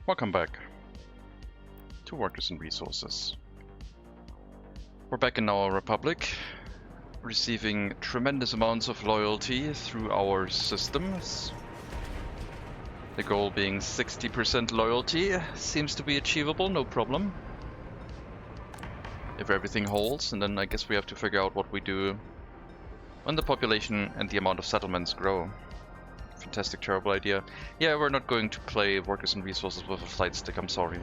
Welcome back to Workers and Resources. We're back in our Republic, receiving tremendous amounts of loyalty through our systems. The goal being 60% loyalty seems to be achievable, no problem. If everything holds, and then I guess we have to figure out what we do when the population and the amount of settlements grow. Fantastic, terrible idea. Yeah, we're not going to play Workers and Resources with a flight stick, I'm sorry.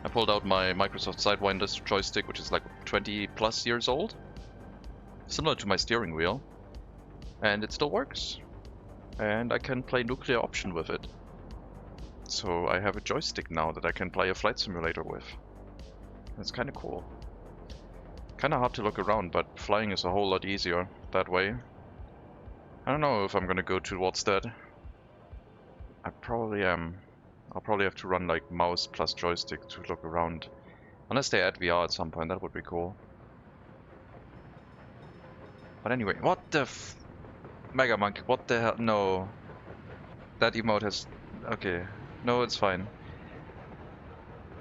I pulled out my Microsoft Sidewinder joystick, which is like 20 plus years old. Similar to my steering wheel. And it still works. And I can play Nuclear Option with it. So I have a joystick now that I can play a flight simulator with. That's kind of cool. Kind of hard to look around, but flying is a whole lot easier that way. I don't know if I'm gonna go towards that. I probably am. I'll probably have to run like mouse plus joystick to look around. Unless they add VR at some point, that would be cool. But anyway, what the Mega Monk, what the hell? No. That emote has... Okay. No, it's fine.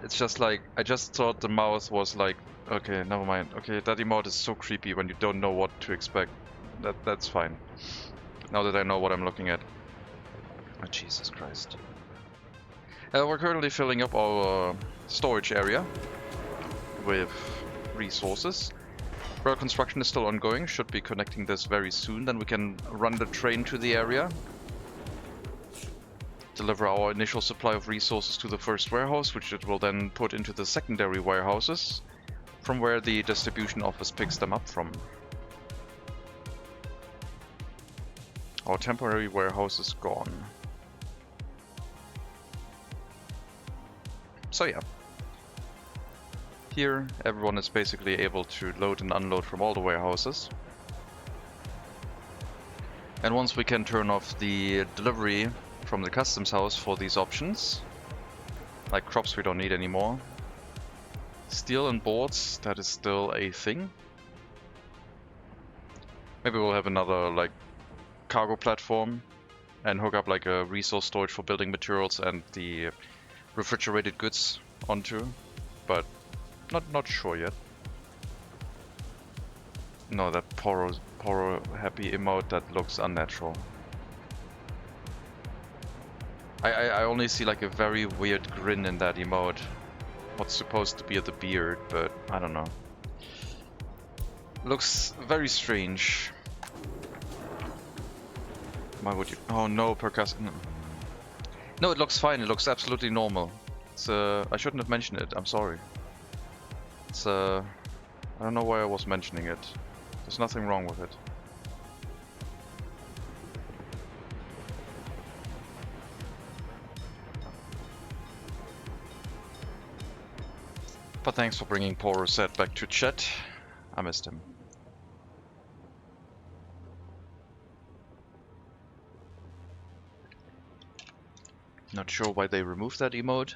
It's just like, I just thought the mouth was like... Okay, never mind. Okay, that emote is so creepy when you don't know what to expect. That's fine. Now that I know what I'm looking at. Oh, Jesus Christ. We're currently filling up our storage area with resources. Rail construction is still ongoing, should be connecting this very soon, then we can run the train to the area. Deliver our initial supply of resources to the first warehouse, which it will then put into the secondary warehouses, from where the distribution office picks them up from. Our temporary warehouse is gone. So yeah. Here, everyone is basically able to load and unload from all the warehouses. And once we can turn off the delivery from the customs house for these options, like crops we don't need anymore. Steel and boards, that is still a thing. Maybe we'll have another like cargo platform and hook up like a resource storage for building materials and the refrigerated goods onto, but not sure yet. No, that Poro happy emote, that looks unnatural. I only see like a very weird grin in that emote. What's supposed to be the beard, but I don't know. Looks very strange. Why would you? Oh no, percussive. No, it looks fine. It looks absolutely normal. It's I shouldn't have mentioned it. I'm sorry. It's I don't know why I was mentioning it. There's nothing wrong with it. But thanks for bringing poor Rosette back to chat. I missed him. Not sure why they removed that emote.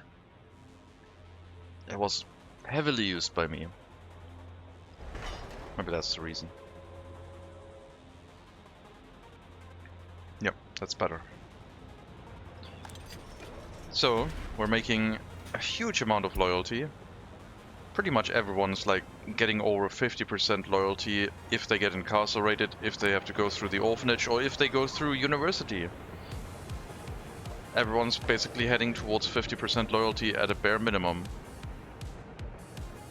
It was heavily used by me. Maybe that's the reason. Yep, that's better. So, we're making a huge amount of loyalty. Pretty much everyone's like getting over 50% loyalty if they get incarcerated, if they have to go through the orphanage, or if they go through university. Everyone's basically heading towards 50% loyalty at a bare minimum.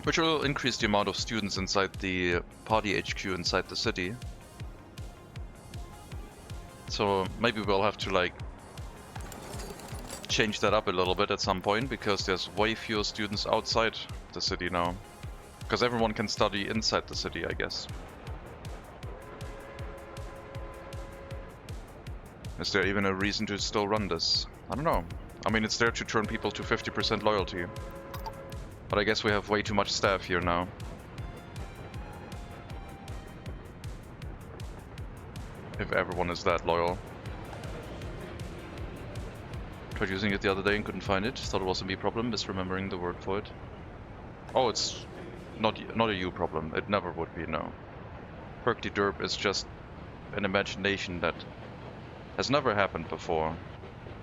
Which will increase the amount of students inside the party HQ inside the city. So maybe we'll have to like change that up a little bit at some point, because there's way fewer students outside the city now. Because everyone can study inside the city, I guess. Is there even a reason to still run this? I don't know. I mean, it's there to turn people to 50% loyalty. But I guess we have way too much staff here now. If everyone is that loyal. Tried using it the other day and couldn't find it. Thought it was a me problem, misremembering the word for it. Oh, it's not a you problem. It never would be, no. Perk-de-derp is just an imagination that has never happened before.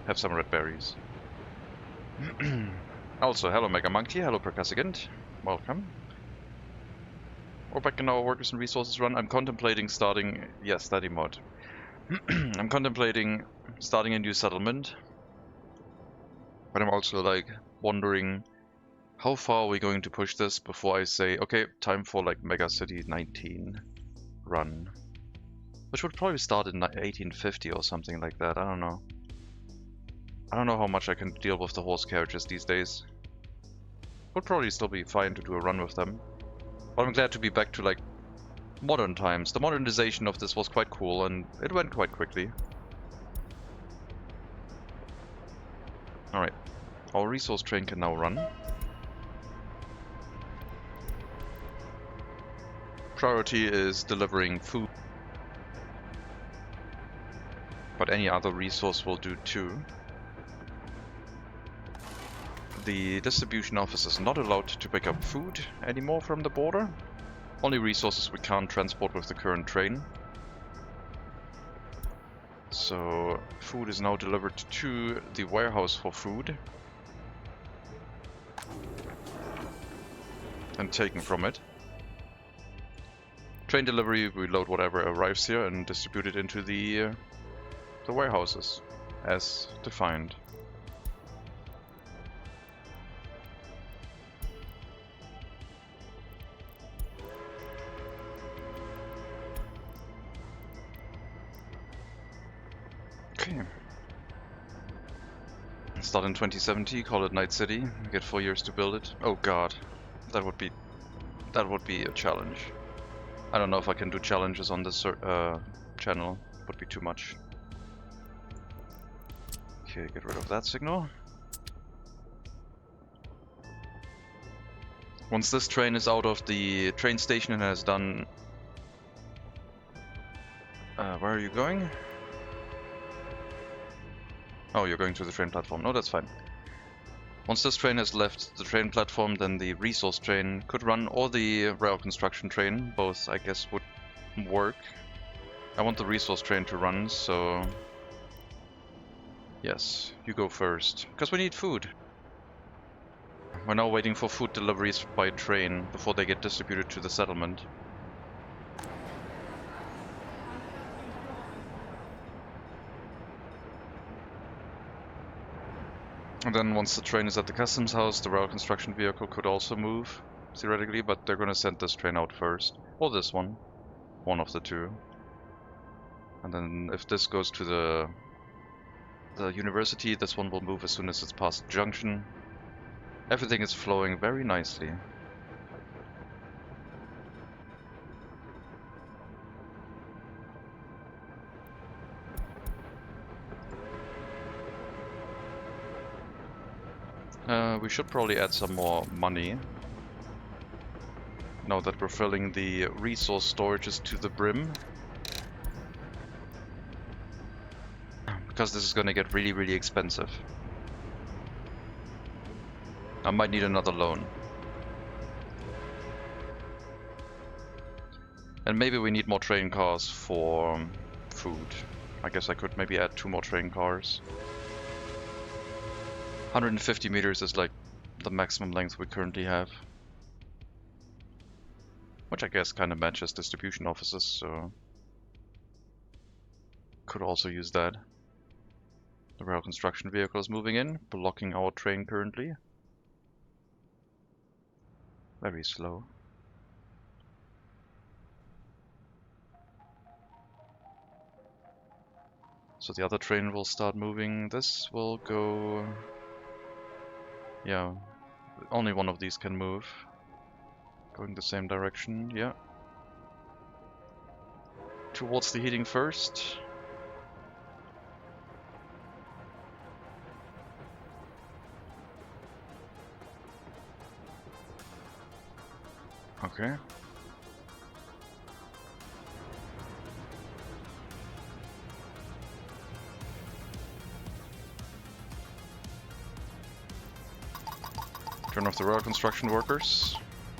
have some red berries. Also, hello Mega Monkey, hello Percussigant, welcome. We're back in our workers and resources run. I'm contemplating starting, yes, study mod. I'm contemplating starting a new settlement, but I'm also like wondering how far are we going to push this before I say, okay, time for like Mega City 19 run, which would probably start in 1850 or something like that. I don't know. I don't know how much I can deal with the horse carriages these days. Would probably still be fine to do a run with them, but I'm glad to be back to like modern times. The modernization of this was quite cool and it went quite quickly. Alright, our resource train can now run. Priority is delivering food, but any other resource will do too. The distribution office is not allowed to pick up food anymore from the border. Only resources we can't transport with the current train. So food is now delivered to the warehouse for food and taken from it. Train delivery, we load whatever arrives here and distribute it into the warehouses as defined. Okay. Start in 2070, call it Night City. We get 4 years to build it. Oh god, that would be a challenge. I don't know if I can do challenges on this channel. Would be too much. Okay, get rid of that signal. Once this train is out of the train station and has done... where are you going? Oh, you're going to the train platform. No, that's fine. Once this train has left the train platform, then the resource train could run, or the rail construction train. Both, I guess, would work. I want the resource train to run, so... Yes, you go first. Because we need food. We're now waiting for food deliveries by train before they get distributed to the settlement. And then once the train is at the customs house, the rail construction vehicle could also move, theoretically, but they're gonna send this train out first. Or this one. One of the two. And then if this goes to the university, this one will move as soon as it's past the junction. Everything is flowing very nicely. We should probably add some more money. Now that we're filling the resource storages to the brim. Because this is gonna get really, really expensive. I might need another loan. And maybe we need more train cars for food. I guess I could maybe add 2 more train cars. 150 meters is like the maximum length we currently have. Which I guess kind of matches distribution offices, so... Could also use that. The rail construction vehicle is moving in, blocking our train currently. Very slow. So the other train will start moving. This will go... Yeah, only one of these can move. Going the same direction, yeah. Towards the heating first. Okay. Turn off the rail construction workers.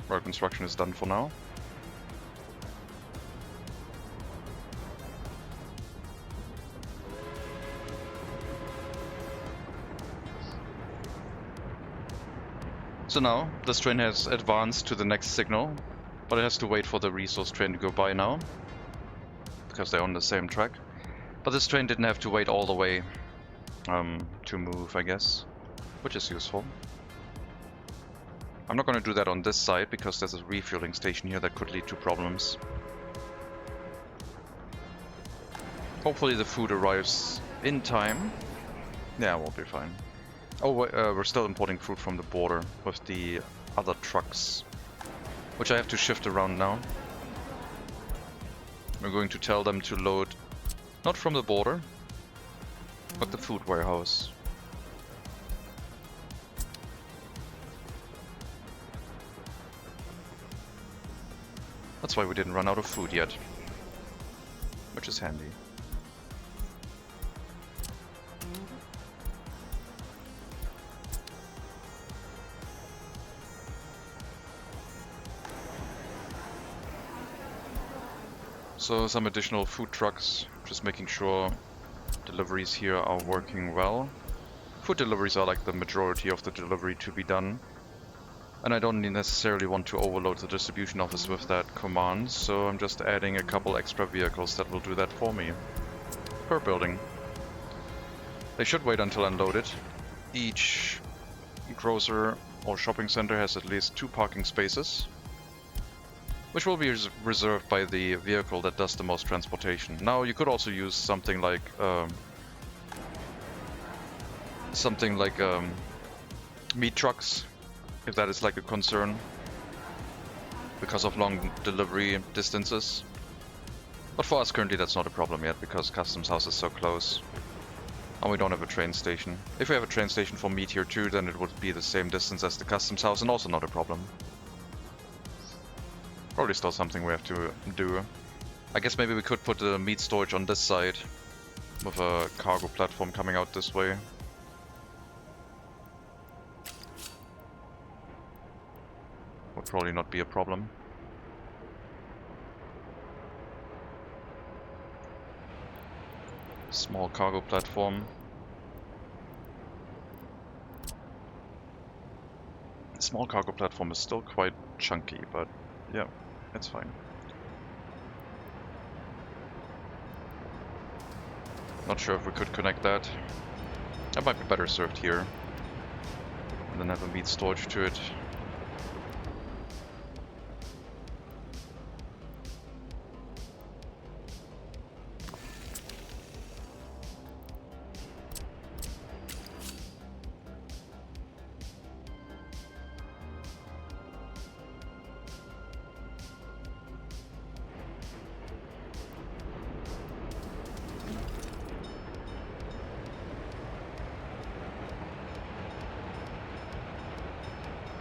Rail construction is done for now. So now, this train has advanced to the next signal, but it has to wait for the resource train to go by now, because they're on the same track. But this train didn't have to wait all the way to move, I guess, which is useful. I'm not going to do that on this side, because there's a refueling station here that could lead to problems. Hopefully the food arrives in time. Yeah, we'll be fine. Oh, we're still importing fruit from the border with the other trucks, which I have to shift around now. We're going to tell them to load not from the border, but the food warehouse. That's why we didn't run out of food yet, which is handy. So some additional food trucks, just making sure deliveries here are working well. Food deliveries are like the majority of the delivery to be done. And I don't necessarily want to overload the distribution office with that command, so I'm just adding a couple extra vehicles that will do that for me. Per building. They should wait until unloaded. Each grocer or shopping center has at least 2 parking spaces, which will be reserved by the vehicle that does the most transportation. Now, you could also use something like meat trucks, if that is like a concern, because of long delivery distances. But for us currently that's not a problem yet, because Customs House is so close. And we don't have a train station. If we have a train station for meat here too, then it would be the same distance as the Customs House, and also not a problem. Probably still something we have to do. I guess maybe we could put the meat storage on this side, with a cargo platform coming out this way. Would probably not be a problem. Small cargo platform. Small cargo platform is still quite chunky, but yeah, it's fine. Not sure if we could connect that. That might be better served here. And then have a meat storage to it.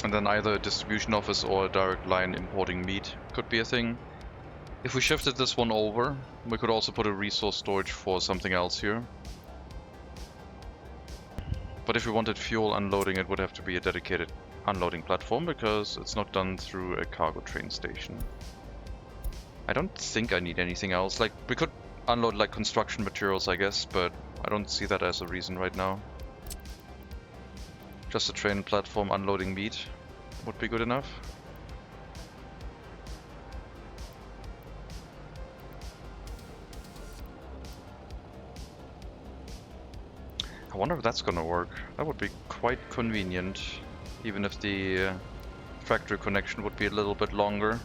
And then either a distribution office or a direct line importing meat could be a thing. If we shifted this one over, we could also put a resource storage for something else here. But if we wanted fuel unloading, it would have to be a dedicated unloading platform, because it's not done through a cargo train station. I don't think I need anything else. Like, we could unload like construction materials, I guess, but I don't see that as a reason right now. Just a train platform unloading meat would be good enough. I wonder if that's gonna work. That would be quite convenient, even if the factory connection would be a little bit longer.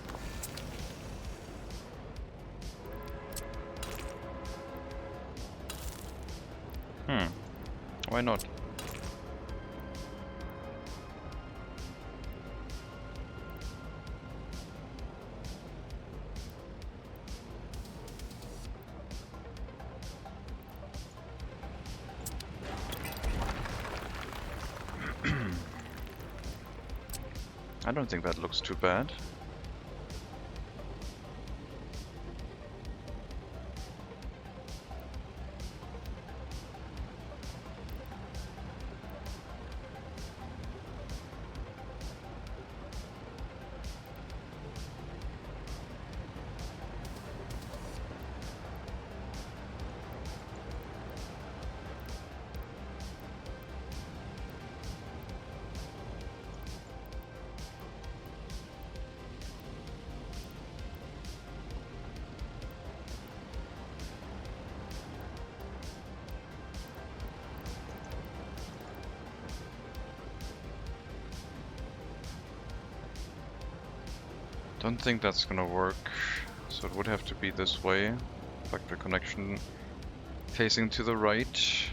Why not? I don't think that looks too bad. Don't think that's gonna work. So it would have to be this way. Factory connection facing to the right.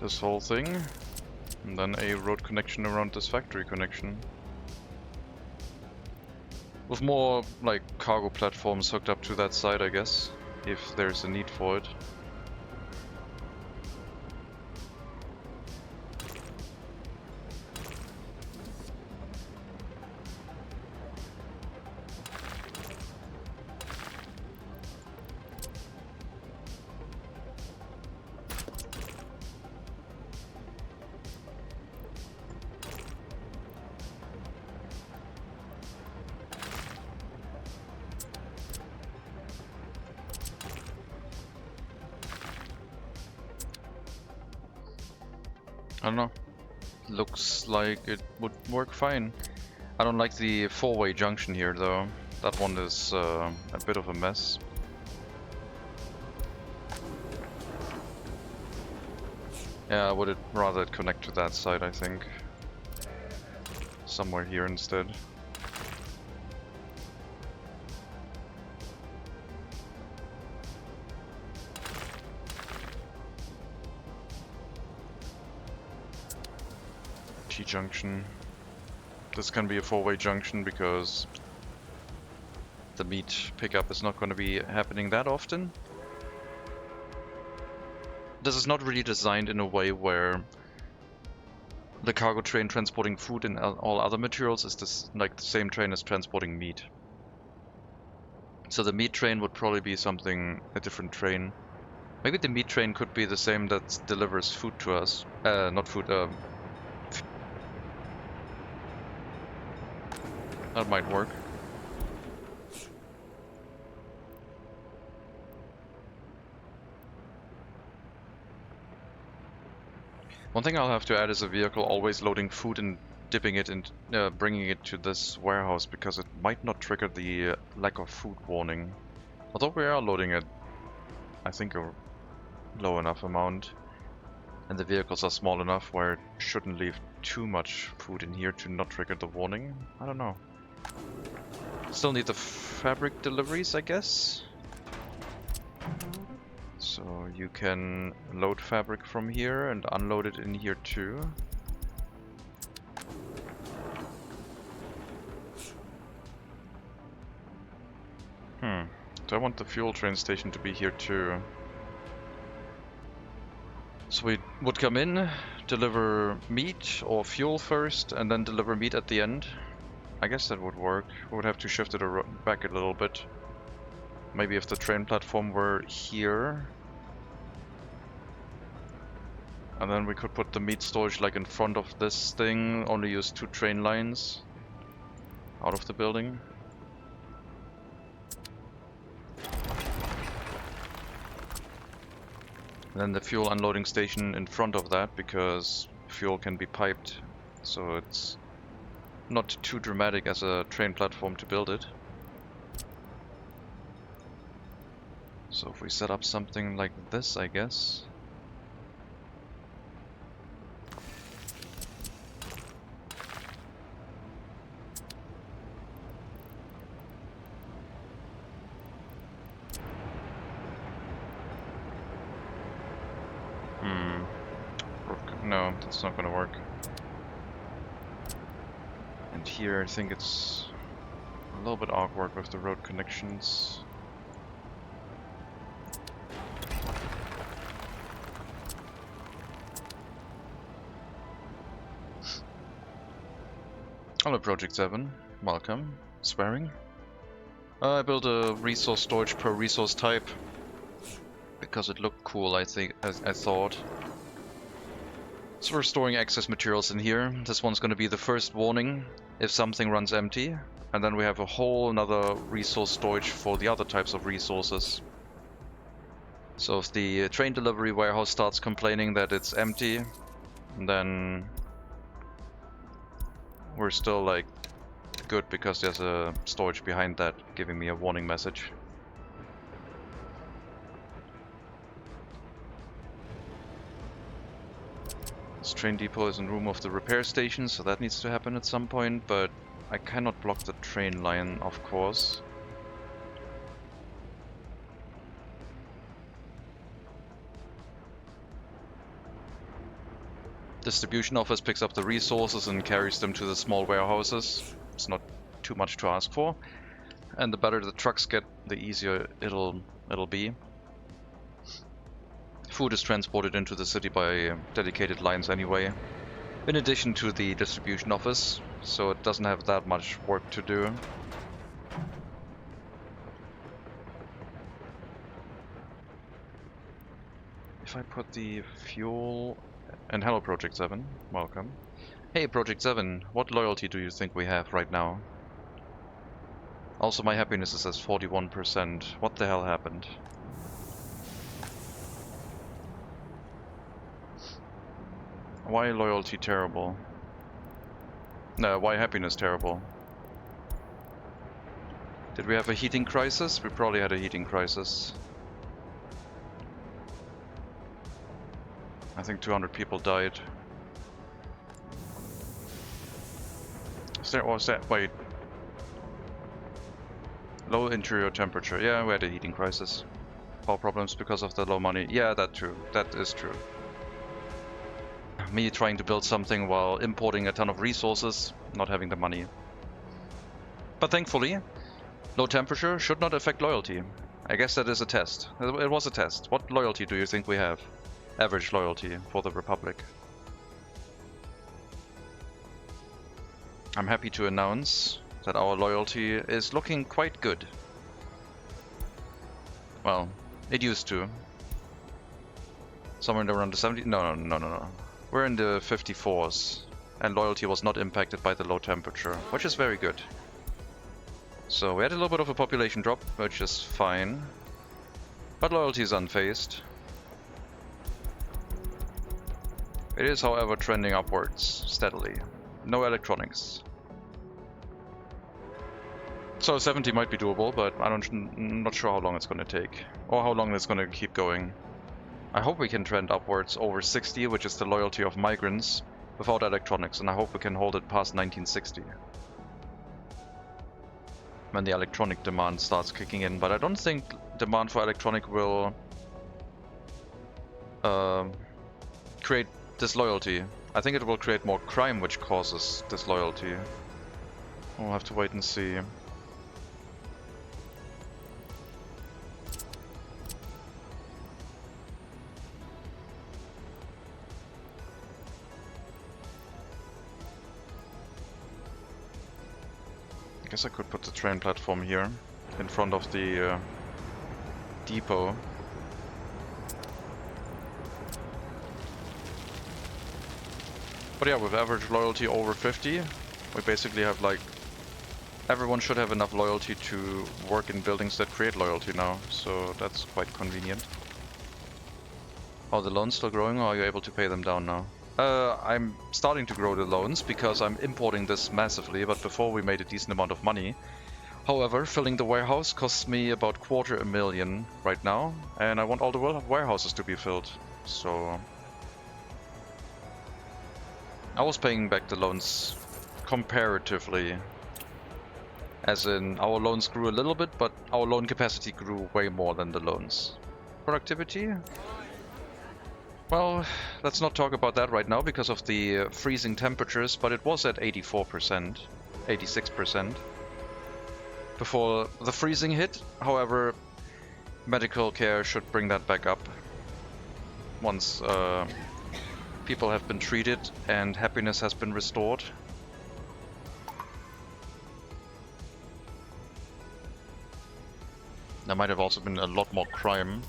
This whole thing. And then a road connection around this factory connection. With more like cargo platforms hooked up to that side, I guess, if there's a need for it. I don't know. Looks like it would work fine. I don't like the four-way junction here though. That one is a bit of a mess. Yeah, I would rather connect to that side, I think. Somewhere here instead. Junction. This can be a four-way junction because the meat pickup is not going to be happening that often. This is not really designed in a way where the cargo train transporting food and all other materials is this like the same train as transporting meat. So the meat train would probably be a different train. Maybe the meat train could be the same that delivers food to us. Not food, that might work. One thing I'll have to add is a vehicle always loading food and dipping it and bringing it to this warehouse, because it might not trigger the lack of food warning. Although we are loading it, I think, a low enough amount. And the vehicles are small enough where it shouldn't leave too much food in here to not trigger the warning. I don't know. Still need the fabric deliveries, I guess. So you can load fabric from here and unload it in here too. Do I want the fuel train station to be here too? So we would come in, deliver meat or fuel first, and then deliver meat at the end. I guess that would work. We would have to shift it back a little bit. Maybe if the train platform were here. And then we could put the meat storage like in front of this thing, only use 2 train lines out of the building. And then the fuel unloading station in front of that, because fuel can be piped, so it's not too dramatic as a train platform to build it. So if we set up something like this, I guess. No, that's not gonna work. And here I think it's a little bit awkward with the road connections. Hello Project 7, welcome. Swearing. I built a resource storage per resource type because it looked cool, I thought. So we're storing excess materials in here. This one's going to be the first warning if something runs empty, and then we have a whole another resource storage for the other types of resources. So if the train delivery warehouse starts complaining that it's empty, then we're still like good, because there's a storage behind that giving me a warning message. This train depot is in room of the repair station, so that needs to happen at some point, but I cannot block the train line, of course. Distribution office picks up the resources and carries them to the small warehouses. It's not too much to ask for. And the better the trucks get, the easier it'll be. Food is transported into the city by dedicated lines anyway, in addition to the distribution office, so it doesn't have that much work to do. If I put the fuel... And hello Project 7, welcome. Hey Project 7, what loyalty do you think we have right now? Also my happiness is at 41%. What the hell happened? Why loyalty terrible? No, why happiness terrible? Did we have a heating crisis? We probably had a heating crisis. I think 200 people died. Is there, or is that, wait. Low interior temperature. Yeah, we had a heating crisis. Power problems because of the low money. Yeah, that true. That is true. Me trying to build something while importing a ton of resources, not having the money. But thankfully, low temperature should not affect loyalty. I guess that is a test. It was a test. What loyalty do you think we have? Average loyalty for the Republic. I'm happy to announce that our loyalty is looking quite good. Well, it used to. Somewhere around the 70... No. We're in the 54s, and loyalty was not impacted by the low temperature, which is very good. So we had a little bit of a population drop, which is fine. But loyalty is unfazed. It is, however, trending upwards steadily. No electronics. So 70 might be doable, but I'm not sure how long it's going to take, or how long it's going to keep going. I hope we can trend upwards over 60, which is the loyalty of migrants, without electronics, and I hope we can hold it past 1960. When the electronic demand starts kicking in, but I don't think demand for electronic will create disloyalty. I think it will create more crime, which causes disloyalty. We'll have to wait and see. I guess I could put the train platform here, in front of the depot. But yeah, with average loyalty over 50, we basically have like... Everyone should have enough loyalty to work in buildings that create loyalty now, so that's quite convenient. Are the loans still growing, or are you able to pay them down now? I'm starting to grow the loans because I'm importing this massively, but before we made a decent amount of money. However, filling the warehouse costs me about $250,000 right now, and I want all the warehouses to be filled, so... I was paying back the loans comparatively, as in our loans grew a little bit, but our loan capacity grew way more than the loans. Productivity? Well, let's not talk about that right now because of the freezing temperatures, but it was at 84%, 86% before the freezing hit. However, medical care should bring that back up once people have been treated and happiness has been restored. There might have also been a lot more crime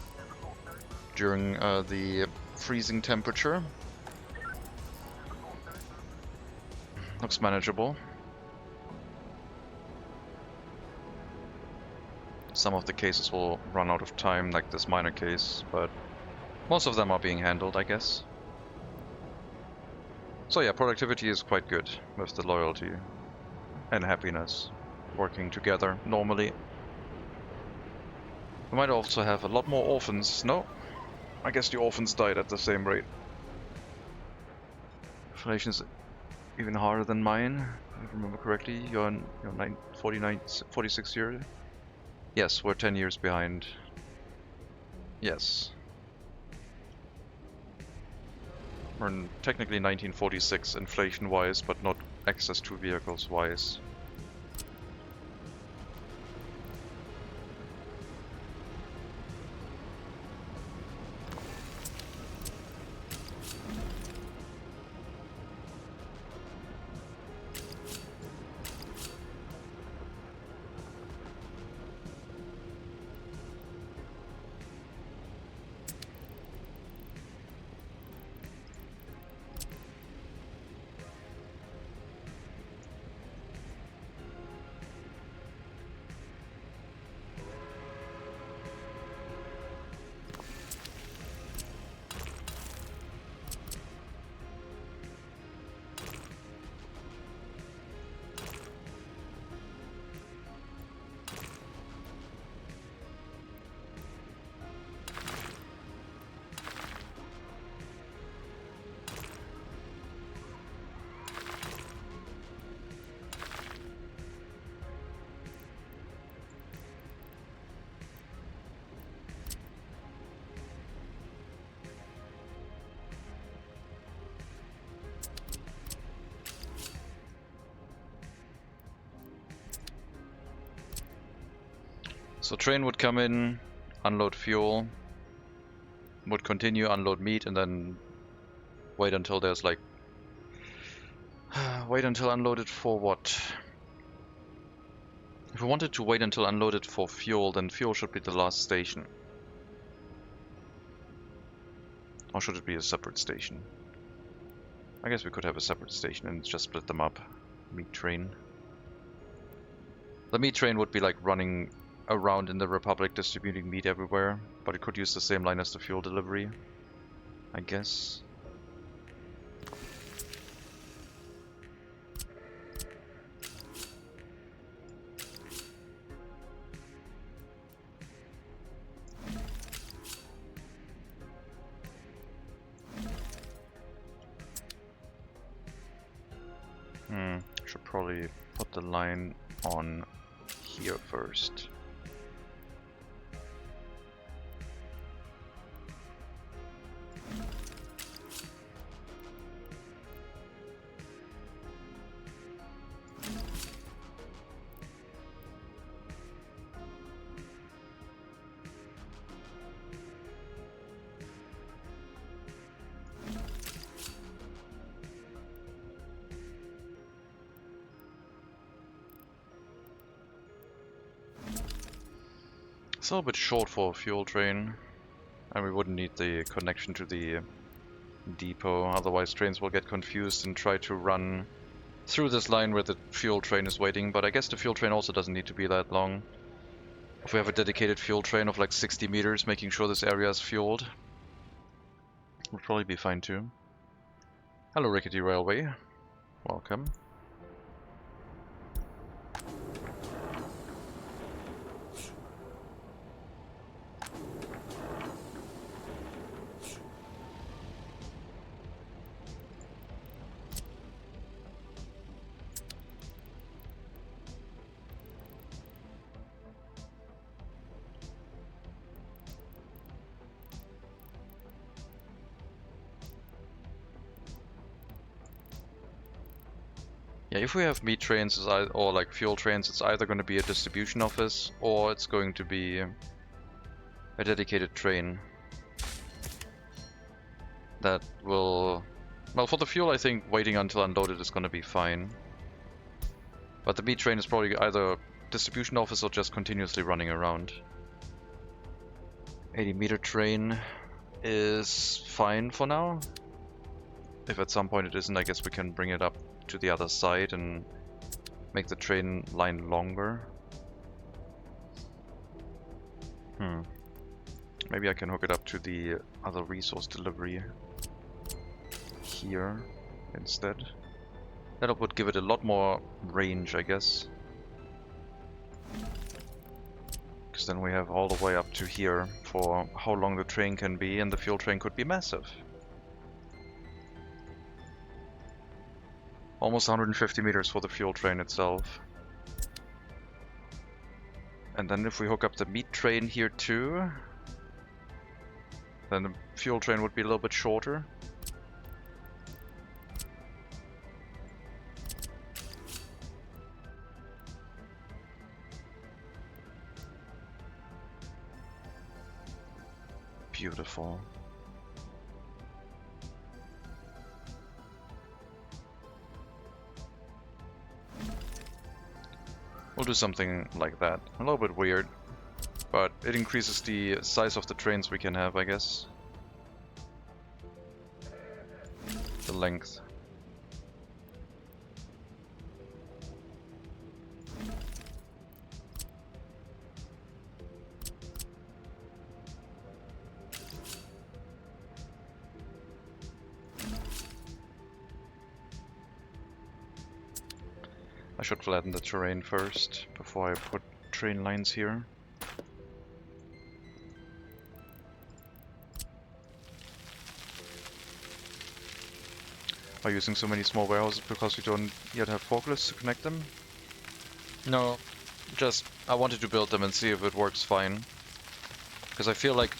during the freezing temperature. Looks manageable. Some of the cases will run out of time, like this minor case, but most of them are being handled, I guess. So yeah, productivity is quite good with the loyalty and happiness working together normally. We might also have a lot more orphans. No, I guess the orphans died at the same rate. Inflation's even harder than mine, if I remember correctly. You're 46 years. Yes, we're 10 years behind. Yes. We're in technically 1946 inflation-wise, but not access to vehicles-wise. So train would come in, unload fuel, would continue, unload meat, and then wait until there's like... wait until unloaded for what? If we wanted to wait until unloaded for fuel, then fuel should be the last station. Or should it be a separate station? I guess we could have a separate station and just split them up. Meat train. The meat train would be like running around in the Republic distributing meat everywhere, but it could use the same line as the fuel delivery, I guess. Should probably put the line on here first. It's a little bit short for a fuel train, and we wouldn't need the connection to the depot, otherwise trains will get confused and try to run through this line where the fuel train is waiting, but I guess the fuel train also doesn't need to be that long. If we have a dedicated fuel train of like 60 meters making sure this area is fueled, would probably be fine too. Hello Rickety Railway, welcome. Yeah, if we have meat trains or like fuel trains, it's either going to be a distribution office or it's going to be a dedicated train that will... Well, for the fuel I think waiting until unloaded is going to be fine. But the meat train is probably either distribution office or just continuously running around. 80-meter train is fine for now. If at some point it isn't, I guess we can bring it up to the other side and make the train line longer. Maybe I can hook it up to the other resource delivery here instead. That would give it a lot more range, I guess. Because then we have all the way up to here for how long the train can be, and the fuel train could be massive. Almost 150 meters for the fuel train itself. And then if we hook up the meat train here too, then the fuel train would be a little bit shorter. Beautiful. We'll do something like that. A little bit weird, but it increases the size of the trains we can have, I guess. The length. I should flatten the terrain first, before I put train lines here. Are you using so many small warehouses because you don't yet have forklifts to connect them? No, just I wanted to build them and see if it works fine. Because I feel like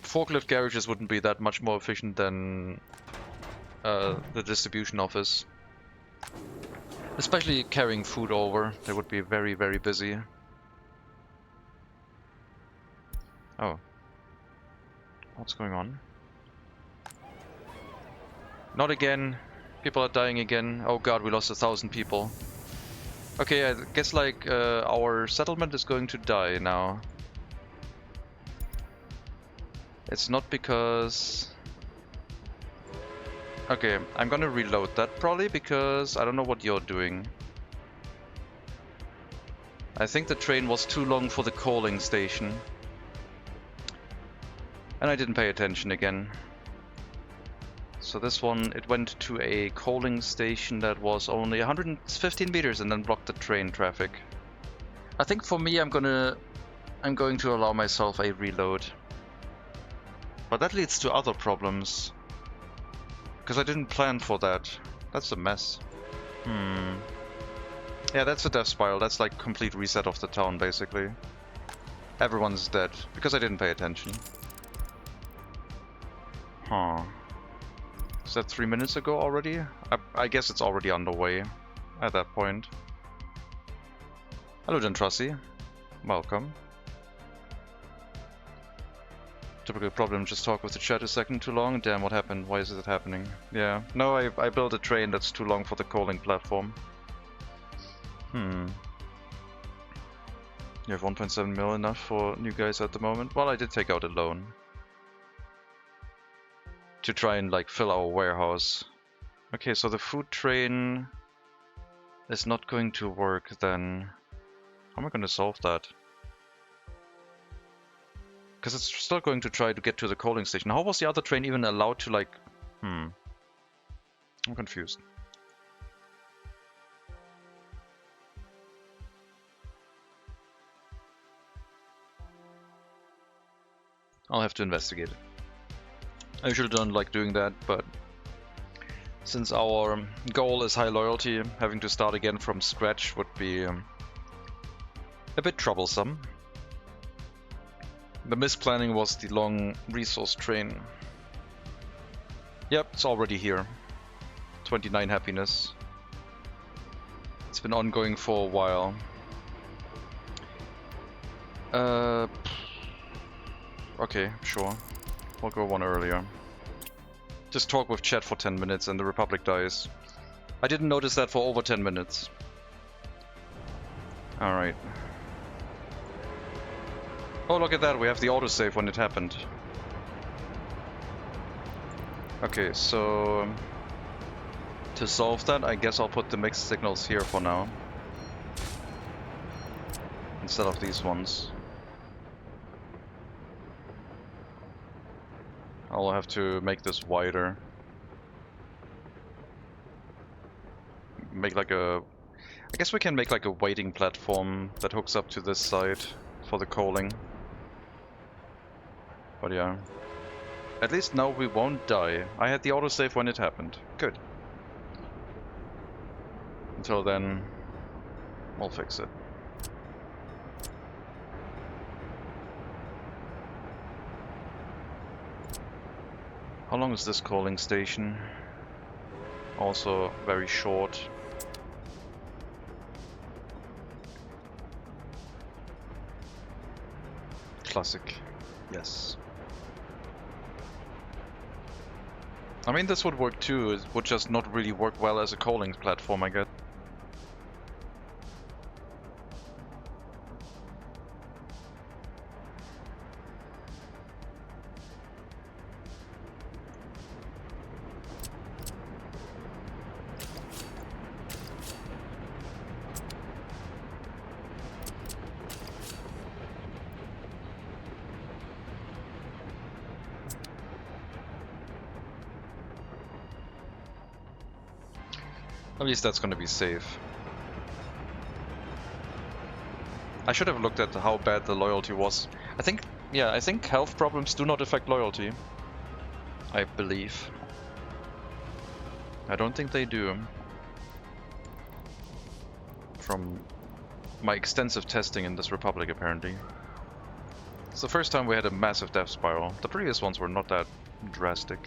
forklift garages wouldn't be that much more efficient than the distribution office. Especially carrying food over, they would be very, very busy. Oh. What's going on? Not again. People are dying again. Oh god, we lost 1,000 people. Okay, I guess like our settlement is going to die now. It's not because... Okay, I'm gonna reload that probably because I don't know what you're doing. I think the train was too long for the coaling station. And I didn't pay attention again. So this one, it went to a coaling station that was only 115 meters and then blocked the train traffic. I think for me I'm going to allow myself a reload. But that leads to other problems. Because I didn't plan for that. That's a mess. Yeah, that's a death spiral. That's like complete reset of the town, basically. Everyone's dead. Because I didn't pay attention. Huh. Is that 3 minutes ago already? I guess it's already underway at that point. Hello, Dentrussi. Welcome. Typical problem, just talk with the chat a second too long. Damn, what happened? Why is it happening? Yeah, no, I built a train that's too long for the coaling platform. You have 1.7 mil enough for new guys at the moment? Well, I did take out a loan. To try and like fill our warehouse. Okay, so the food train is not going to work then. How am I going to solve that? Because it's still going to try to get to the coaling station. How was the other train even allowed to like... I'm confused. I'll have to investigate it. I usually don't like doing that, but since our goal is high loyalty, having to start again from scratch would be a bit troublesome. The misplanning was the long resource train. Yep, it's already here. 29 happiness. It's been ongoing for a while. Okay, sure. We'll go one earlier. Just talk with chat for 10 minutes and the Republic dies. I didn't notice that for over 10 minutes. Alright. Oh, look at that, we have the autosave when it happened. Okay, so... to solve that, I guess I'll put the mixed signals here for now. Instead of these ones. I'll have to make this wider. Make like a... I guess we can make like a waiting platform that hooks up to this side for the coaling. But yeah. At least now we won't die. I had the autosave when it happened. Good. Until then, we'll fix it. How long is this coaling station? Also very short. Classic. Yes. I mean, this would work too. It would just not really work well as a coaling platform, I guess. At least that's going to be safe. I should have looked at how bad the loyalty was. I think health problems do not affect loyalty. I believe. I don't think they do. From my extensive testing in this republic, apparently. It's the first time we had a massive death spiral. The previous ones were not that drastic.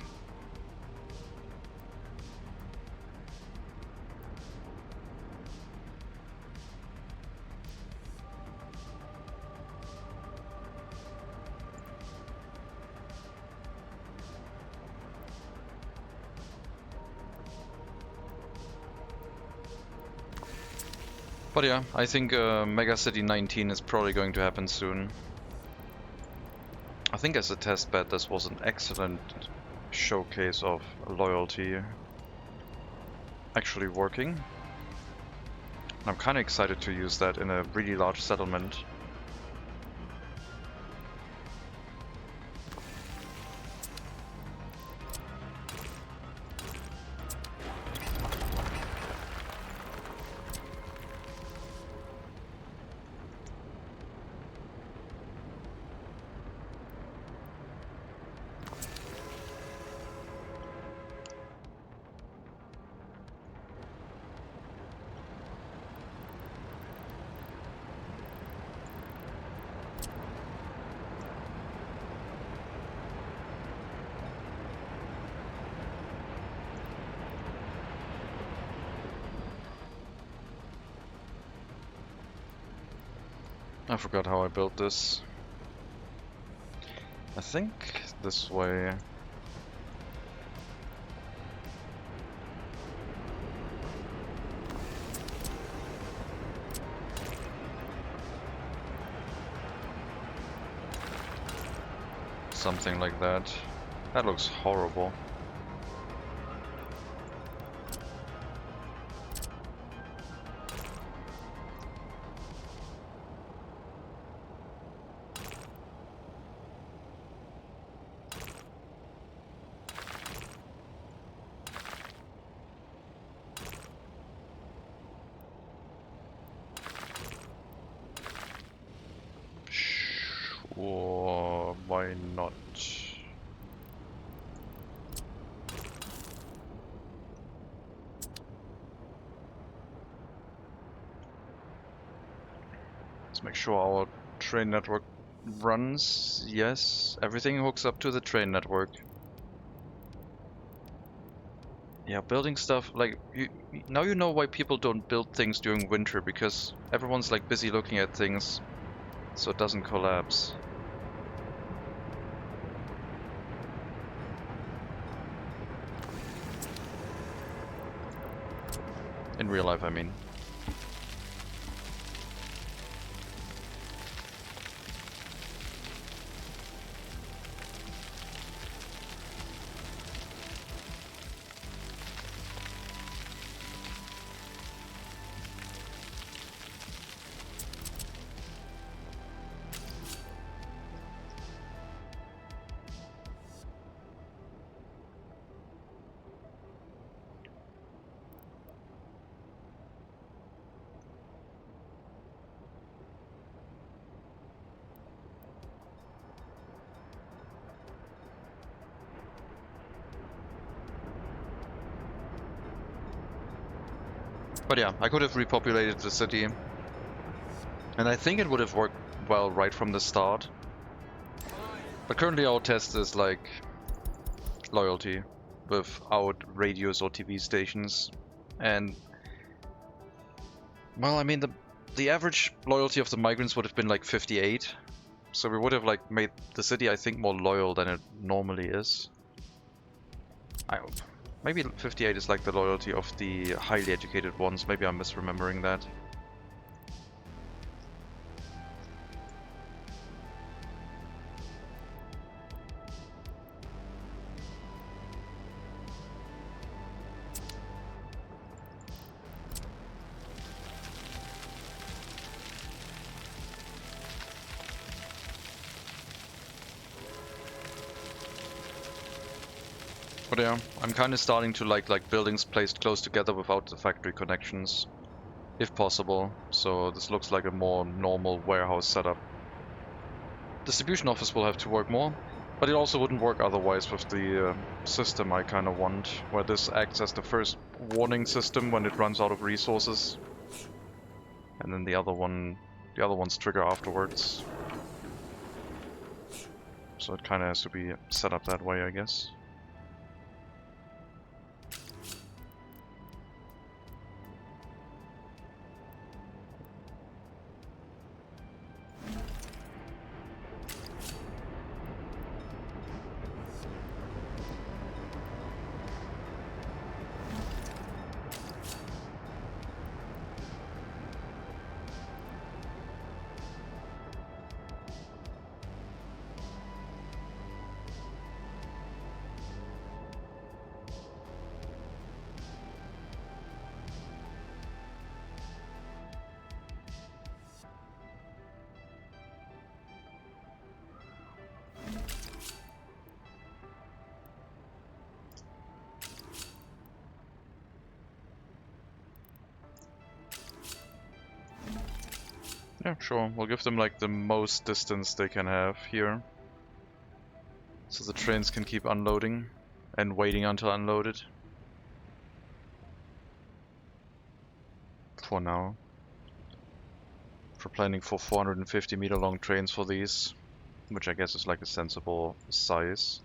But yeah, I think Mega City 19 is probably going to happen soon. I think as a test bed this was an excellent showcase of loyalty actually working. I'm kind of excited to use that in a really large settlement. I forgot how I built this. I think this way. Something like that. That looks horrible. Sure, why not? Let's make sure our train network runs. Yes, everything hooks up to the train network. Yeah, building stuff, like, now you know why people don't build things during winter, because everyone's like busy looking at things, so it doesn't collapse. In real life, I mean. But yeah, I could have repopulated the city. And I think it would have worked well right from the start. But currently our test is like loyalty without radios or TV stations. And well, I mean the average loyalty of the migrants would have been like 58. So we would have like made the city, I think, more loyal than it normally is. I hope. Maybe 58 is like the loyalty of the highly educated ones. Maybe I'm misremembering that. But yeah, I'm kind of starting to like buildings placed close together without the factory connections, if possible. So this looks like a more normal warehouse setup. Distribution office will have to work more, but it also wouldn't work otherwise with the system I kind of want, where this acts as the first warning system when it runs out of resources, and then the other ones trigger afterwards. So it kind of has to be set up that way, I guess. Yeah, sure. We'll give them like the most distance they can have here. So the trains can keep unloading and waiting until unloaded. For now. For planning for 450-meter long trains for these, which I guess is like a sensible size.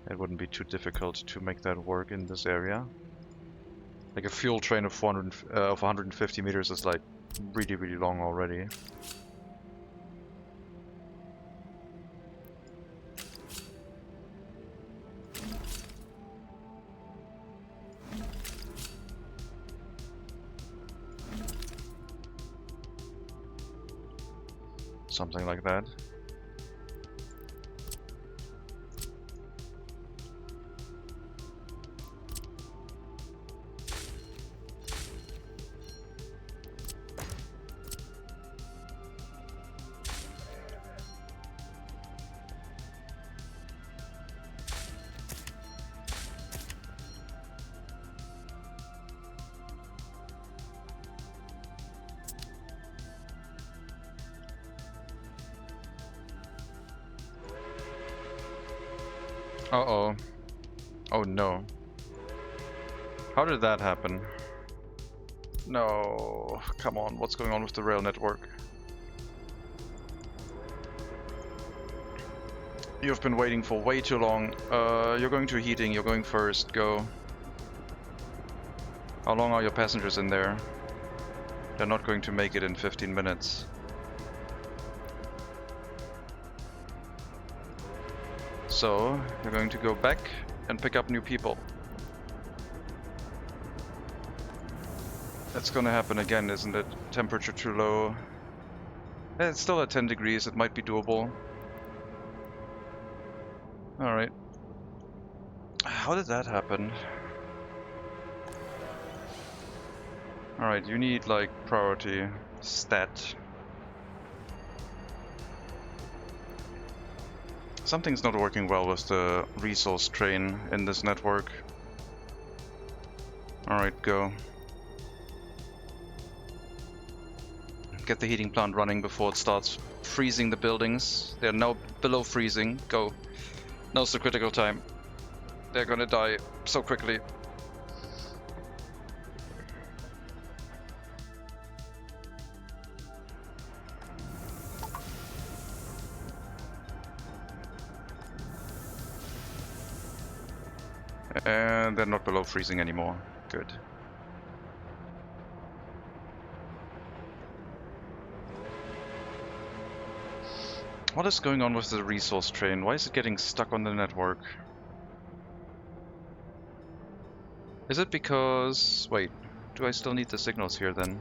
It wouldn't be too difficult to make that work in this area. Like a fuel train of 150 meters is like really, really long already. Something like that. Uh-oh. Oh no. How did that happen? No. Come on, what's going on with the rail network? You've been waiting for way too long. You're going to heating, you're going first, go. How long are your passengers in there? They're not going to make it in 15 minutes. So, you're going to go back and pick up new people. That's gonna happen again, isn't it? Temperature too low. It's still at 10 degrees, it might be doable. Alright. How did that happen? Alright, you need like priority stat. Something's not working well with the resource train in this network. Alright, go. Get the heating plant running before it starts freezing the buildings. They're now below freezing. Go. Now's the critical time. They're gonna die so quickly. And they're not below freezing anymore. Good. What is going on with the resource train? Why is it getting stuck on the network? Is it because... Wait, do I still need the signals here then?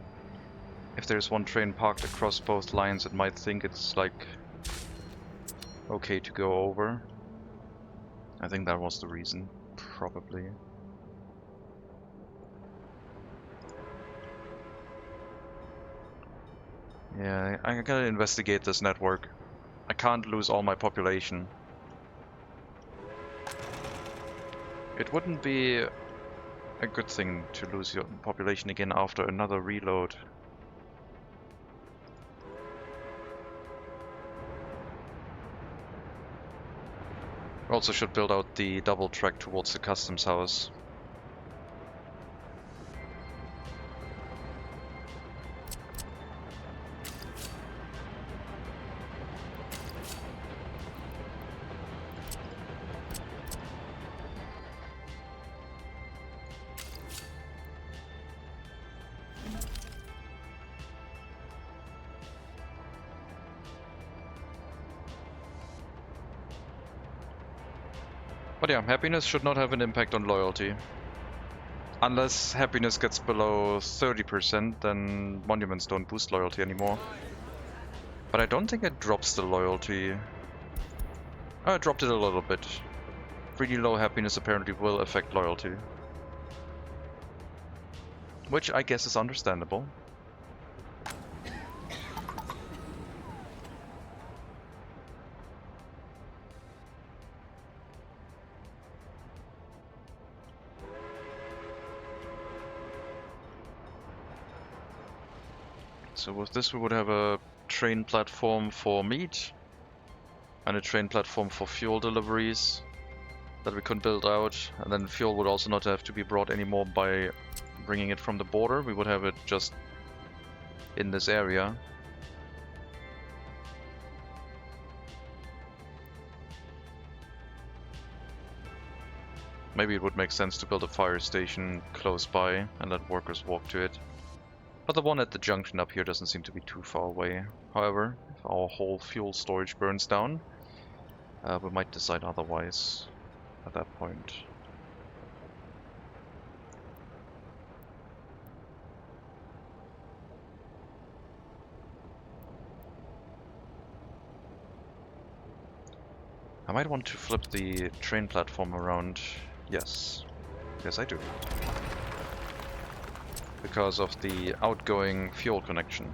If there's one train parked across both lines, it might think it's like... okay to go over. I think that was the reason, probably. Yeah, I gotta investigate this network. I can't lose all my population. It wouldn't be a good thing to lose your population again after another reload. Also should build out the double track towards the customs house. But yeah, happiness should not have an impact on loyalty. Unless happiness gets below 30%, then monuments don't boost loyalty anymore. But I don't think it drops the loyalty. Oh, it dropped it a little bit. Really low happiness apparently will affect loyalty. Which I guess is understandable. So with this we would have a train platform for meat and a train platform for fuel deliveries that we could build out, and then fuel would also not have to be brought anymore by bringing it from the border. We would have it just in this area. Maybe it would make sense to build a fire station close by and let workers walk to it. But the one at the junction up here doesn't seem to be too far away. However, if our whole fuel storage burns down, we might decide otherwise at that point. I might want to flip the train platform around. Yes. Yes, I do. Because of the outgoing fuel connection.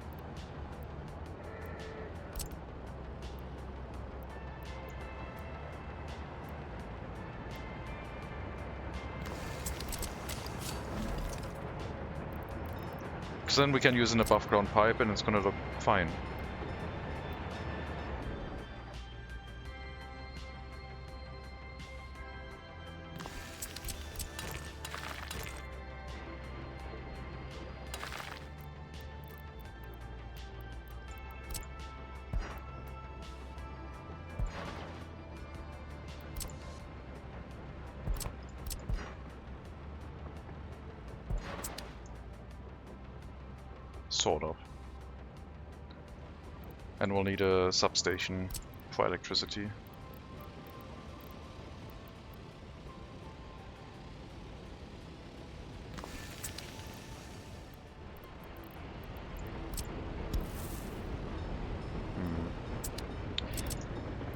Because then we can use an above ground pipe and it's gonna look fine. Sort of. And we'll need a substation for electricity.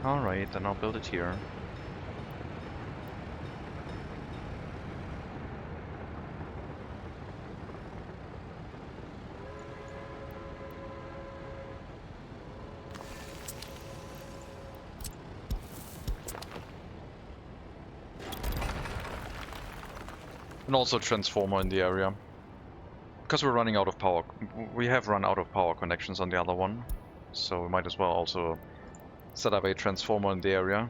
Alright, then I'll build it here. And also transformer in the area. Because we're running out of power. We have run out of power connections on the other one. So we might as well also set up a transformer in the area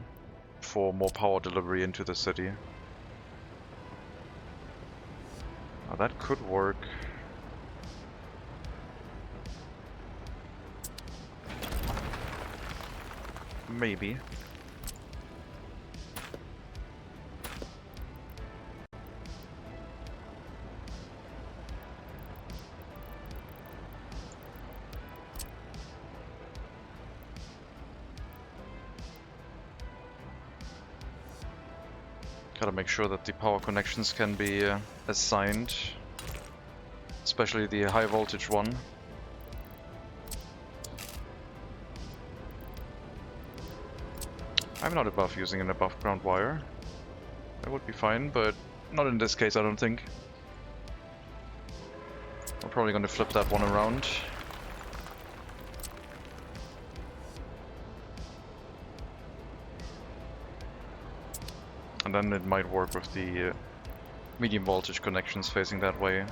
for more power delivery into the city. Now that could work. Maybe. Gotta make sure that the power connections can be assigned, especially the high voltage one. I'm not above using an above ground wire. That would be fine, but not in this case, I don't think. We're probably going to flip that one around. And then it might work with the medium voltage connections facing that way.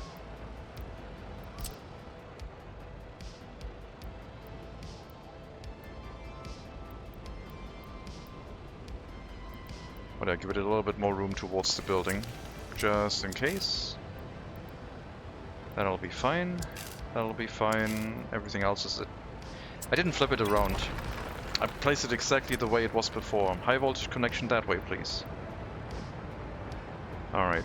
But I give it a little bit more room towards the building, just in case. That'll be fine. That'll be fine. Everything else is it. I didn't flip it around. I placed it exactly the way it was before. High voltage connection that way, please. Alright.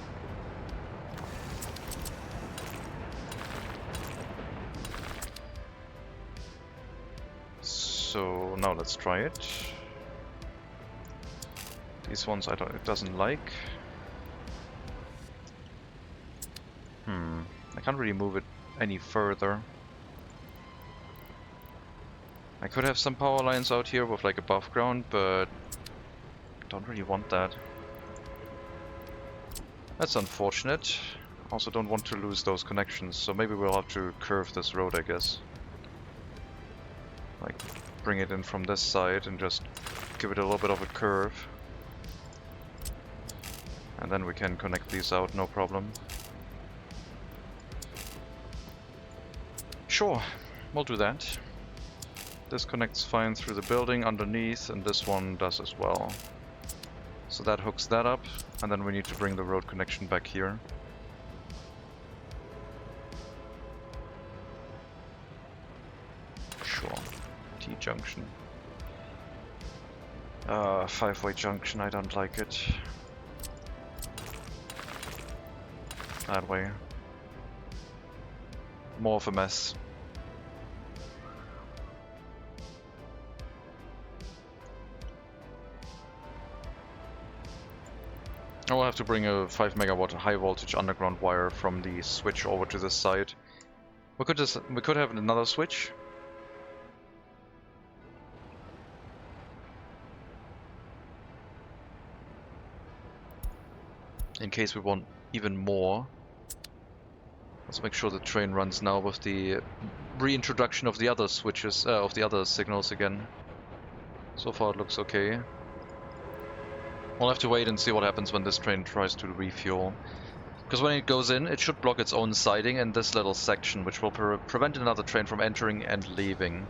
So now let's try it. These ones it doesn't like. I can't really move it any further. I could have some power lines out here with like above ground, but don't really want that. That's unfortunate. Also don't want to lose those connections, so maybe we'll have to curve this road, I guess. Like, bring it in from this side and just give it a little bit of a curve. And then we can connect these out, no problem. Sure, we'll do that. This connects fine through the building underneath, and this one does as well. So that hooks that up, and then we need to bring the road connection back here. Sure. T-junction. 5-way junction, I don't like it. That way. More of a mess. I will have to bring a 5 megawatt high voltage underground wire from the switch over to this side. We could have another switch. In case we want even more. Let's make sure the train runs now with the reintroduction of the other switches, of the other signals again. So far it looks okay. We'll have to wait and see what happens when this train tries to refuel. Because when it goes in, it should block its own siding in this little section, which will prevent another train from entering and leaving.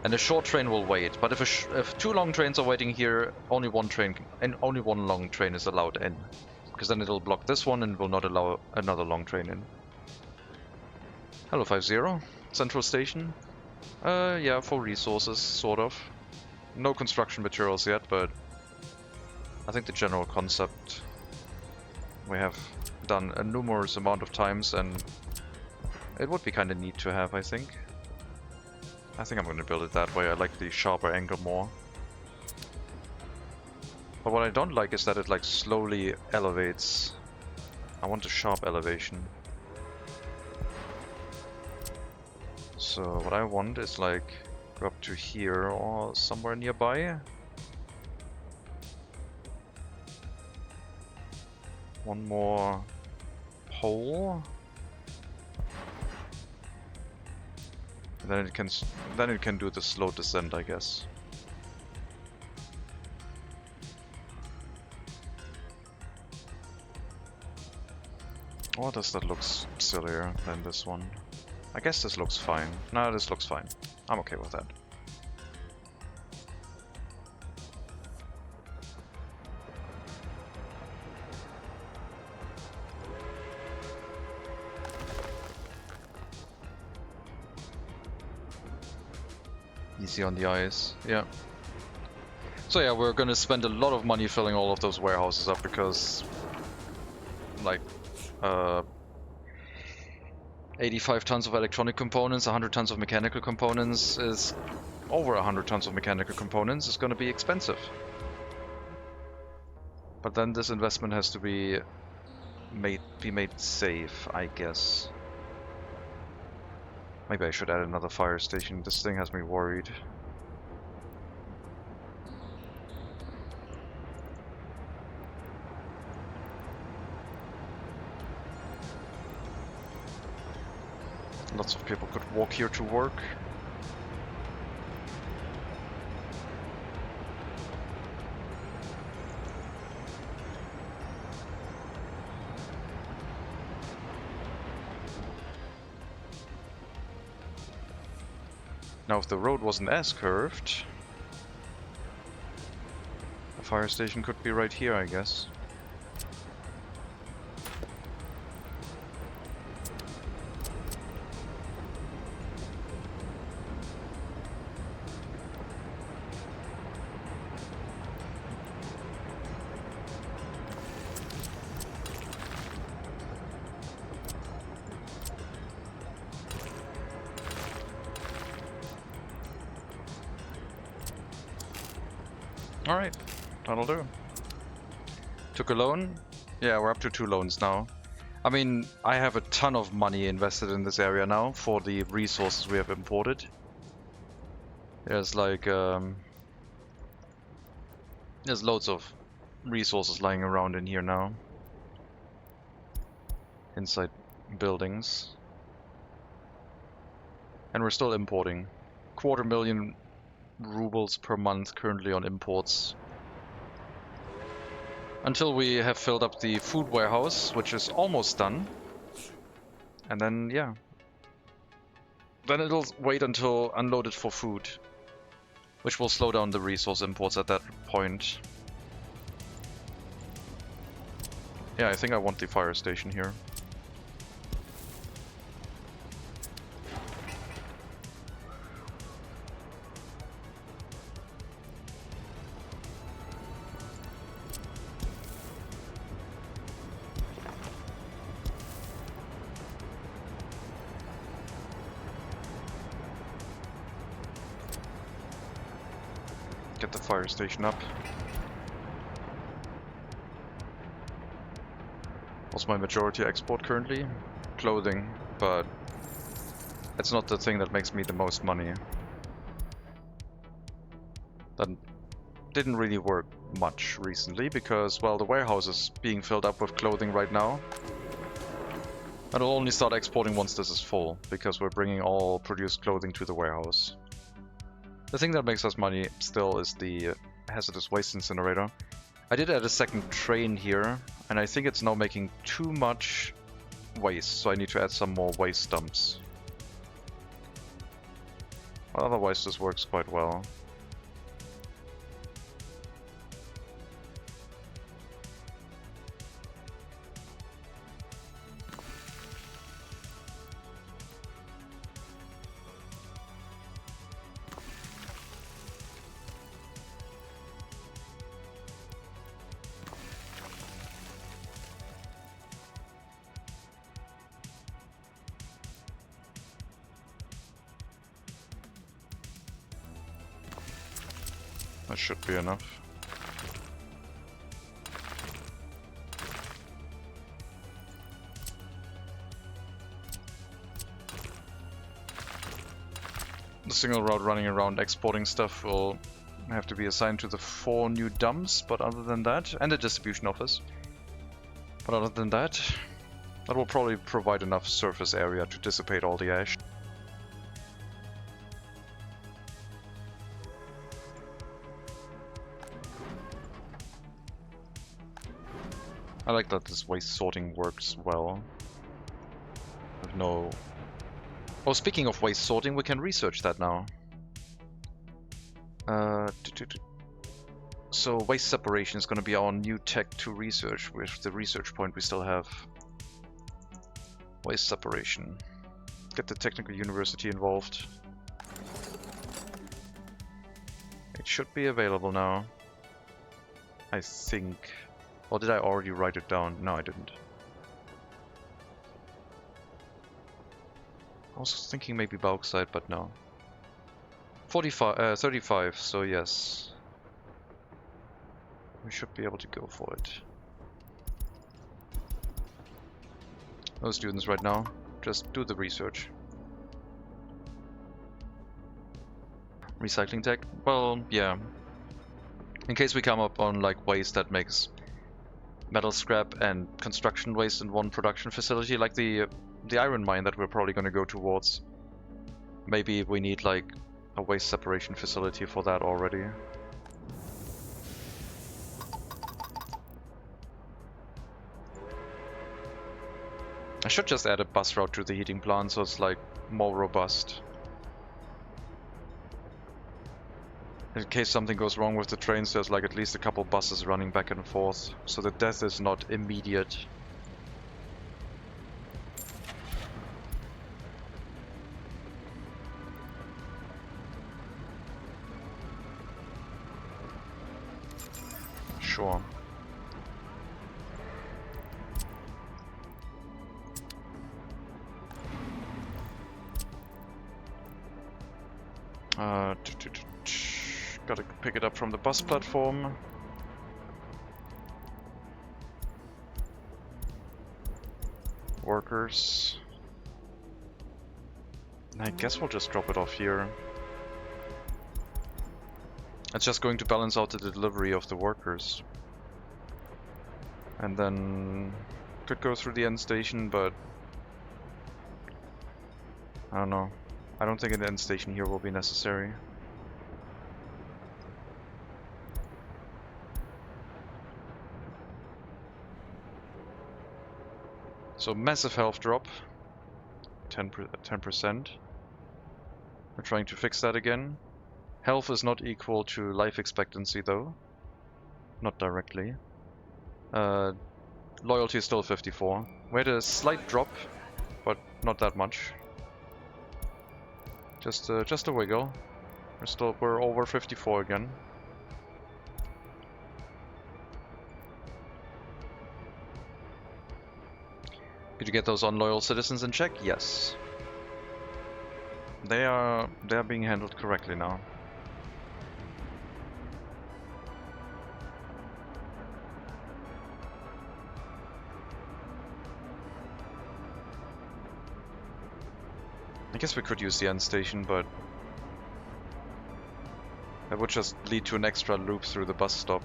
And a short train will wait, but if two long trains are waiting here, only one long train is allowed in. Because then it'll block this one and will not allow another long train in. Hello 50, Central Station. Yeah, for resources, sort of. No construction materials yet, but I think the general concept we have done a numerous amount of times, and it would be kind of neat to have, I think. I think I'm going to build it that way. I like the sharper angle more. But what I don't like is that it like slowly elevates. I want a sharp elevation. So what I want is like go up to here or somewhere nearby. One more pole. And then it can do the slow descent, I guess. Or does that look sillier than this one? I guess this looks fine. No, this looks fine. I'm okay with that. Easy on the eyes, yeah. So yeah, we're gonna spend a lot of money filling all of those warehouses up because, like, 85 tons of electronic components, 100 tons of mechanical components is over 100 tons of mechanical components is gonna be expensive. But then this investment has to be made safe, I guess. Maybe I should add another fire station. This thing has me worried. Lots of people could walk here to work. Now, if the road wasn't as curved, the fire station could be right here, I guess. Alright, that'll do. Took a loan? Yeah, we're up to 2 loans now. I mean, I have a ton of money invested in this area now for the resources we have imported. There's like, there's loads of resources lying around in here now. Inside buildings. And we're still importing. 250,000 rubles per month currently on imports. Until we have filled up the food warehouse, which is almost done. And then, yeah. Then it'll wait until unloaded for food. Which will slow down the resource imports at that point. Yeah, I think I want the fire station here. Get the fire station up. What's my majority export currently? Clothing, but it's not the thing that makes me the most money. That didn't really work much recently because, well, the warehouse is being filled up with clothing right now. And it'll only start exporting once this is full, because we're bringing all produced clothing to the warehouse. The thing that makes us money still is the hazardous waste incinerator. I did add a second train here, and I think it's now making too much waste, so I need to add some more waste dumps. But otherwise this works quite well. That should be enough. The single route running around exporting stuff will have to be assigned to the 4 new dumps, but other than that, and the distribution office. But other than that, that will probably provide enough surface area to dissipate all the ash. I like that this waste sorting works well. With no... Oh, speaking of waste sorting, we can research that now. So waste separation is going to be our new tech to research with the research point we still have. Waste separation. Get the technical university involved. It should be available now. I think. Or did I already write it down? No, I didn't. I was thinking maybe bauxite, but no. 35, so yes. we should be able to go for it. No students right now, just do the research. Recycling tech? Well, yeah. In case we come up on like waste that makes metal scrap and construction waste in one production facility, like the iron mine that we're probably going to go towards. Maybe we need like a waste separation facility for that already. I should just add a bus route to the heating plant so it's like more robust. In case something goes wrong with the trains, there's like at least a couple buses running back and forth, so the death is not immediate. Sure. Gotta pick it up from the bus platform. Workers. I guess we'll just drop it off here. It's just going to balance out the delivery of the workers. And then could go through the end station, but I don't know. I don't think an end station here will be necessary. So massive health drop, 10%. We're trying to fix that again. Health is not equal to life expectancy though, not directly. Loyalty is still 54. We had a slight drop, but not that much. Just a wiggle. We're over 54 again. Did you get those unloyal citizens in check? Yes. They are being handled correctly now. I guess we could use the end station, but that would just lead to an extra loop through the bus stop.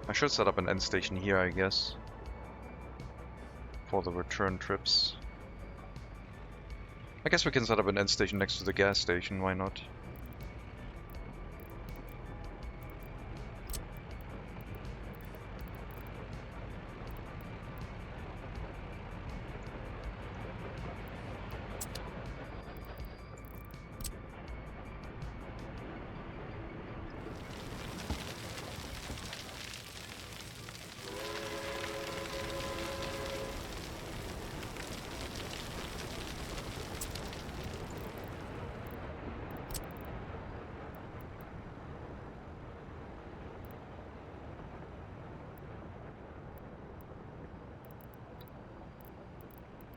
I should set up an end station here, I guess, for the return trips. I guess we can set up an end station next to the gas station, why not?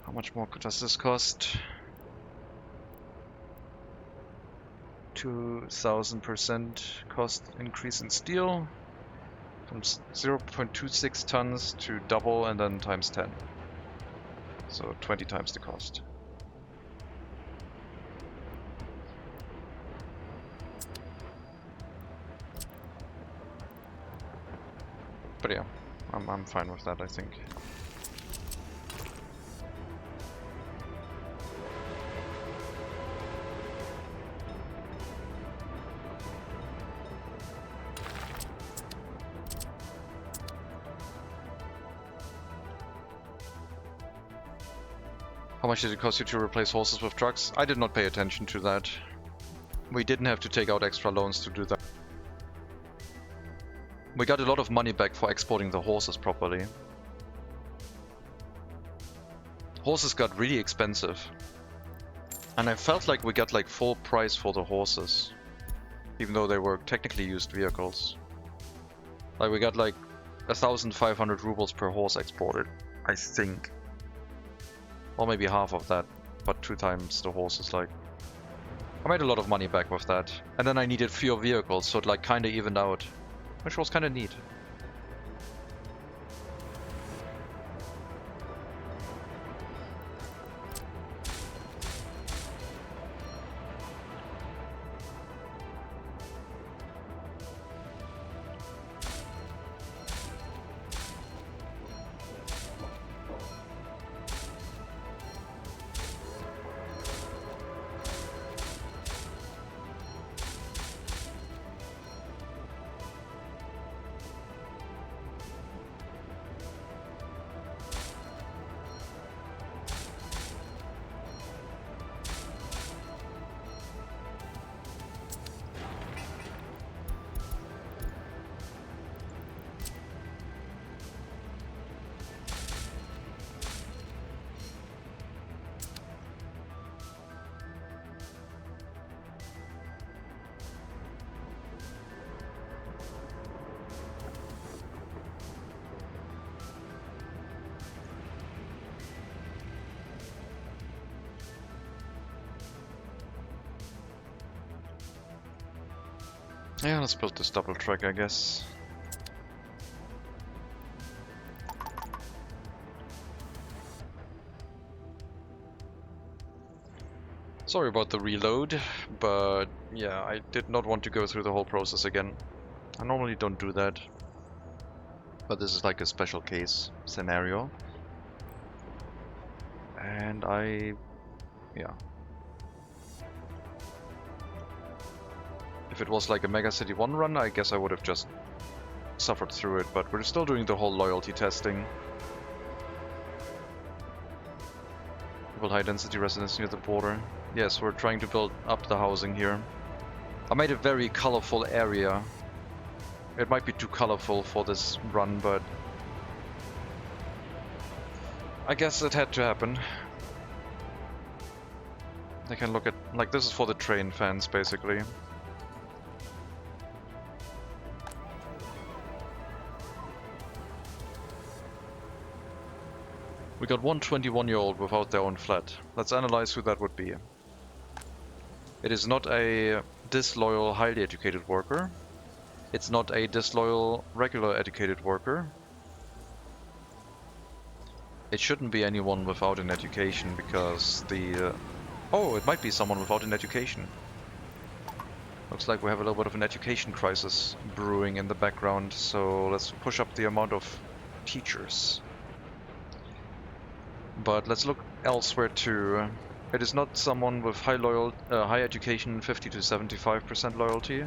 How much more does this cost? 2000% cost increase in steel from 0.26 tons to double and then times 10. So 20 times the cost. But yeah, I'm fine with that, I think. How much did it cost you to replace horses with trucks? I did not pay attention to that. We didn't have to take out extra loans to do that. We got a lot of money back for exporting the horses properly. Horses got really expensive. And I felt like we got like full price for the horses. Even though they were technically used vehicles. Like we got like 1,500 rubles per horse exported, I think. Or maybe half of that, but 2 times the horse is like I made a lot of money back with that. And then I needed fewer vehicles, so it like kinda evened out. Which was kinda neat. Yeah, let's build this double track, I guess. Sorry about the reload, but yeah, I did not want to go through the whole process again. I normally don't do that, but this is like a special case scenario. And yeah. If it was like a Mega City 1 run, I guess I would have just suffered through it, but we're still doing the whole loyalty testing. Build high density residents near the border. Yes, we're trying to build up the housing here. I made a very colorful area. It might be too colorful for this run, but I guess it had to happen. They can look at, like, this is for the train fans basically. We got one 21-year-old without their own flat. Let's analyze who that would be. It is not a disloyal, highly educated worker. It's not a disloyal, regular educated worker. It shouldn't be anyone without an education because the... oh, it might be someone without an education. Looks like we have a little bit of an education crisis brewing in the background, so let's push up the amount of teachers. But let's look elsewhere too. It is not someone with high education, 50 to 75% loyalty.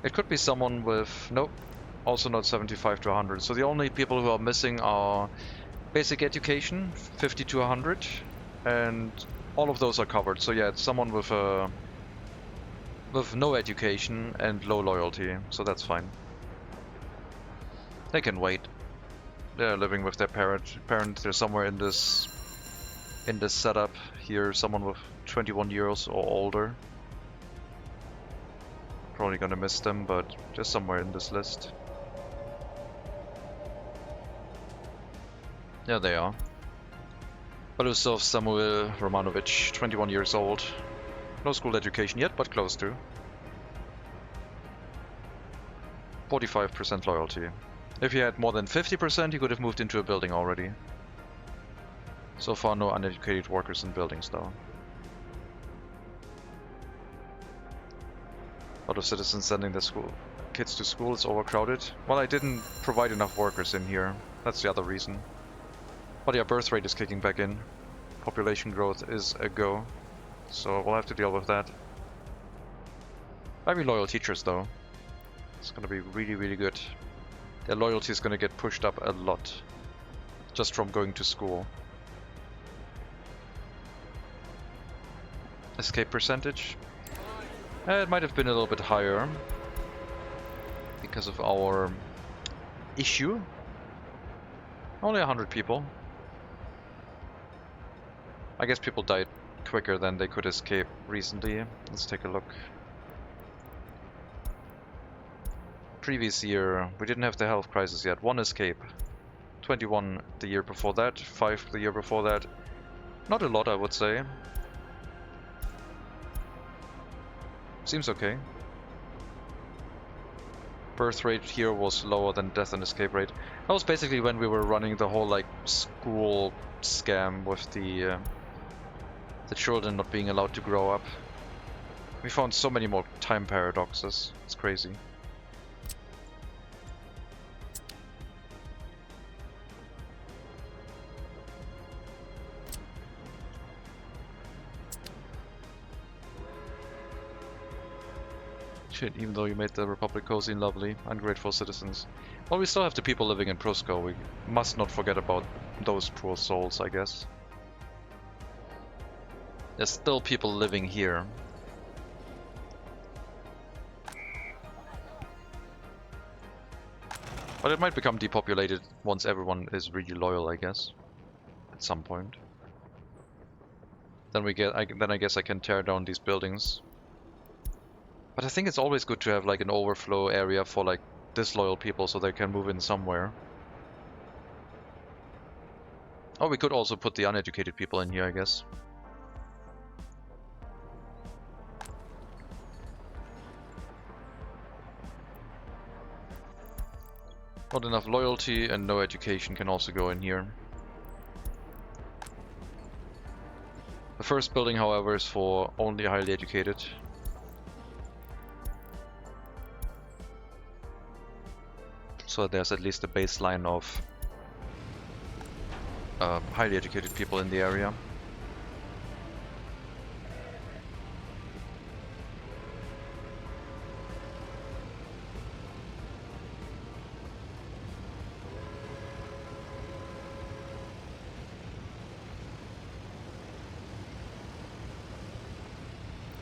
It could be someone with, nope, also not 75 to 100. So the only people who are missing are basic education, 50 to 100, and all of those are covered. So yeah, it's someone with no education and low loyalty, so that's fine. They can wait. They're living with their parent. They're somewhere in this setup here. Someone with 21 years or older. Probably gonna miss them, but just somewhere in this list. Yeah, they are. Bolusov Samuel Romanovich, 21 years old. No school education yet, but close to. 45% loyalty. If he had more than 50%, he could have moved into a building already. So far, no uneducated workers in buildings, though. A lot of citizens sending their kids to school. It's overcrowded. Well, I didn't provide enough workers in here. That's the other reason. But yeah, birth rate is kicking back in. Population growth is a go. So we'll have to deal with that. Very loyal teachers, though. It's gonna be really, really good. Their loyalty is gonna get pushed up a lot. Just from going to school. Escape percentage? It might have been a little bit higher. Because of our issue. Only 100 people. I guess people died quicker than they could escape recently. Let's take a look. Previous year, we didn't have the health crisis yet. 1 escape. 21 the year before that. 5 the year before that. Not a lot, I would say. Seems okay. Birth rate here was lower than death and escape rate. That was basically when we were running the whole like school scam with the children not being allowed to grow up. We found so many more time paradoxes. It's crazy. Shit, even though you made the Republic cozy and lovely, ungrateful citizens. Well, we still have the people living in Prosco. We must not forget about those poor souls, I guess. There's still people living here. But it might become depopulated once everyone is really loyal, I guess. At some point. Then I guess I can tear down these buildings. But I think it's always good to have like an overflow area for like disloyal people so they can move in somewhere. Oh, we could also put the uneducated people in here, I guess. Not enough loyalty and no education can also go in here. The first building, however, is for only highly educated. So there's at least a baseline of highly educated people in the area.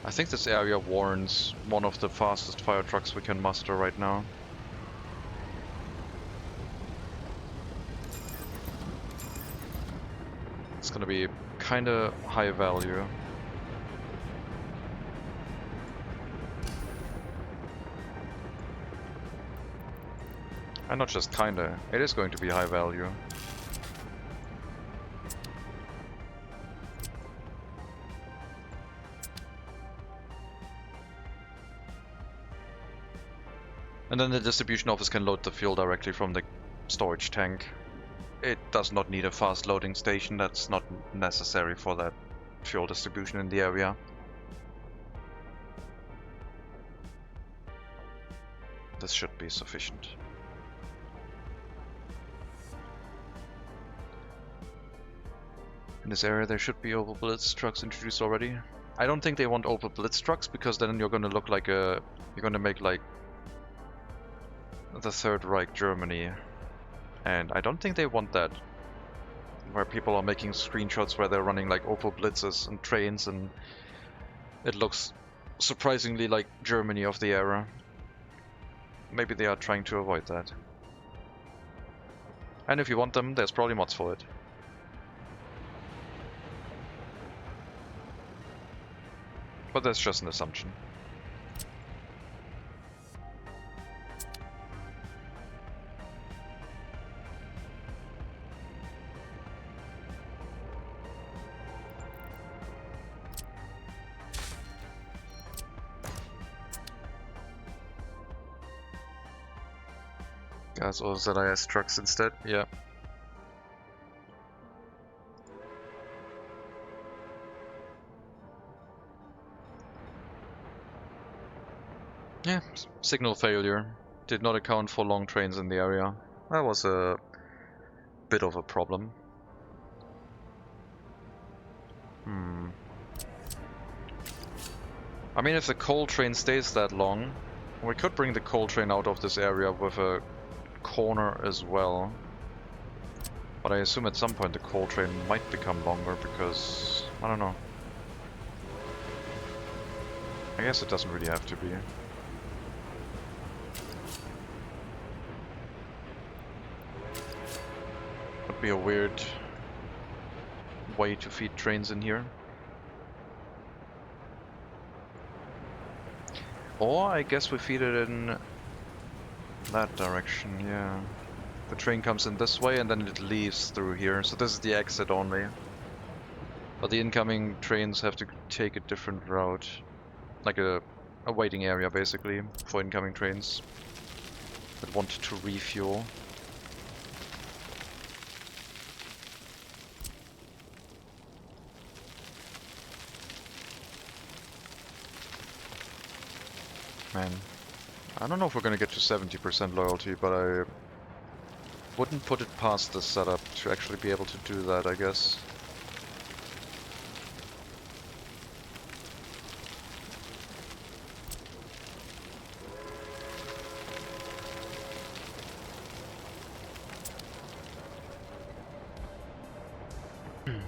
I think this area warrants one of the fastest fire trucks we can muster right now. It's gonna be kinda high value. And not just kinda, it is going to be high value. And then the distribution office can load the fuel directly from the storage tank. It does not need a fast loading station, that's not necessary for that fuel distribution in the area. This should be sufficient. In this area there should be Opel Blitz trucks introduced already. I don't think they want Opel Blitz trucks because then you're gonna look like you're gonna make like the Third Reich Germany, and I don't think they want that, where people are making screenshots where they're running like Opel Blitzes and trains and it looks surprisingly like Germany of the era. Maybe they are trying to avoid that. And if you want them, there's probably mods for it. But that's just an assumption. Gas or ZIS trucks instead, yeah. Yeah, signal failure. Did not account for long trains in the area. That was a bit of a problem. I mean, if the coal train stays that long, we could bring the coal train out of this area with a corner as well. But I assume at some point the coal train might become longer because, I don't know. I guess it doesn't really have to be. Would be a weird way to feed trains in here. Or I guess we feed it in that direction, yeah. The train comes in this way and then it leaves through here, so this is the exit only. But the incoming trains have to take a different route. Like a a waiting area basically for incoming trains that want to refuel. Man, I don't know if we're gonna get to 70% loyalty, but I wouldn't put it past this setup to actually be able to do that, I guess.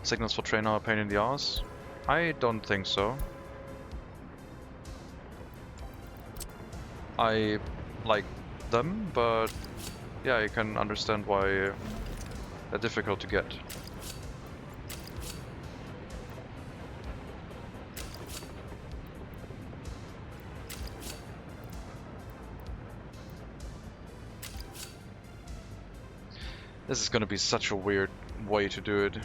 Signals for train are a pain in the ass? I don't think so. I like them, but yeah, I can understand why they're difficult to get. This is gonna be such a weird way to do it.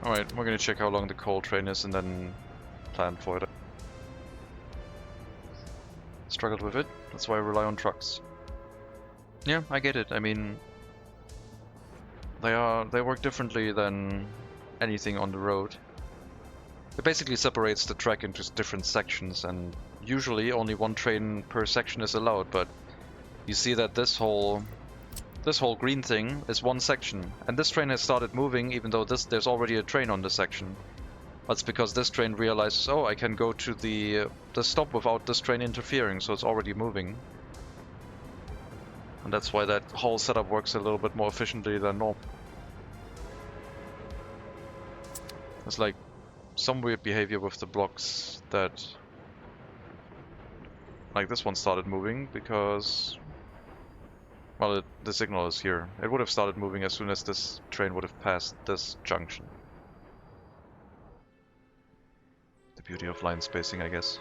Alright, we're gonna check how long the coal train is and then plan for it. Struggled with it, that's why I rely on trucks. Yeah, I get it. I mean, they work differently than anything on the road. It basically separates the track into different sections, and usually only one train per section is allowed, but you see that this whole green thing is one section, and this train has started moving even though there's already a train on this section. That's because this train realizes, oh, I can go to the stop without this train interfering, so it's already moving. And that's why that whole setup works a little bit more efficiently than normal. There's like some weird behavior with the blocks that, like this one started moving because, well, the signal is here. It would have started moving as soon as this train would have passed this junction. The beauty of line spacing, I guess.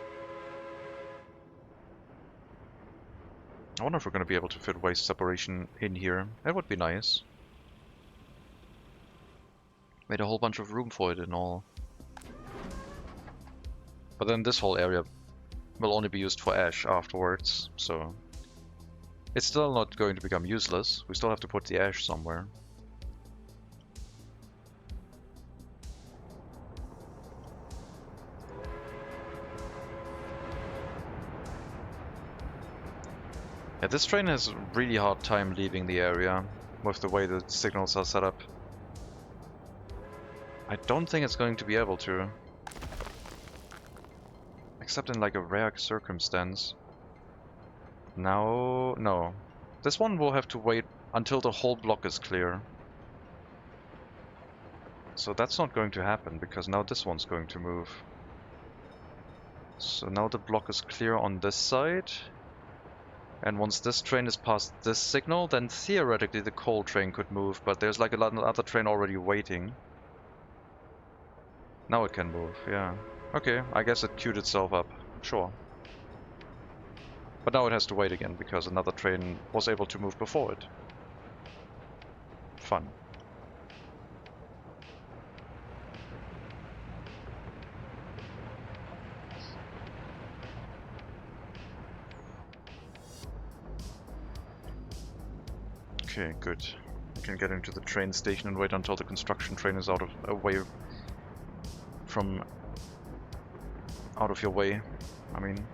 I wonder if we're going to be able to fit waste separation in here. That would be nice. Made a whole bunch of room for it and all. But then this whole area will only be used for ash afterwards, so it's still not going to become useless. We still have to put the ash somewhere. Yeah, this train has a really hard time leaving the area with the way the signals are set up. I don't think it's going to be able to. Except in like a rare circumstance. No. This one will have to wait until the whole block is clear. So that's not going to happen, because now this one's going to move. So now the block is clear on this side. And once this train is past this signal, then theoretically the coal train could move, but there's like another train already waiting. Now it can move, yeah. Okay, I guess it queued itself up, sure. But now it has to wait again, because another train was able to move before it. Fun. Okay, good. You can get into the train station and wait until the construction train is out of your way. I mean,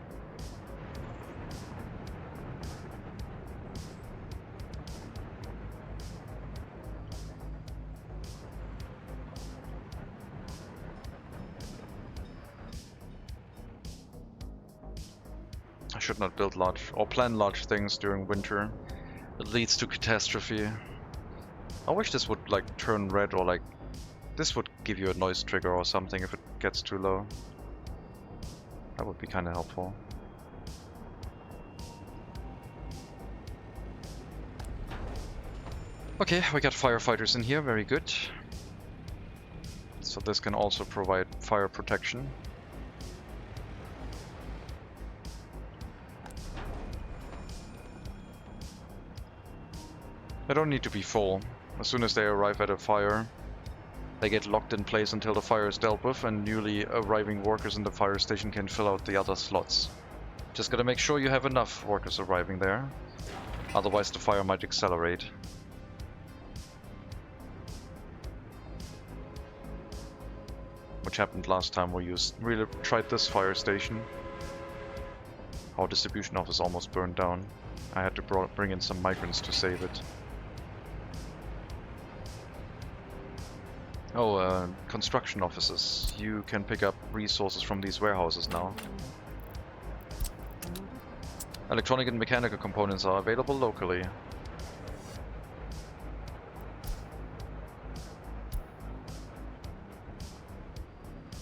I should not build large or plan large things during winter. It leads to catastrophe. I wish this would like turn red, or like this would give you a noise trigger or something if it gets too low. That would be kind of helpful. Okay, we got firefighters in here, very good. So this can also provide fire protection. They don't need to be full. As soon as they arrive at a fire, they get locked in place until the fire is dealt with, and newly arriving workers in the fire station can fill out the other slots. Just gotta make sure you have enough workers arriving there, otherwise the fire might accelerate. Which happened last time we really tried this fire station. Our distribution office almost burned down. I had to bring in some migrants to save it. Oh, construction offices. You can pick up resources from these warehouses now. Electronic and mechanical components are available locally.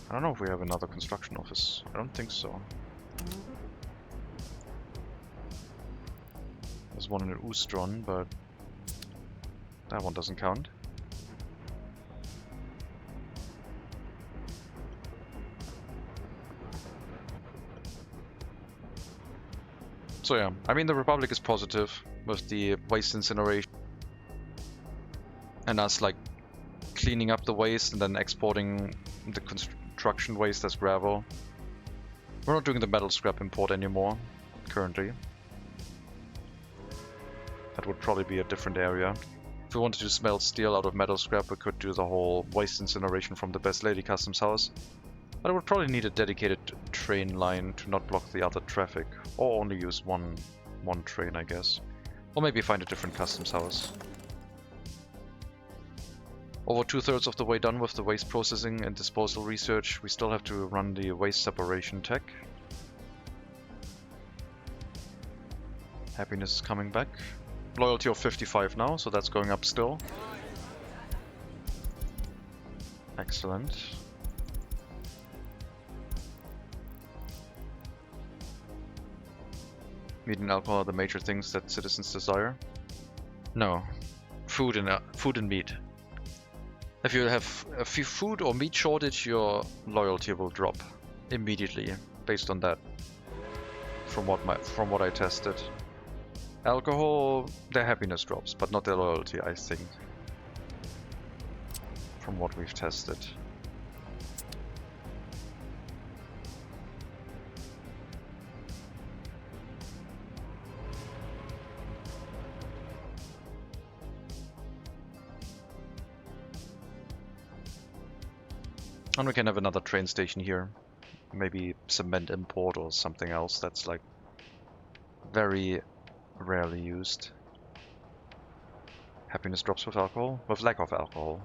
I don't know if we have another construction office. I don't think so. There's one in Ustron, but that one doesn't count. So yeah, I mean the Republic is positive with the waste incineration and us like cleaning up the waste and then exporting the construction waste as gravel. We're not doing the metal scrap import anymore currently. That would probably be a different area. If we wanted to smelt steel out of metal scrap, we could do the whole waste incineration from the Best Lady Customs House. But it would probably need a dedicated train line to not block the other traffic, or only use one train, I guess. Or maybe find a different customs house. Over 2/3 of the way done with the waste processing and disposal research. We still have to run the waste separation tech. Happiness is coming back. Loyalty of 55 now, so that's going up still. Excellent. Meat and alcohol are the major things that citizens desire. No, food and meat. If you have a food or meat shortage, your loyalty will drop immediately based on that. From what I tested. Alcohol, their happiness drops, but not their loyalty, I think. From what we've tested. And we can have another train station here. Maybe cement import or something else that's like very rarely used. Happiness drops with alcohol? With lack of alcohol.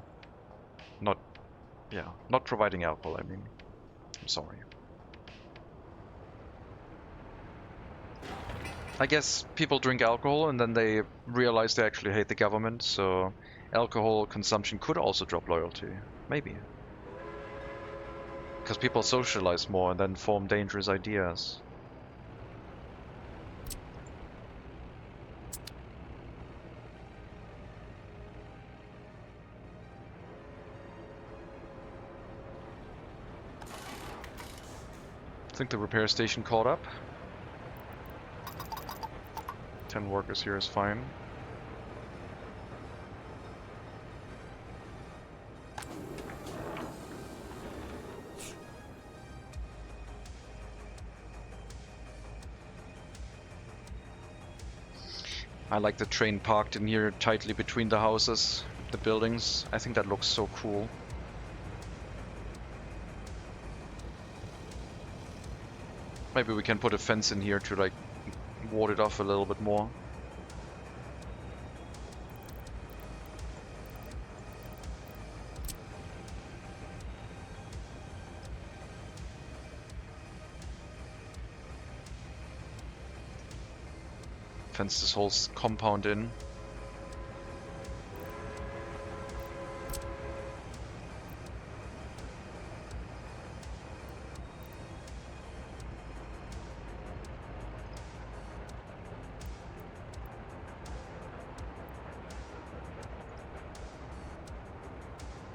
Not providing alcohol, I mean. I'm sorry. I guess people drink alcohol and then they realize they actually hate the government, so alcohol consumption could also drop loyalty. Maybe. Because people socialize more and then form dangerous ideas. I think the repair station caught up. 10 workers here is fine. I like the train parked in here tightly between the houses, the buildings. I think that looks so cool. Maybe we can put a fence in here to like ward it off a little bit more. Fence this whole compound in.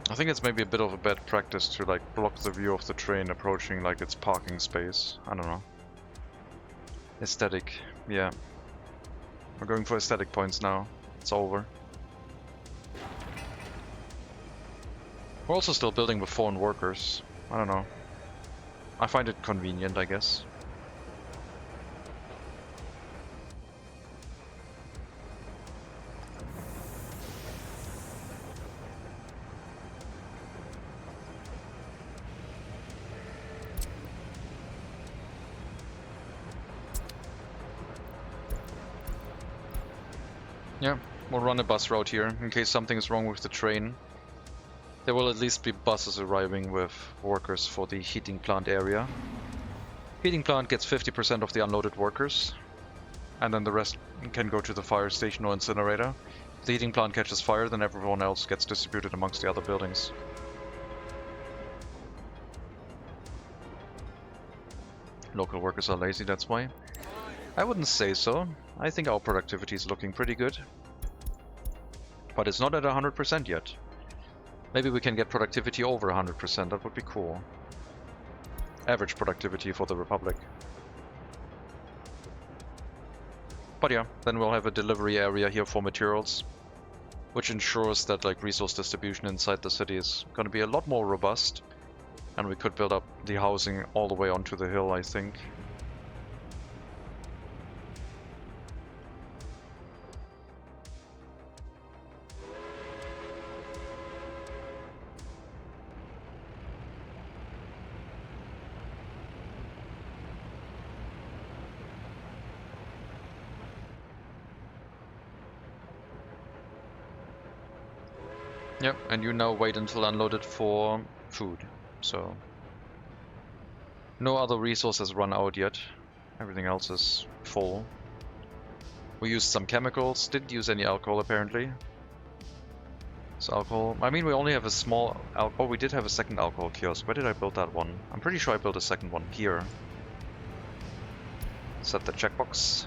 I think it's maybe a bit of a bad practice to like block the view of the train approaching like its parking space. I don't know. Aesthetic, yeah. We're going for aesthetic points now. It's over. We're also still building with foreign workers. I don't know. I find it convenient, I guess. Yeah, we'll run a bus route here in case something is wrong with the train. There will at least be buses arriving with workers for the heating plant area. Heating plant gets 50% of the unloaded workers, and then the rest can go to the fire station or incinerator. If the heating plant catches fire, then everyone else gets distributed amongst the other buildings. Local workers are lazy, that's why. I wouldn't say so. I think our productivity is looking pretty good. But it's not at 100% yet. Maybe we can get productivity over 100%, that would be cool. Average productivity for the Republic. But yeah, then we'll have a delivery area here for materials, which ensures that like resource distribution inside the city is going to be a lot more robust. And we could build up the housing all the way onto the hill, I think. Yep, and you now wait until unloaded for food, so no other resources run out yet. Everything else is full. We used some chemicals, didn't use any alcohol apparently. So alcohol, I mean we only have a small oh, we did have a second alcohol kiosk. Where did I build that one? I'm pretty sure I built a second one here. Set the checkbox.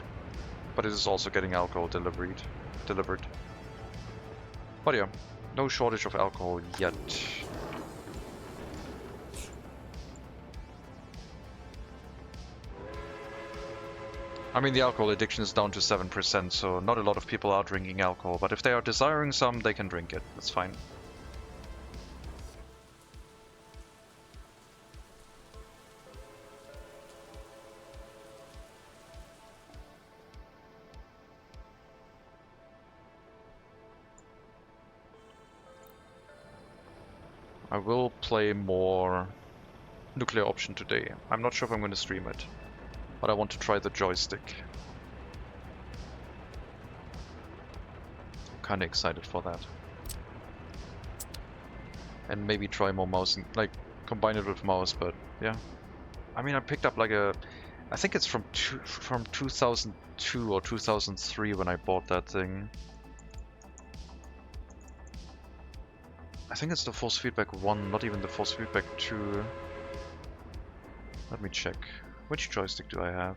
But it is also getting alcohol delivered. But yeah, no shortage of alcohol yet. I mean, the alcohol addiction is down to 7%, so not a lot of people are drinking alcohol, but if they are desiring some, they can drink it. That's fine. I will play more Nuclear Option today. I'm not sure if I'm going to stream it, but I want to try the joystick. I'm kind of excited for that. And maybe try more mouse, and, like, combine it with mouse, but yeah. I mean, I picked up like a... I think it's from 2002 or 2003 when I bought that thing. I think it's the Force Feedback 1, not even the Force Feedback 2. Let me check. Which joystick do I have?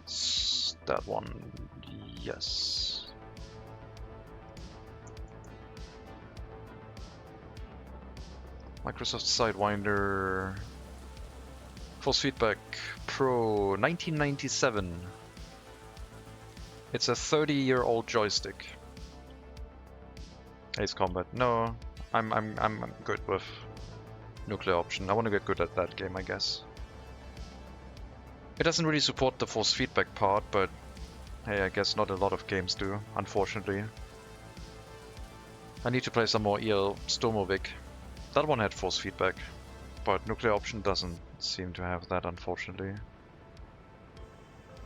It's that one. Yes. Microsoft Sidewinder. Force Feedback Pro 1997. It's a 30-year-old joystick. Ace Combat. No, I'm good with Nuclear Option. I want to get good at that game, I guess. It doesn't really support the force feedback part, but hey, I guess not a lot of games do, unfortunately. I need to play some more EL Stormovic. That one had force feedback, but Nuclear Option doesn't seem to have that, unfortunately.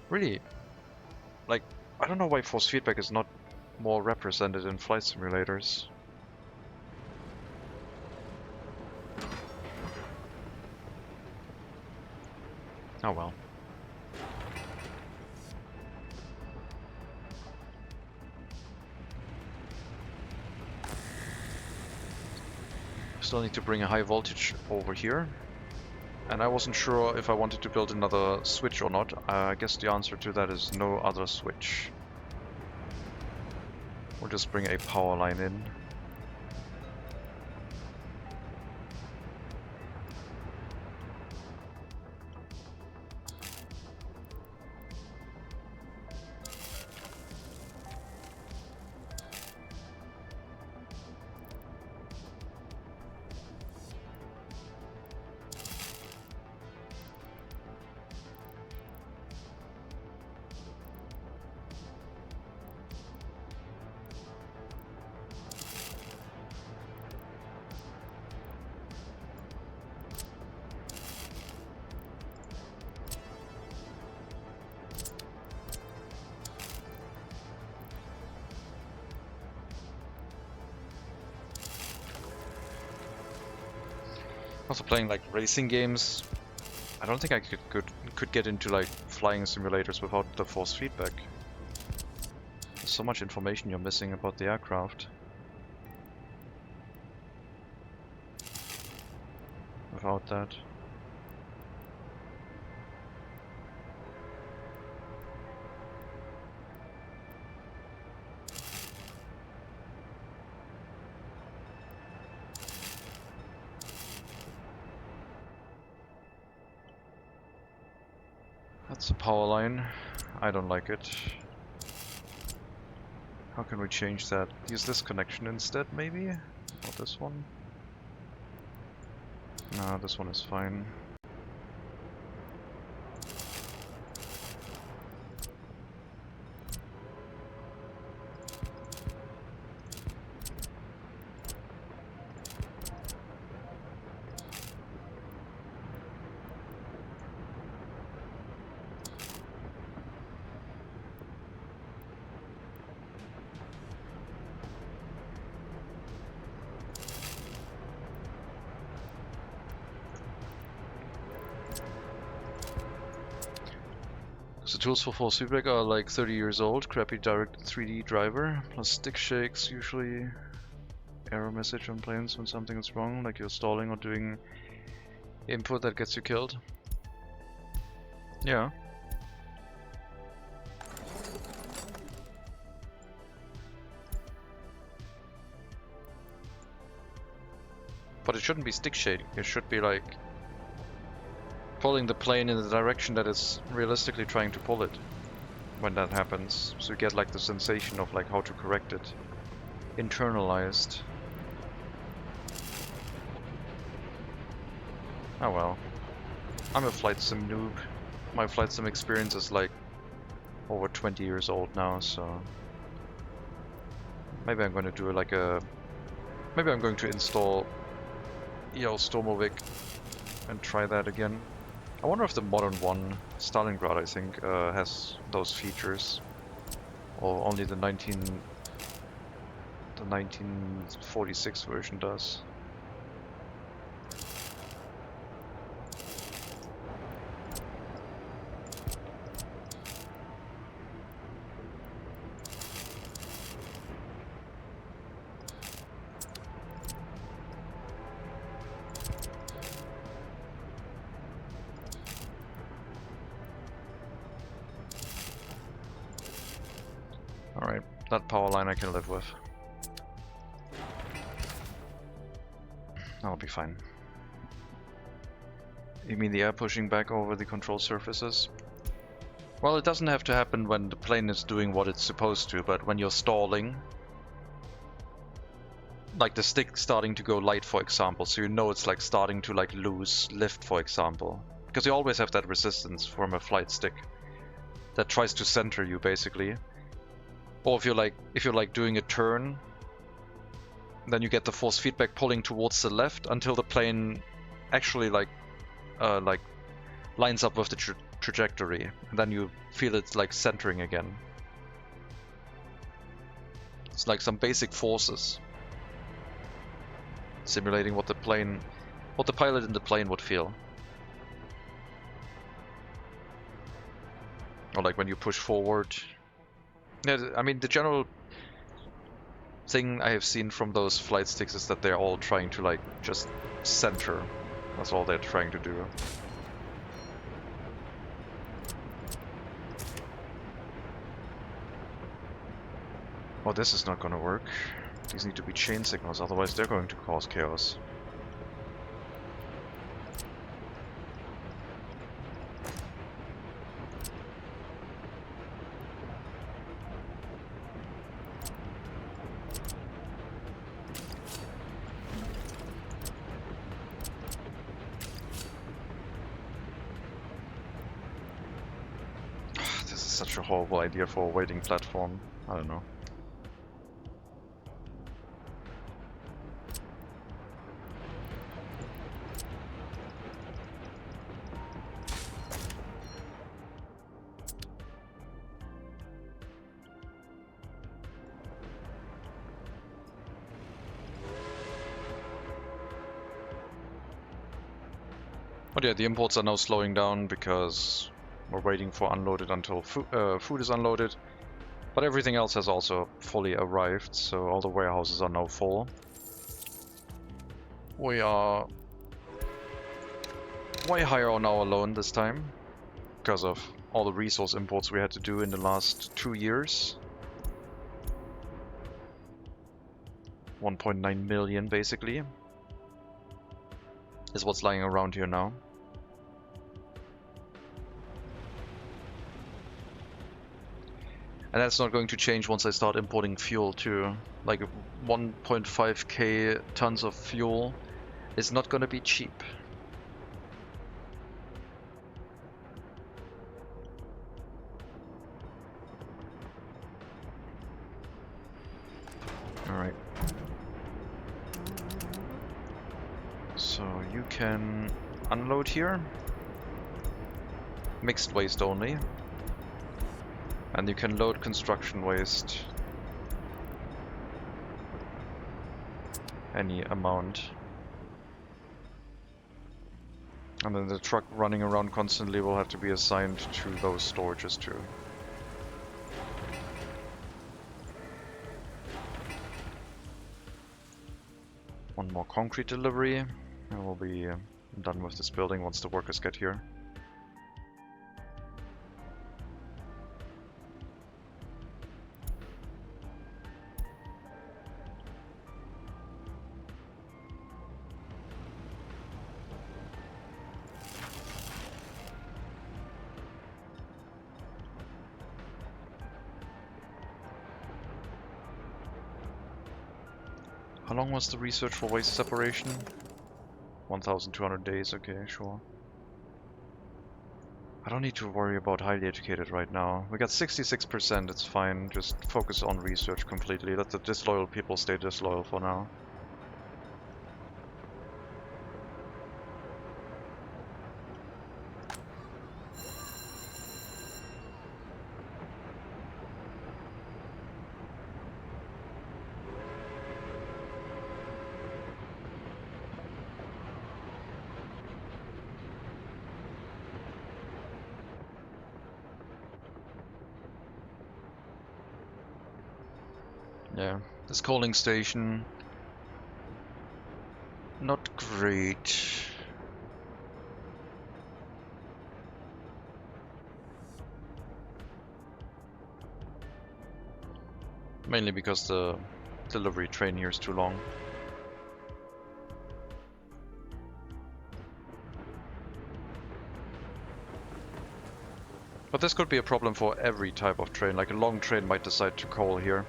Really, like, I don't know why force feedback is not more represented in flight simulators. Oh well. Still need to bring a high voltage over here. And I wasn't sure if I wanted to build another switch or not. I guess the answer to that is no other switch. We'll just bring a power line in. Also playing like racing games, I don't think I could get into like flying simulators without the force feedback. There's so much information you're missing about the aircraft. Without that. That's a power line. I don't like it. How can we change that? Use this connection instead, maybe? Or this one? No, this one is fine. So tools for force feedback are like 30 years old, crappy direct 3D driver, plus stick shakes, usually error message on planes when something is wrong, like you're stalling or doing input that gets you killed. Yeah. But it shouldn't be stick shading, it should be like pulling the plane in the direction that it's realistically trying to pull it when that happens. So you get like the sensation of like how to correct it. Internalized. Oh well. I'm a flight sim noob. My flight sim experience is like over 20 years old now, so maybe I'm going to do like a... Maybe I'm going to install EO Stormovic and try that again. I wonder if the modern one, Stalingrad, I think, has those features, or only the 1946 version does. Alright, that power line I can live with. That'll be fine. You mean the air pushing back over the control surfaces? Well, it doesn't have to happen when the plane is doing what it's supposed to, but when you're stalling, like the stick starting to go light, for example, so you know it's like starting to like lose lift, for example, because you always have that resistance from a flight stick that tries to center you, basically. Or if you're like doing a turn, then you get the force feedback pulling towards the left until the plane actually like lines up with the trajectory, and then you feel it like centering again. It's like some basic forces simulating what the pilot in the plane would feel. Or like when you push forward. Yeah, I mean, the general thing I have seen from those flight sticks is that they're all trying to like just center. That's all they're trying to do. Oh, this is not gonna work. These need to be chain signals, otherwise they're going to cause chaos. This is such a horrible idea for a waiting platform. I don't know. But yeah, the imports are now slowing down because we're waiting for unloaded until food is unloaded. But everything else has also fully arrived, so all the warehouses are now full. We are way higher on our loan this time because of all the resource imports we had to do in the last 2 years. 1.9 million basically is what's lying around here now. And that's not going to change once I start importing fuel too. Like 1.5k tons of fuel is not going to be cheap. Alright. So you can unload here. Mixed waste only. And you can load construction waste. Any amount. And then the truck running around constantly will have to be assigned to those storages too. One more concrete delivery, and we'll be done with this building once the workers get here. How long was the research for waste separation? 1,200 days, okay, sure. I don't need to worry about highly educated right now. We got 66%, it's fine. Just focus on research completely. Let the disloyal people stay disloyal for now. Yeah, this coaling station, not great. Mainly because the delivery train here is too long. But this could be a problem for every type of train, like a long train might decide to coal here.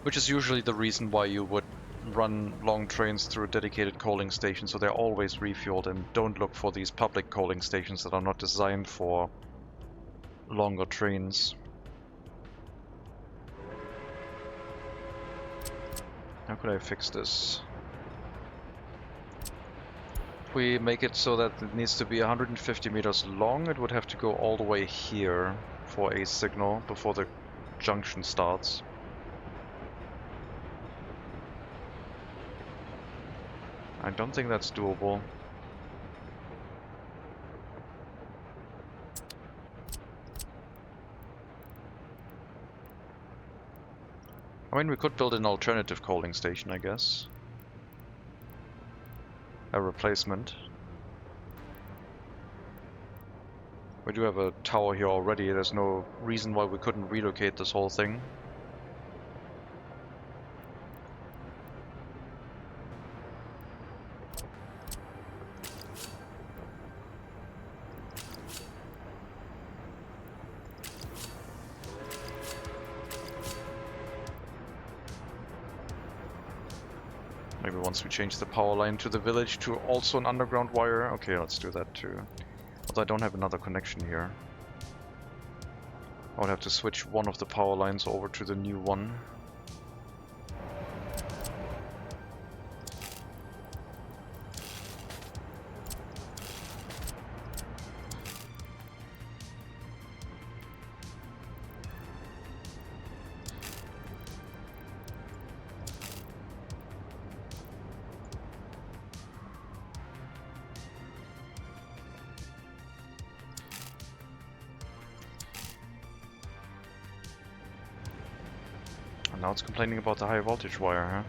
Which is usually the reason why you would run long trains through a dedicated coaling station, so they're always refueled, and don't look for these public coaling stations that are not designed for longer trains. How could I fix this? If we make it so that it needs to be 150 meters long, it would have to go all the way here for a signal before the junction starts. I don't think that's doable. I mean, we could build an alternative coaling station, I guess. A replacement. We do have a tower here already, there's no reason why we couldn't relocate this whole thing. Maybe once we change the power line to the village to also an underground wire. Okay, let's do that too. Although I don't have another connection here. I would have to switch one of the power lines over to the new one. Now it's complaining about the high voltage wire, huh?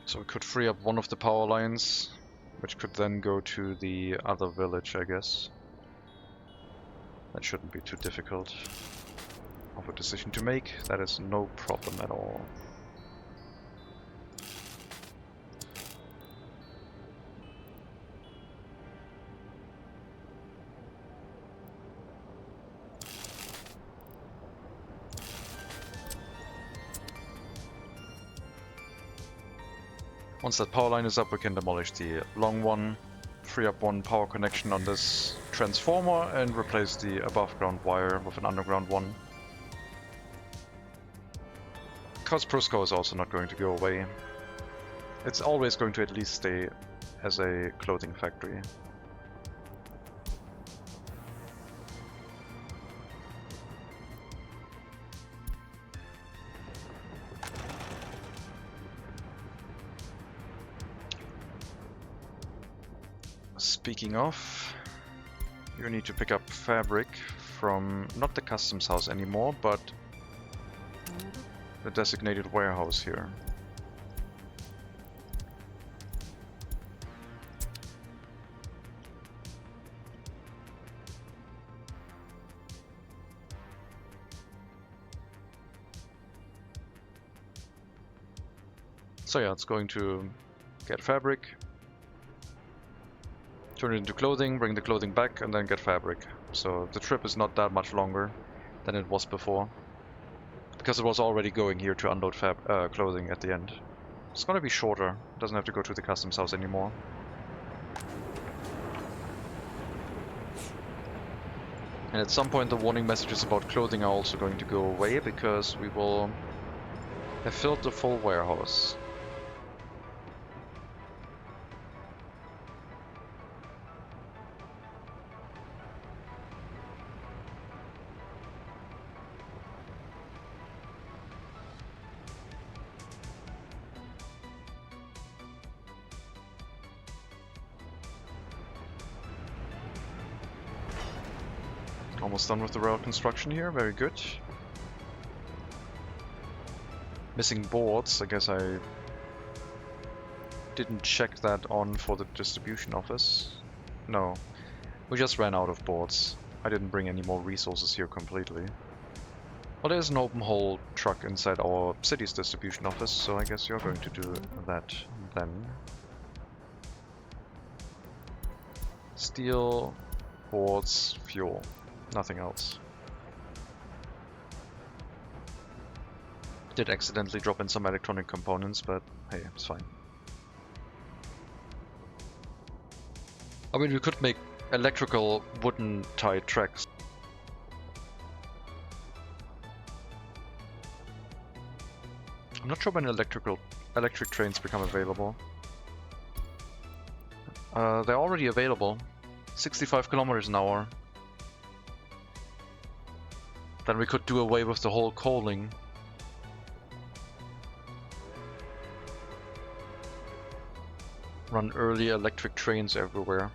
So we could free up one of the power lines, which could then go to the other village, I guess. That shouldn't be too difficult of a decision to make. That is no problem at all. Once that power line is up, we can demolish the long one, free up one power connection on this transformer, and replace the above ground wire with an underground one. Because Prusco is also not going to go away. It's always going to at least stay as a clothing factory. Speaking of, you need to pick up fabric from not the customs house anymore, but the designated warehouse here. So yeah, it's going to get fabric, turn it into clothing, bring the clothing back, and then get fabric. So the trip is not that much longer than it was before, because it was already going here to unload clothing at the end. It's gonna be shorter, it doesn't have to go to the customs house anymore. And at some point the warning messages about clothing are also going to go away, because we will have filled the full warehouse. Almost done with the rail construction here, very good. Missing boards, I guess I didn't check that on for the distribution office. No, we just ran out of boards. I didn't bring any more resources here completely. Well, there's an open hole truck inside our city's distribution office, so I guess you're going to do that then. Steel, boards, fuel. Nothing else. Did accidentally drop in some electronic components, but hey, it's fine. I mean, we could make electrical wooden tied tracks. I'm not sure when electric trains become available. They're already available. 65 kilometers an hour. Then we could do away with the whole coaling. Run early electric trains everywhere.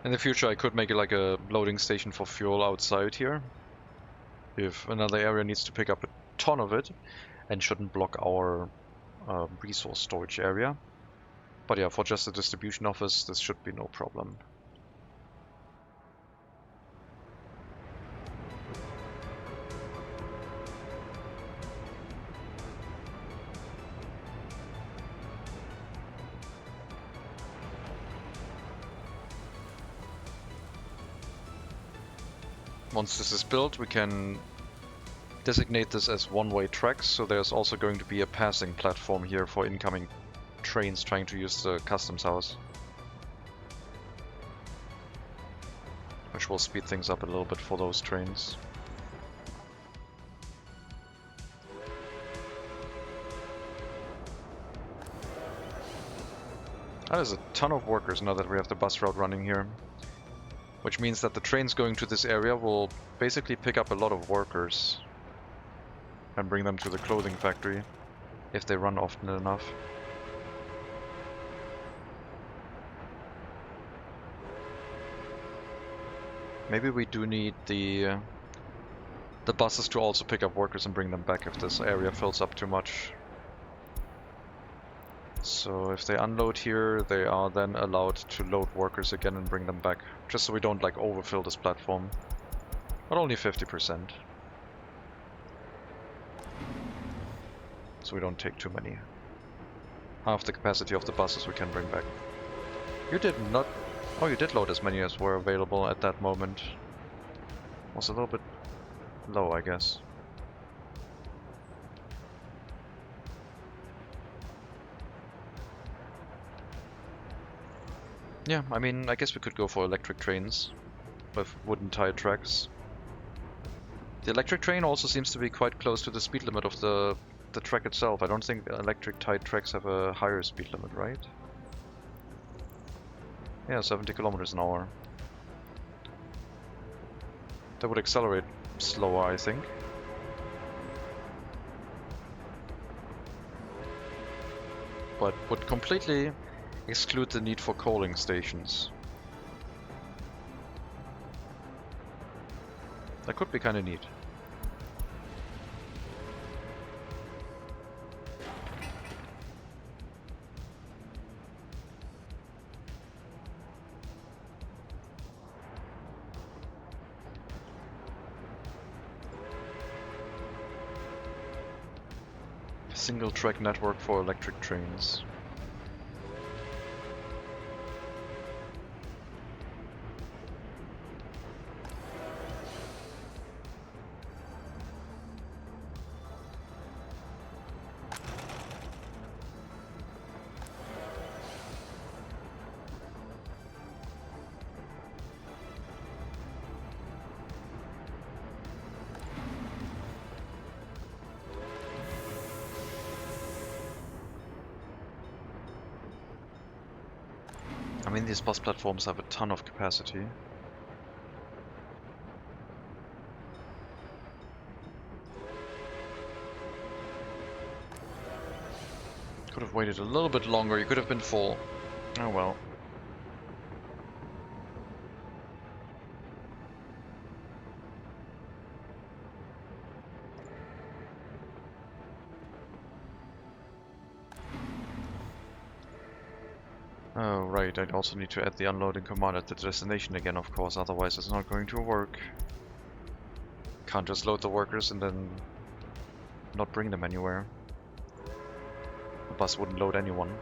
In the future I could make it like a loading station for fuel outside here, if another area needs to pick up a ton of it, and shouldn't block our resource storage area. But yeah, for just the distribution office, this should be no problem. Once this is built, we can designate this as one-way tracks, so there's also going to be a passing platform here for incoming trains trying to use the customs house, which will speed things up a little bit for those trains. That is a ton of workers now that we have the bus route running here, which means that the trains going to this area will basically pick up a lot of workers and bring them to the clothing factory if they run often enough. Maybe we do need the buses to also pick up workers and bring them back if this area fills up too much. So if they unload here, they are then allowed to load workers again and bring them back, just so we don't like overfill this platform. But only 50%. So we don't take too many. Half the capacity of the buses we can bring back. You did not... Oh, you did load as many as were available at that moment. Was a little bit low, I guess. Yeah, I mean, I guess we could go for electric trains with wooden tire tracks. The electric train also seems to be quite close to the speed limit of the track itself. I don't think electric tire tracks have a higher speed limit, right? Yeah, 70 kilometers an hour. That would accelerate slower, I think. But would completely exclude the need for coaling stations. That could be kind of neat. Single track network for electric trains. I mean, these bus platforms have a ton of capacity. Could have waited a little bit longer, you could have been full. Oh well. Oh, right, I'd also need to add the unloading command at the destination again, of course, otherwise it's not going to work. Can't just load the workers and then not bring them anywhere. The bus wouldn't load anyone.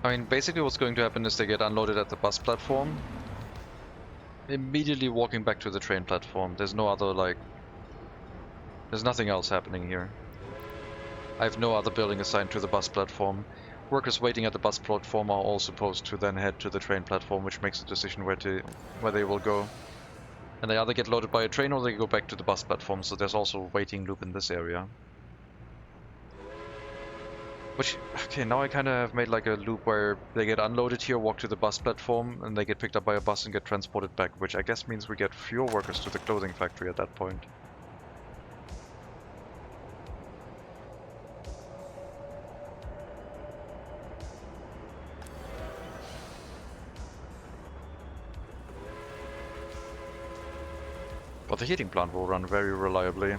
I mean, basically what's going to happen is they get unloaded at the bus platform, immediately walking back to the train platform. There's no other, like... There's nothing else happening here. I have no other building assigned to the bus platform. Workers waiting at the bus platform are all supposed to then head to the train platform, which makes a decision where they will go. And they either get loaded by a train or they go back to the bus platform, so there's also a waiting loop in this area. Which, okay, now I kind of have made like a loop where they get unloaded here, walk to the bus platform, and they get picked up by a bus and get transported back, which I guess means we get fewer workers to the clothing factory at that point. But the heating plant will run very reliably.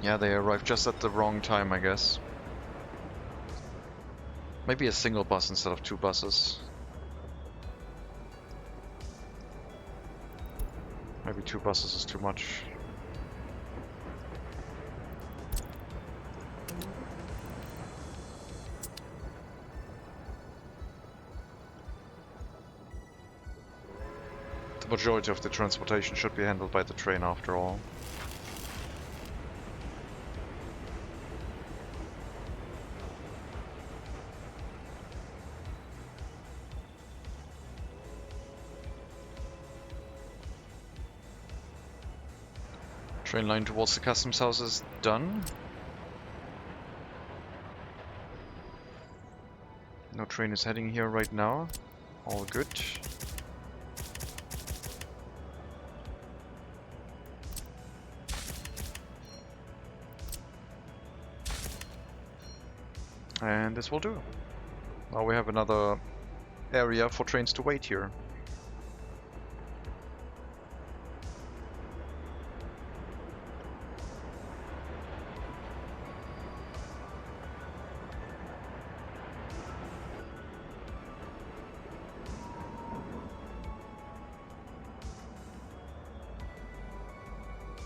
Yeah, they arrived just at the wrong time, I guess. Maybe a single bus instead of 2 buses. Maybe 2 buses is too much. The majority of the transportation should be handled by the train after all. Train line towards the customs house is done. No train is heading here right now. All good. And this will do. Now we have another area for trains to wait here.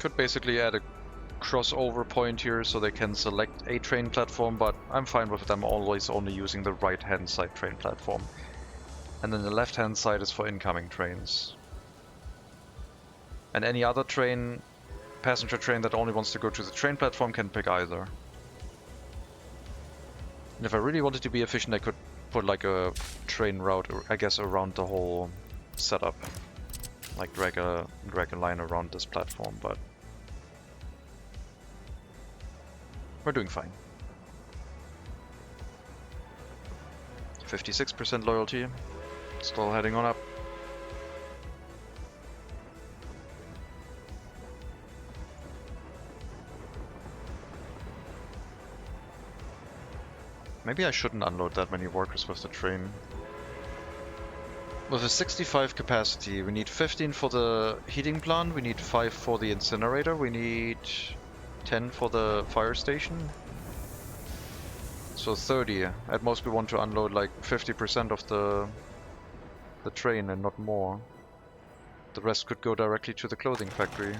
Could basically add a crossover point here so they can select a train platform, but I'm fine with them always only using the right hand side train platform. And then the left hand side is for incoming trains. And any other train, passenger train that only wants to go to the train platform can pick either. And if I really wanted to be efficient, I could put like a train route, I guess, around the whole setup. Like drag a line around this platform, but we're doing fine. 56% loyalty, still heading on up. Maybe I shouldn't unload that many workers with the train. With a 65 capacity, we need 15 for the heating plant, we need 5 for the incinerator, we need 10 for the fire station. So 30. At most we want to unload like 50% of the train and not more. The rest could go directly to the clothing factory.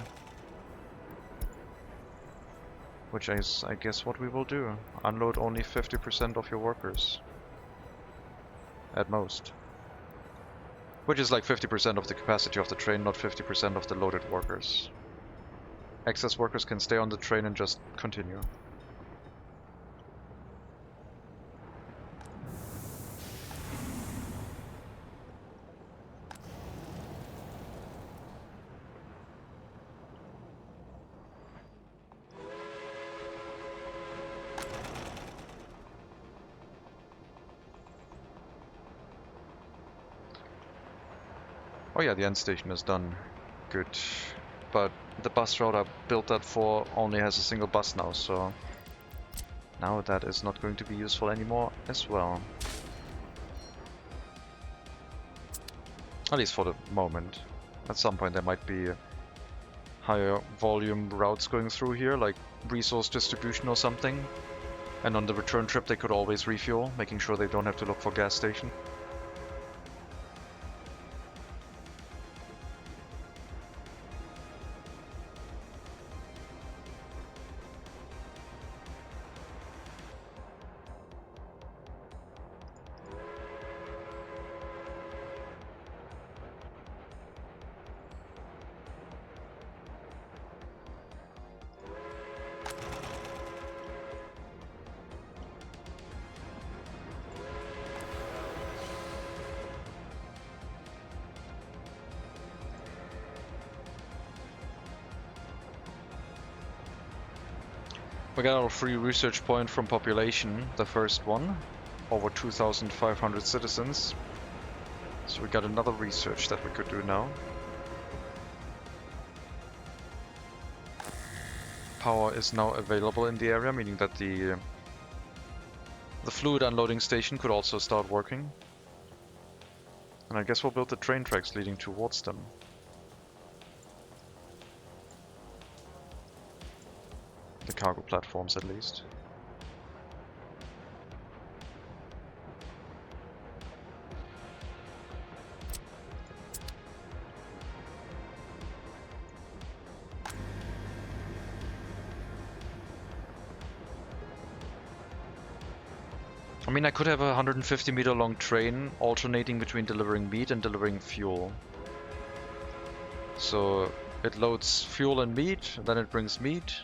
Which is, I guess, what we will do. Unload only 50% of your workers. At most. Which is like 50% of the capacity of the train, not 50% of the loaded workers. Excess workers can stay on the train and just continue. Oh yeah, the end station is done. Good. But the bus route I built that for only has a single bus now, so now that is not going to be useful anymore as well. At least for the moment. At some point there might be higher volume routes going through here, like resource distribution or something. And on the return trip they could always refuel, making sure they don't have to look for gas station. We got our free research point from population, the first one. Over 2,500 citizens. So we got another research that we could do now. Power is now available in the area, meaning that the fluid unloading station could also start working. And I guess we'll build the train tracks leading towards them. The cargo platforms, at least. I mean, I could have a 150-meter long train alternating between delivering meat and delivering fuel. So it loads fuel and meat, then it brings meat,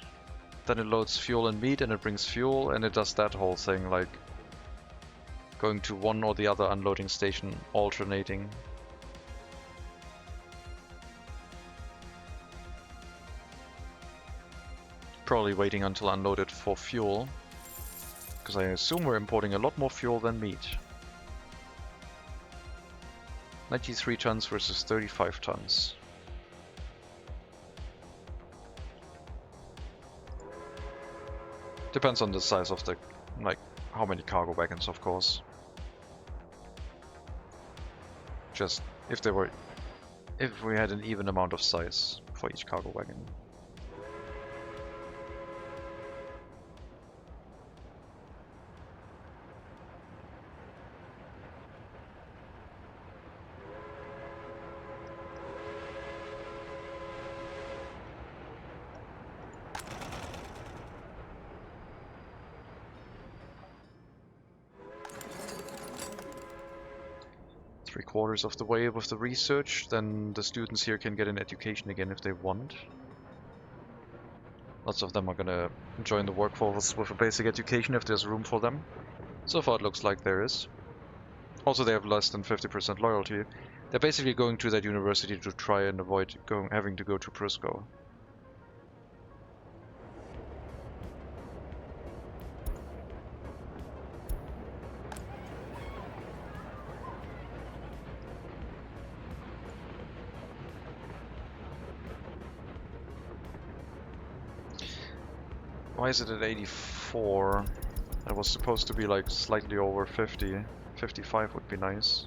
then it loads fuel and meat, and it brings fuel, and it does that whole thing, like going to one or the other unloading station, alternating. Probably waiting until unloaded for fuel, because I assume we're importing a lot more fuel than meat. 93 tons versus 35 tons. Depends on the size of the, like, how many cargo wagons, of course. Just if we had an even amount of size for each cargo wagon. Three-quarters of the way with the research, then the students here can get an education again if they want. Lots of them are gonna join the workforce with a basic education if there's room for them. So far it looks like there is. Also they have less than 50% loyalty. They're basically going to that university to try and avoid having to go to Prisco. Why is it at 84? It was supposed to be like slightly over 50. 55 would be nice.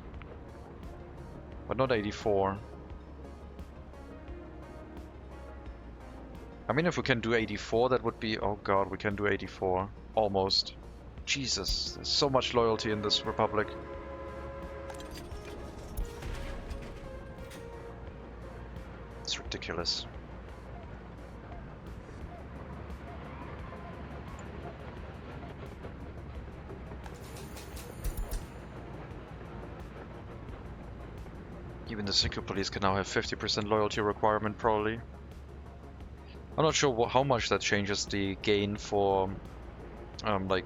But not 84. I mean, if we can do 84, that would be... Oh god, we can do 84. Almost. Jesus, there's so much loyalty in this republic. It's ridiculous. Even the secret police can now have 50% loyalty requirement, probably. I'm not sure how much that changes the gain for, like,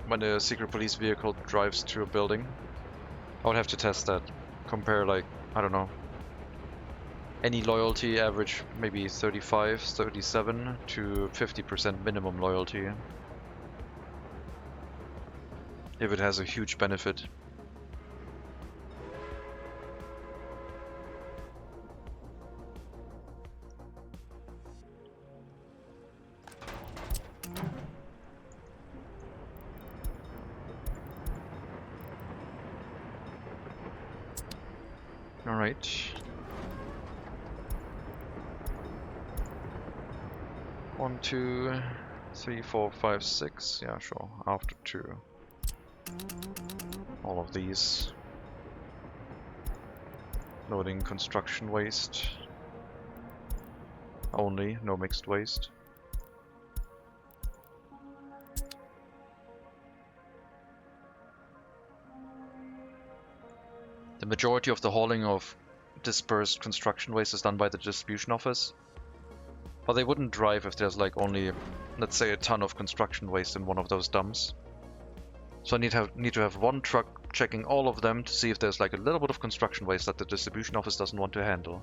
when a secret police vehicle drives to a building. I would have to test that. Compare, like, I don't know, any loyalty average, maybe 35, 37 to 50% minimum loyalty. If it has a huge benefit. Alright. One, two, three, four, five, six. Yeah, sure. After two. All of these. Loading construction waste. Only, no mixed waste. The majority of the hauling of dispersed construction waste is done by the distribution office. But they wouldn't drive if there's like only, let's say, a ton of construction waste in one of those dumps. So I need to have one truck checking all of them to see if there's like a little bit of construction waste that the distribution office doesn't want to handle.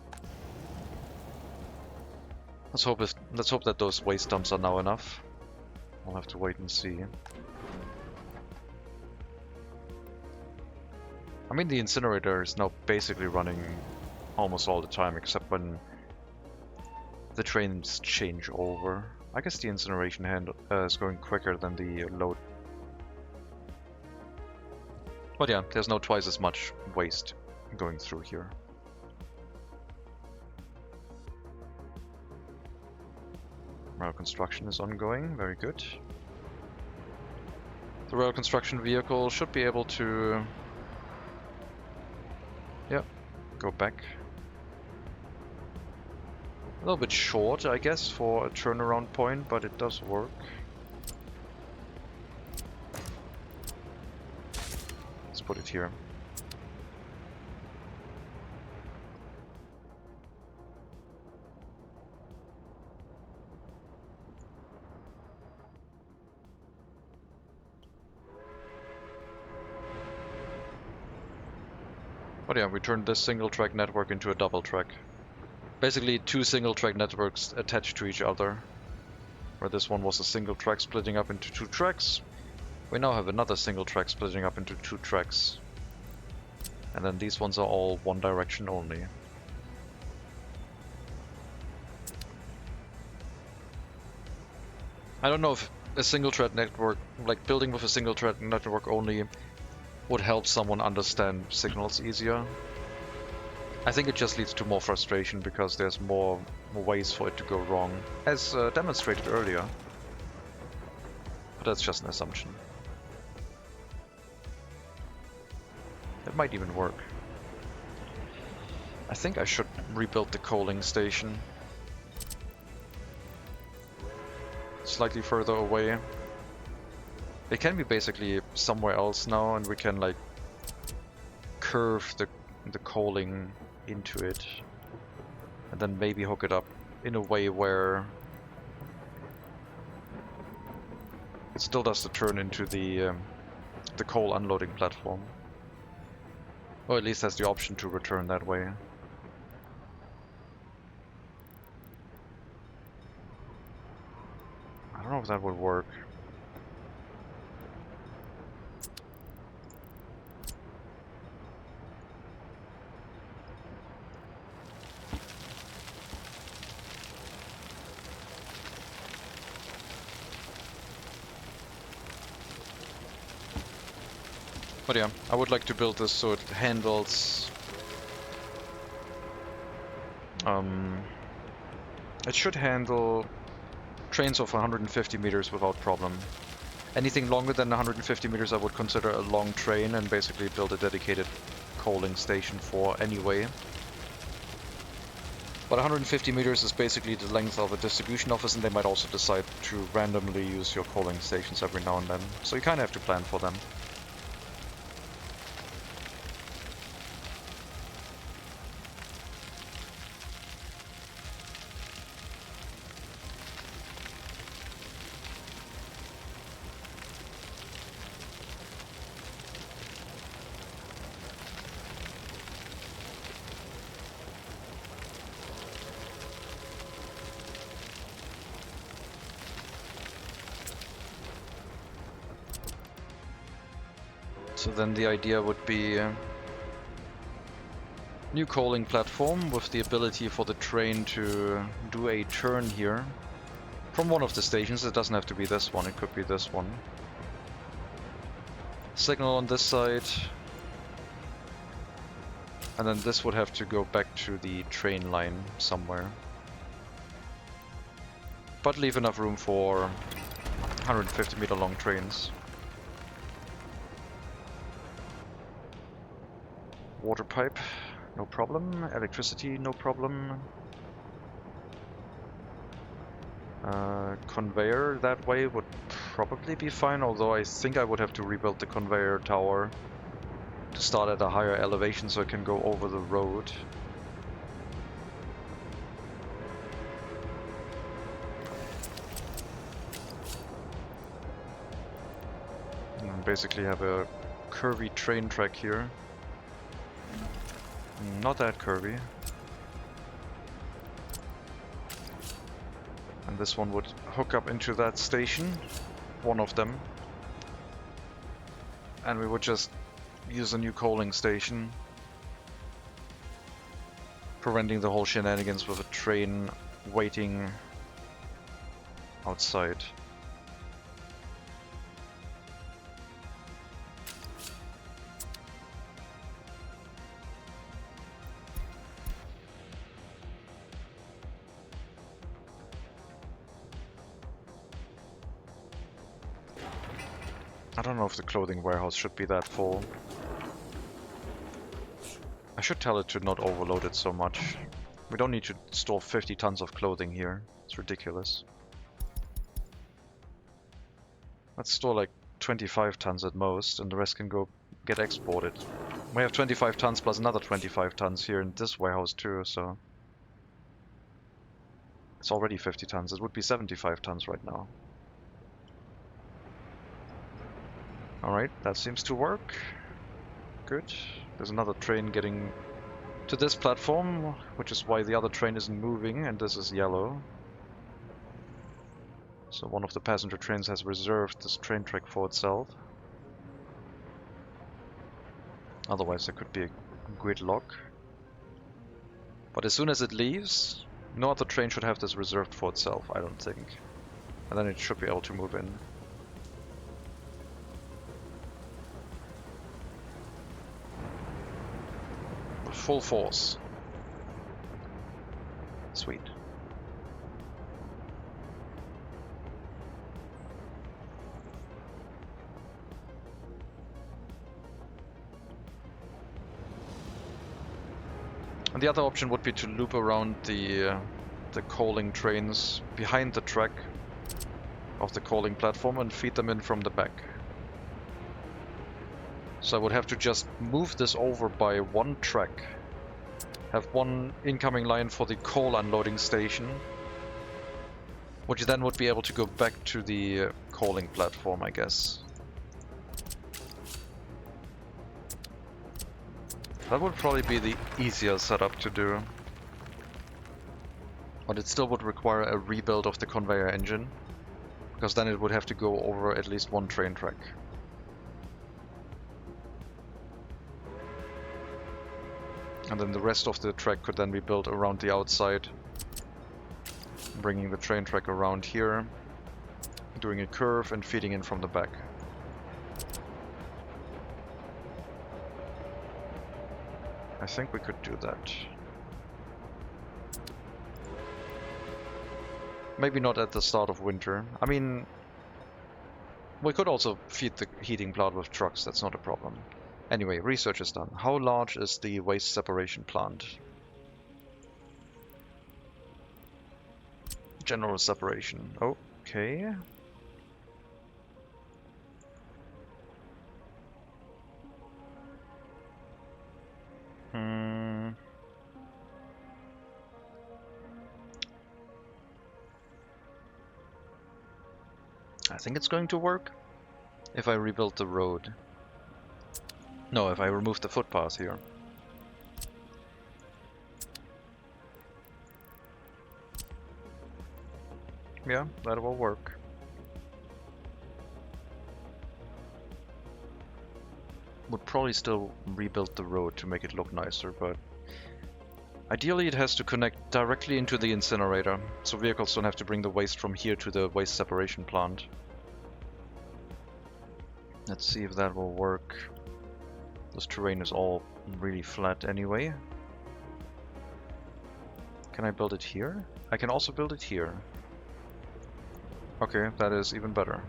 Let's hope that those waste dumps are now enough. We'll have to wait and see. I mean, the incinerator is now basically running almost all the time, except when the trains change over. I guess the incineration is going quicker than the load. But yeah, there's now twice as much waste going through here. Rail construction is ongoing, very good. The rail construction vehicle should be able to... Yep, go back. A little bit short, I guess, for a turnaround point, but it does work. Let's put it here. But yeah, we turned this single track network into a double track. Basically 2 single track networks attached to each other. Where this one was a single track splitting up into 2 tracks. We now have another single track splitting up into 2 tracks. And then these ones are all one direction only. I don't know if a single thread network, like building with a single thread network only, would help someone understand signals easier. I think it just leads to more frustration because there's more ways for it to go wrong, as demonstrated earlier. But that's just an assumption. It might even work. I think I should rebuild the coaling station. Slightly further away. It can be basically somewhere else now, and we can like curve the coaling into it, and then maybe hook it up in a way where it still does the turn into the coal unloading platform, or at least has the option to return that way. I don't know if that would work. But yeah, I would like to build this so it handles... it should handle trains of 150 meters without problem. Anything longer than 150 meters I would consider a long train and basically build a dedicated coaling station for anyway. But 150 meters is basically the length of a distribution office, and they might also decide to randomly use your coaling stations every now and then. So you kind of have to plan for them. So then the idea would be a new coaling platform with the ability for the train to do a turn here from one of the stations. It doesn't have to be this one, it could be this one. Signal on this side. And then this would have to go back to the train line somewhere. But leave enough room for 150 meter long trains. Water pipe, no problem. Electricity, no problem. Conveyor that way would probably be fine, although I think I would have to rebuild the conveyor tower to start at a higher elevation so it can go over the road. And basically have a curvy train track here. Not that curvy. And this one would hook up into that station. one of them. And we would just use a new coaling station, preventing the whole shenanigans with a train waiting outside. I don't know if the clothing warehouse should be that full. I should tell it to not overload it so much. We don't need to store 50 tons of clothing here. It's ridiculous. Let's store like 25 tons at most, and the rest can go get exported. We have 25 tons plus another 25 tons here in this warehouse too, so... It's already 50 tons. It would be 75 tons right now. Alright, that seems to work. Good. There's another train getting to this platform, which is why the other train isn't moving, and this is yellow. So one of the passenger trains has reserved this train track for itself. Otherwise there could be a gridlock. But as soon as it leaves, no other train should have this reserved for itself, I don't think. And then it should be able to move in. Full force. Sweet. And the other option would be to loop around the coaling trains behind the track of the coaling platform and feed them in from the back. So I would have to just move this over by one track, have one incoming line for the coal unloading station, which then would be able to go back to the coaling platform, I guess. That would probably be the easier setup to do. But it still would require a rebuild of the conveyor engine, because then it would have to go over at least one train track. And then the rest of the track could then be built around the outside, bringing the train track around here, doing a curve and feeding in from the back. I think we could do that. Maybe not at the start of winter. I mean, we could also feed the heating plant with trucks, that's not a problem. Anyway, research is done. How large is the waste separation plant? General separation. Okay. I think it's going to work if I rebuild the road. No, if I remove the footpath here. Yeah, that will work. Would probably still rebuild the road to make it look nicer, but ideally it has to connect directly into the incinerator, so vehicles don't have to bring the waste from here to the waste separation plant. Let's see if that will work. This terrain is all really flat anyway. Can I build it here? I can also build it here. Okay, that is even better.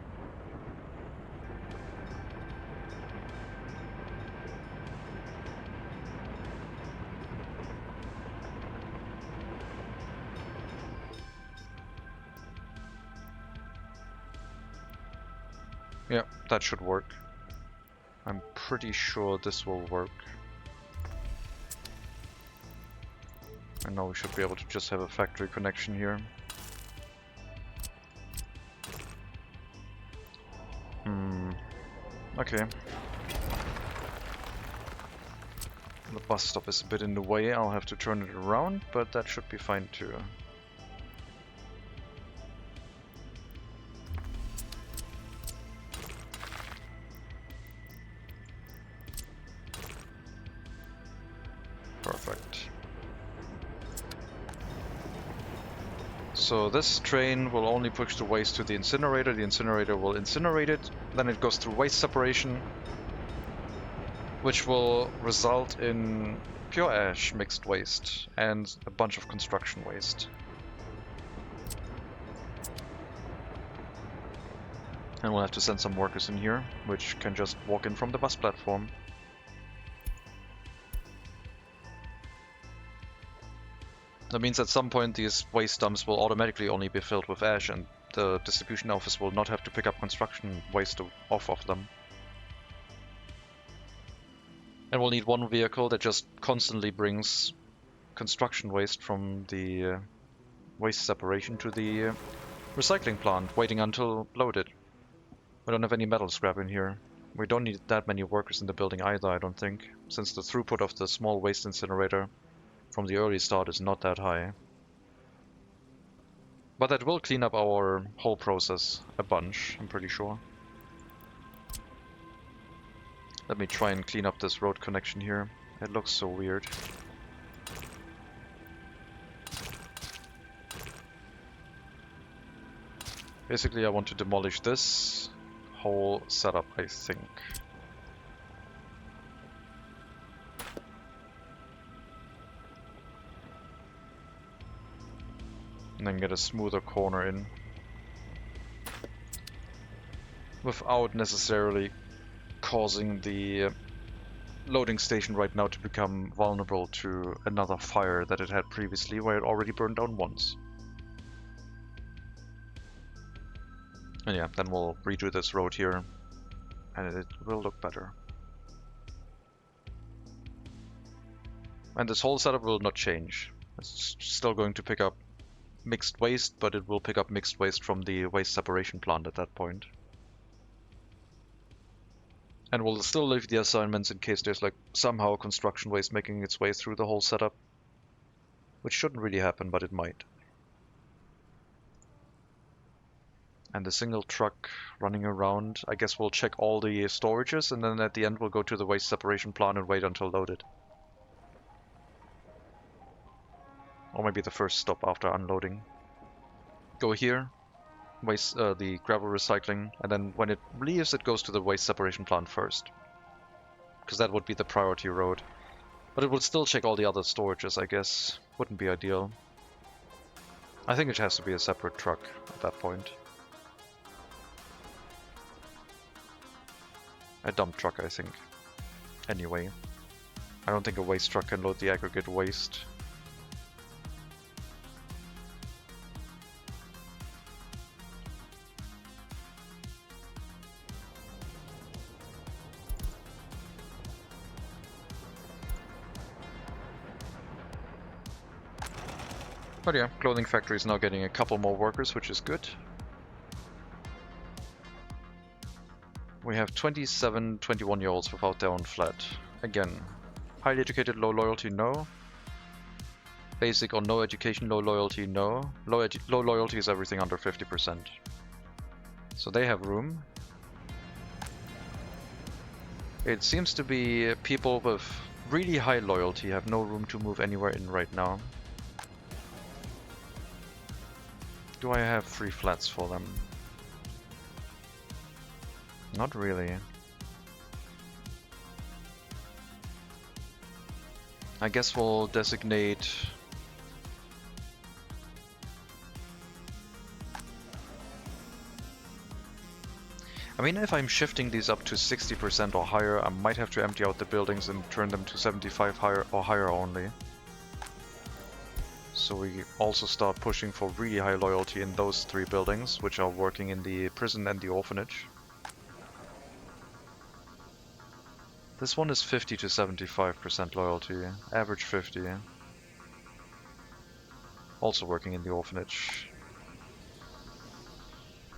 Yeah, that should work. I'm pretty sure this will work. And now we should be able to just have a factory connection here. Okay. The bus stop is a bit in the way, I'll have to turn it around, but that should be fine too. So this train will only push the waste to the incinerator will incinerate it, then it goes through waste separation, which will result in pure ash mixed waste and a bunch of construction waste. And we'll have to send some workers in here, which can just walk in from the bus platform. That means at some point these waste dumps will automatically only be filled with ash, and the distribution office will not have to pick up construction waste off of them. And we'll need one vehicle that just constantly brings construction waste from the waste separation to the recycling plant, waiting until loaded. We don't have any metal scrap in here. We don't need that many workers in the building either, I don't think, since the throughput of the small waste incinerator from the early start is not that high. But that will clean up our whole process a bunch, I'm pretty sure. Let me try and clean up this road connection here. It looks so weird. Basically, I want to demolish this whole setup, I think. And then get a smoother corner in. Without necessarily causing the loading station right now to become vulnerable to another fire that it had previously, where it already burned down once. And yeah, then we'll redo this road here, and it will look better. And this whole setup will not change. It's still going to pick up mixed waste, but it will pick up mixed waste from the waste separation plant at that point. And we'll still leave the assignments in case there's like somehow construction waste making its way through the whole setup. Which shouldn't really happen, but it might. And the single truck running around, I guess we'll check all the storages, and then at the end we'll go to the waste separation plant and wait until loaded. Or maybe the first stop after unloading. Go here, waste the gravel recycling, and then when it leaves it goes to the waste separation plant first. Because that would be the priority road. But it would still check all the other storages, I guess. Wouldn't be ideal. I think it has to be a separate truck at that point. A dump truck, I think. Anyway. I don't think a waste truck can load the aggregate waste. But yeah, clothing factory is now getting a couple more workers, which is good. We have 27, 21-year-olds without their own flat. Again, highly educated, low loyalty, no. Basic or no education, low loyalty, no. Low loyalty is everything under 50%. So they have room. It seems to be people with really high loyalty have no room to move anywhere in right now. Do I have 3 flats for them? Not really. I guess we'll designate... I mean, if I'm shifting these up to 60% or higher, I might have to empty out the buildings and turn them to 75 higher or higher only. So we also start pushing for really high loyalty in those 3 buildings, which are working in the prison and the orphanage. This one is 50 to 75% loyalty, average 50. Also working in the orphanage.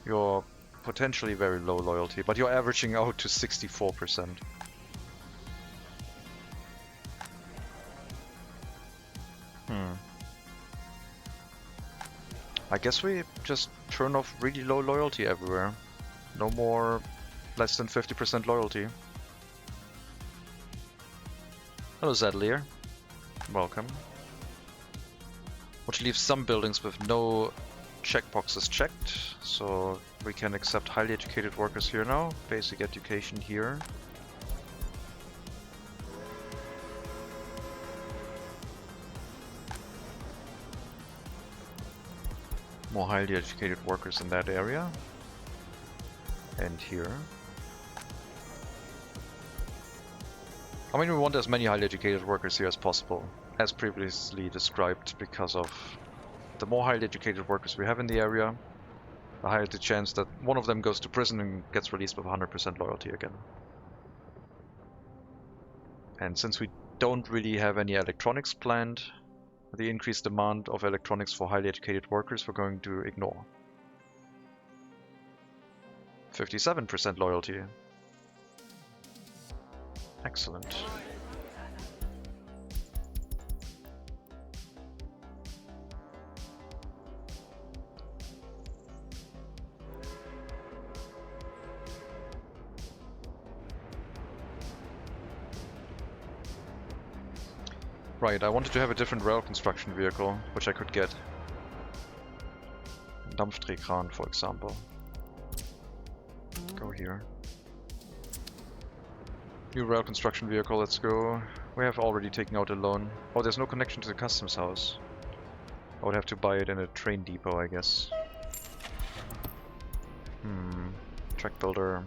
You're potentially very low loyalty, but you're averaging out to 64%. I guess we just turn off really low loyalty everywhere. No more less than 50% loyalty. Hello Zadlier. Welcome. Which leaves some buildings with no checkbox is checked, so we can accept highly educated workers here now. Basic education here. More highly educated workers in that area. And here. I mean, we want as many highly educated workers here as possible, as previously described, because of the more highly educated workers we have in the area, the higher the chance that one of them goes to prison and gets released with 100% loyalty again. And since we don't really have any electronics planned, the increased demand of electronics for highly educated workers we're going to ignore. 57% loyalty. Excellent. Right, I wanted to have a different rail construction vehicle, which I could get. Dampfdrehkran, for example. Go here. New rail construction vehicle, let's go. We have already taken out a loan. Oh, there's no connection to the customs house. I would have to buy it in a train depot, I guess. Track builder.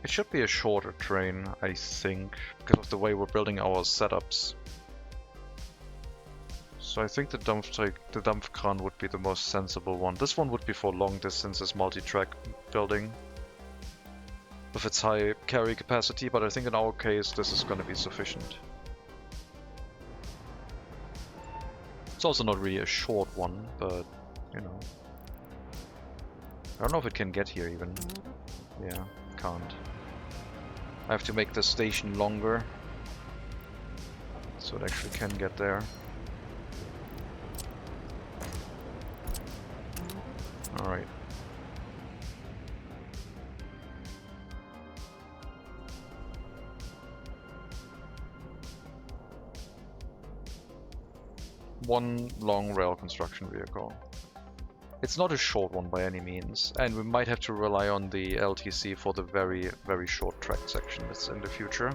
It should be a shorter train, I think, because of the way we're building our setups. So I think the Dampfkran would be the most sensible one. This one would be for long distances multi-track building with its high carry capacity, but I think in our case this is going to be sufficient. It's also not really a short one, but you know. I don't know if it can get here even. Yeah, can't. I have to make the station longer so it actually can get there. Alright. One long rail construction vehicle. It's not a short one by any means, and we might have to rely on the LTC for the very, very short track section that's in the future.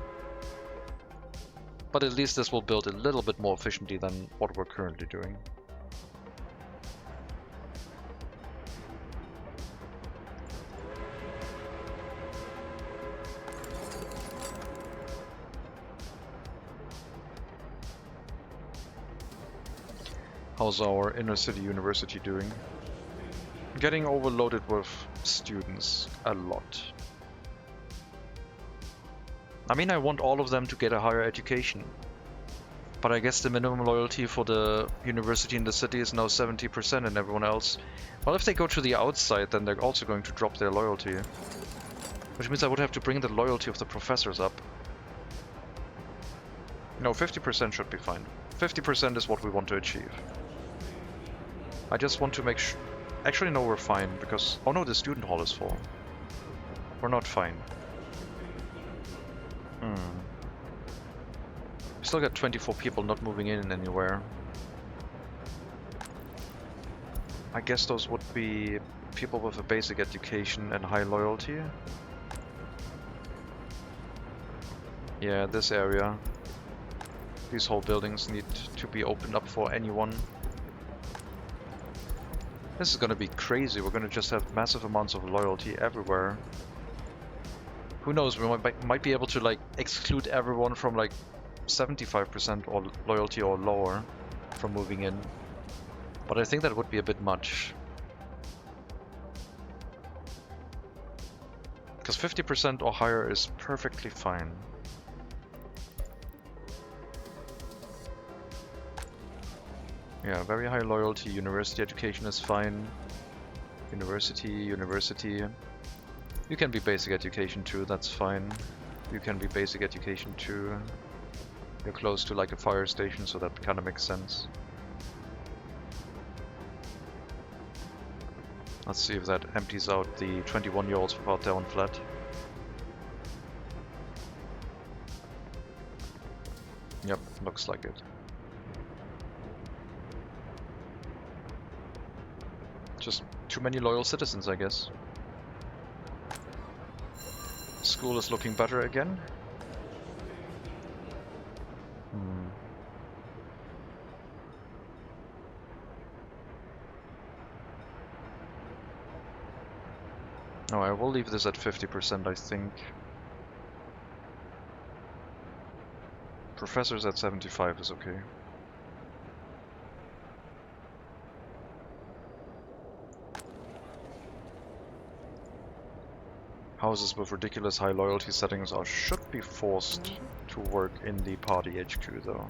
But at least this will build a little bit more efficiently than what we're currently doing. How's our inner city university doing? Getting overloaded with students a lot. I mean, I want all of them to get a higher education. But I guess the minimum loyalty for the university in the city is now 70% and everyone else. Well, if they go to the outside, then they're also going to drop their loyalty. Which means I would have to bring the loyalty of the professors up. No, 50% should be fine. 50% is what we want to achieve. I just want to make sure... Actually, no, we're fine, because... Oh no, the student hall is full. We're not fine. We still got 24 people not moving in anywhere. I guess those would be people with a basic education and high loyalty. Yeah, this area. These whole buildings need to be opened up for anyone. This is gonna be crazy. We're gonna just have massive amounts of loyalty everywhere. Who knows, we might be able to like exclude everyone from like 75% or loyalty or lower from moving in. But I think that would be a bit much. Because 50% or higher is perfectly fine. Yeah, very high loyalty, university education is fine. University. You can be basic education too, that's fine. You can be basic education too. You're close to like a fire station, so that kind of makes sense. Let's see if that empties out the 21-year-olds without their own flat. Yep, looks like it. Just too many loyal citizens, I guess. School is looking better again. No, I will leave this at 50%, I think. Professors at 75 is okay. Houses with ridiculous high loyalty settings should be forced to work in the party HQ though.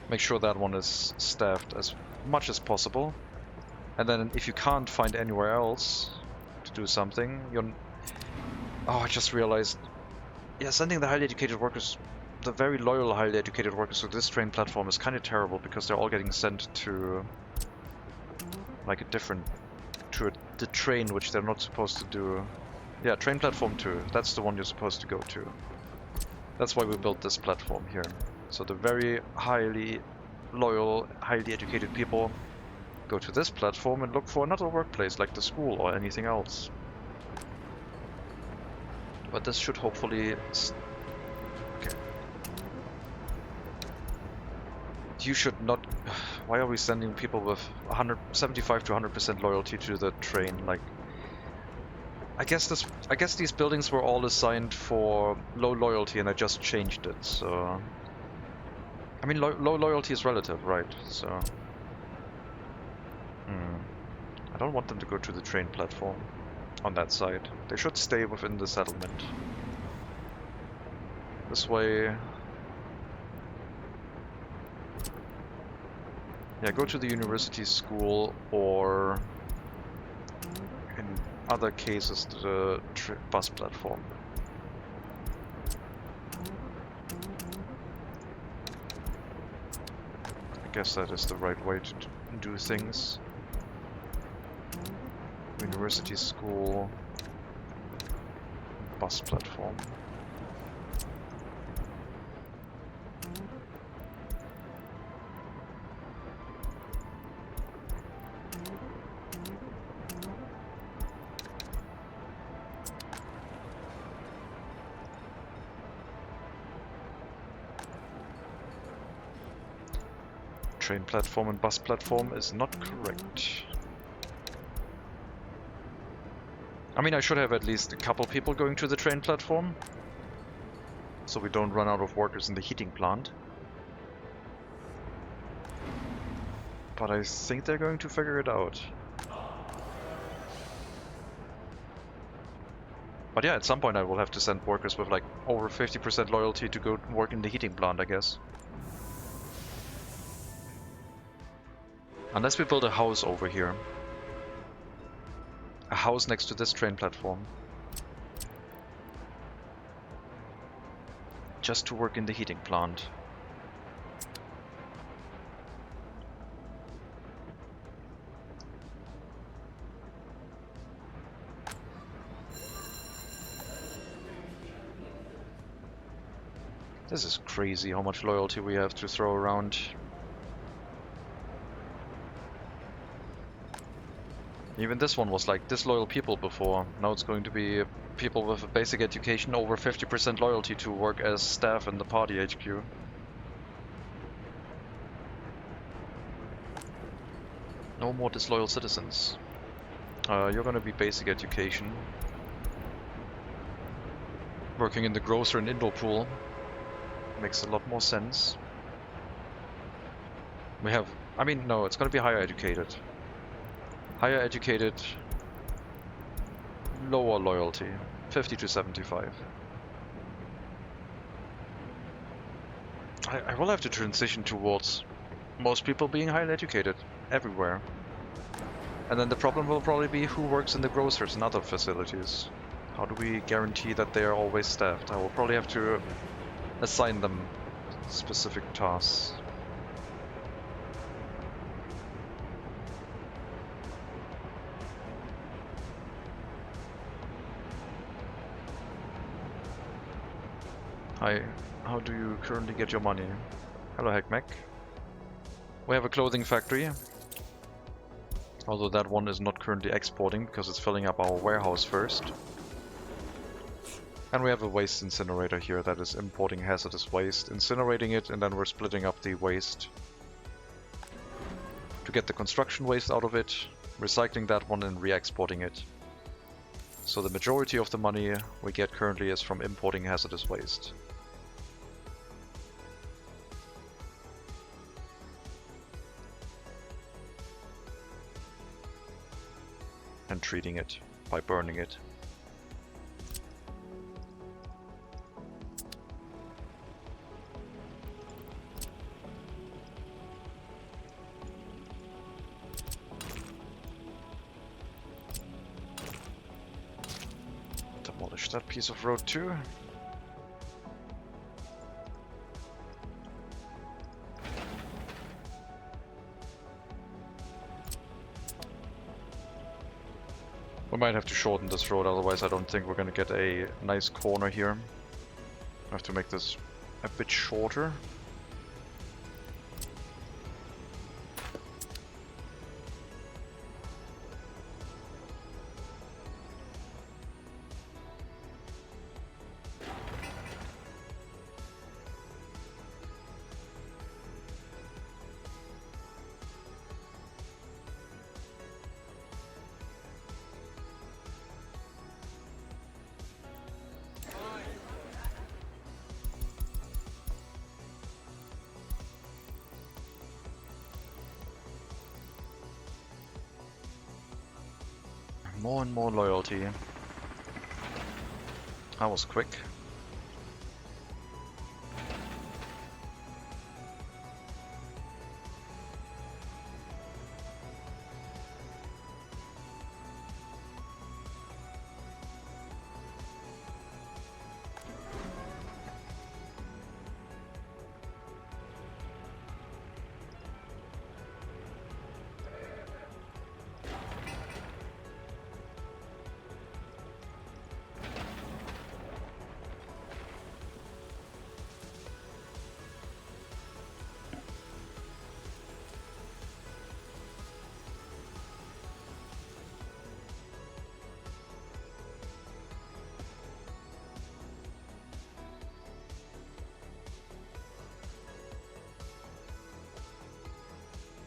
Make sure that one is staffed as much as possible. And then if you can't find anywhere else to do something, Oh, I just realized... Yeah, sending the highly educated workers, the very loyal highly educated workers to this train platform is kind of terrible because they're all getting sent to like a different... the train which they're not supposed to do. Yeah, train platform 2, that's the one you're supposed to go to. That's why we built this platform here. So the very highly loyal, highly educated people go to this platform and look for another workplace like the school or anything else. But this should hopefully... Okay. You should not... Why are we sending people with 75 to 100% loyalty to the train? Like, I guess these buildings were all assigned for low loyalty and I just changed it, so... I mean, low loyalty is relative, right? So... I don't want them to go to the train platform on that side. They should stay within the settlement. This way... Yeah, go to the university school or... in other cases to the bus platform. I guess that is the right way to do things. University school, bus platform. Train platform and bus platform is not correct. I mean, I should have at least a couple people going to the train platform, so we don't run out of workers in the heating plant. But I think they're going to figure it out. But yeah, at some point I will have to send workers with like over 50% loyalty to go work in the heating plant, I guess. Unless we build a house over here. A house next to this train platform. Just to work in the heating plant. This is crazy how much loyalty we have to throw around. Even this one was like disloyal people before. Now it's going to be people with a basic education over 50% loyalty to work as staff in the party HQ. No more disloyal citizens. You're gonna be basic education. Working in the grocer and indoor pool makes a lot more sense. We have... I mean, no, it's gonna be higher educated. Higher educated, lower loyalty, 50 to 75. I will have to transition towards most people being highly educated everywhere. And then the problem will probably be who works in the grocers and other facilities. How do we guarantee that they are always staffed? I will probably have to assign them specific tasks. Hi. How do you currently get your money? Hello, Heckmech. We have a clothing factory. Although that one is not currently exporting because it's filling up our warehouse first. And we have a waste incinerator here that is importing hazardous waste, incinerating it, and then we're splitting up the waste to get the construction waste out of it, recycling that one and re-exporting it. So the majority of the money we get currently is from importing hazardous waste. And treating it by burning it. Demolish that piece of road too. We might have to shorten this road, otherwise I don't think we're gonna get a nice corner here. I have to make this a bit shorter. More and more loyalty. That was quick.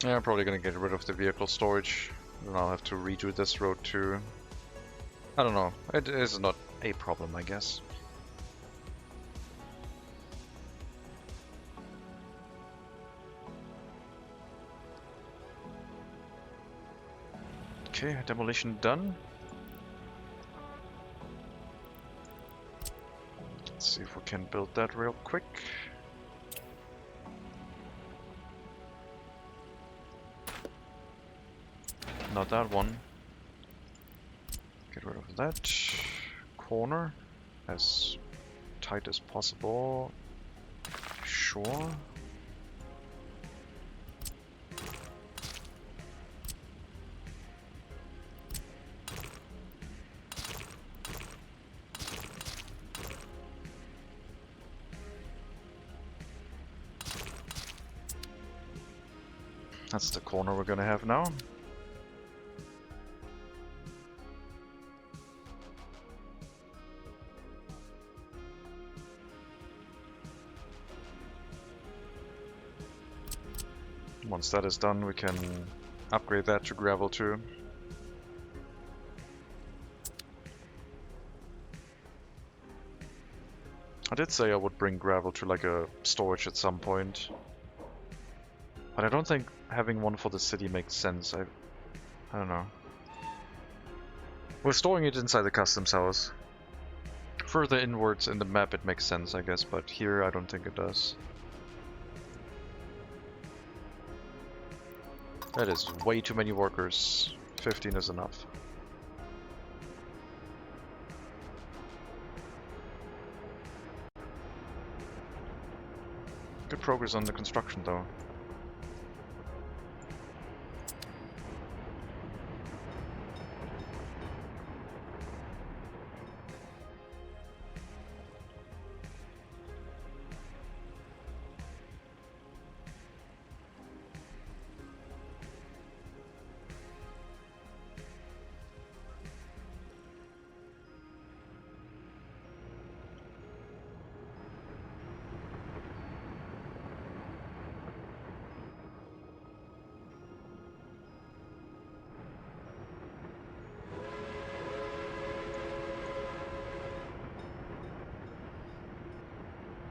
Yeah, I'm probably gonna get rid of the vehicle storage. Then I'll have to redo this road too. I don't know. It is not a problem, I guess. Okay, demolition done. Let's see if we can build that real quick. Not that one. Get rid of that. Corner as tight as possible. Sure. That's the corner we're gonna have now. Once that is done, we can upgrade that to gravel too. I did say I would bring gravel to like a storage at some point. But I don't think having one for the city makes sense. I don't know. We're storing it inside the customs house. Further inwards in the map it makes sense, I guess, but here I don't think it does. That is way too many workers. 15 is enough. Good progress on the construction though.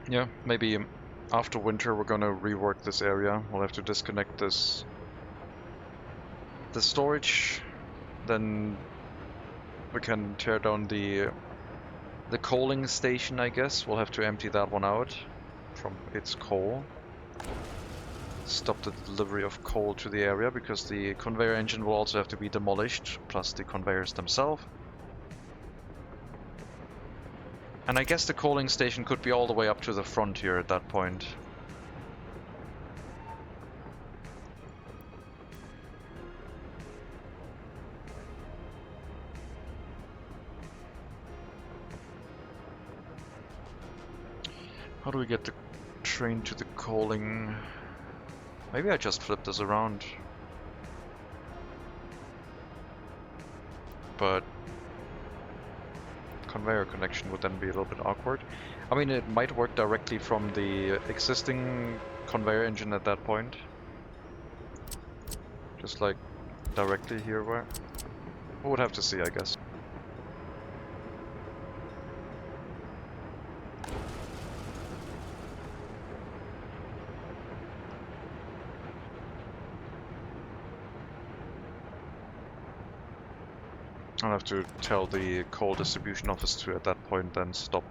Yeah, maybe after winter we're gonna rework this area. We'll have to disconnect the storage, then we can tear down the coaling station, I guess. We'll have to empty that one out from its coal. Stop the delivery of coal to the area because the conveyor engine will also have to be demolished, plus the conveyors themselves. And I guess the coaling station could be all the way up to the front here at that point. How do we get the train to the coaling? Maybe I just flip this around. But conveyor connection would then be a little bit awkward. I mean, it might work directly from the existing conveyor engine at that point. Just like directly here where... We would have to see, I guess. I'll have to tell the coal distribution office to, at that point, then stop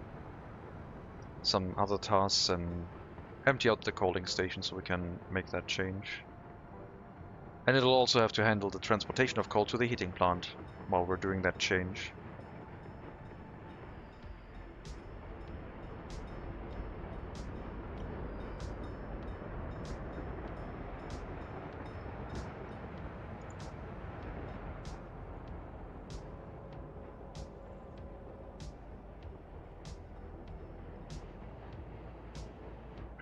some other tasks and empty out the coaling station so we can make that change. And it'll also have to handle the transportation of coal to the heating plant while we're doing that change.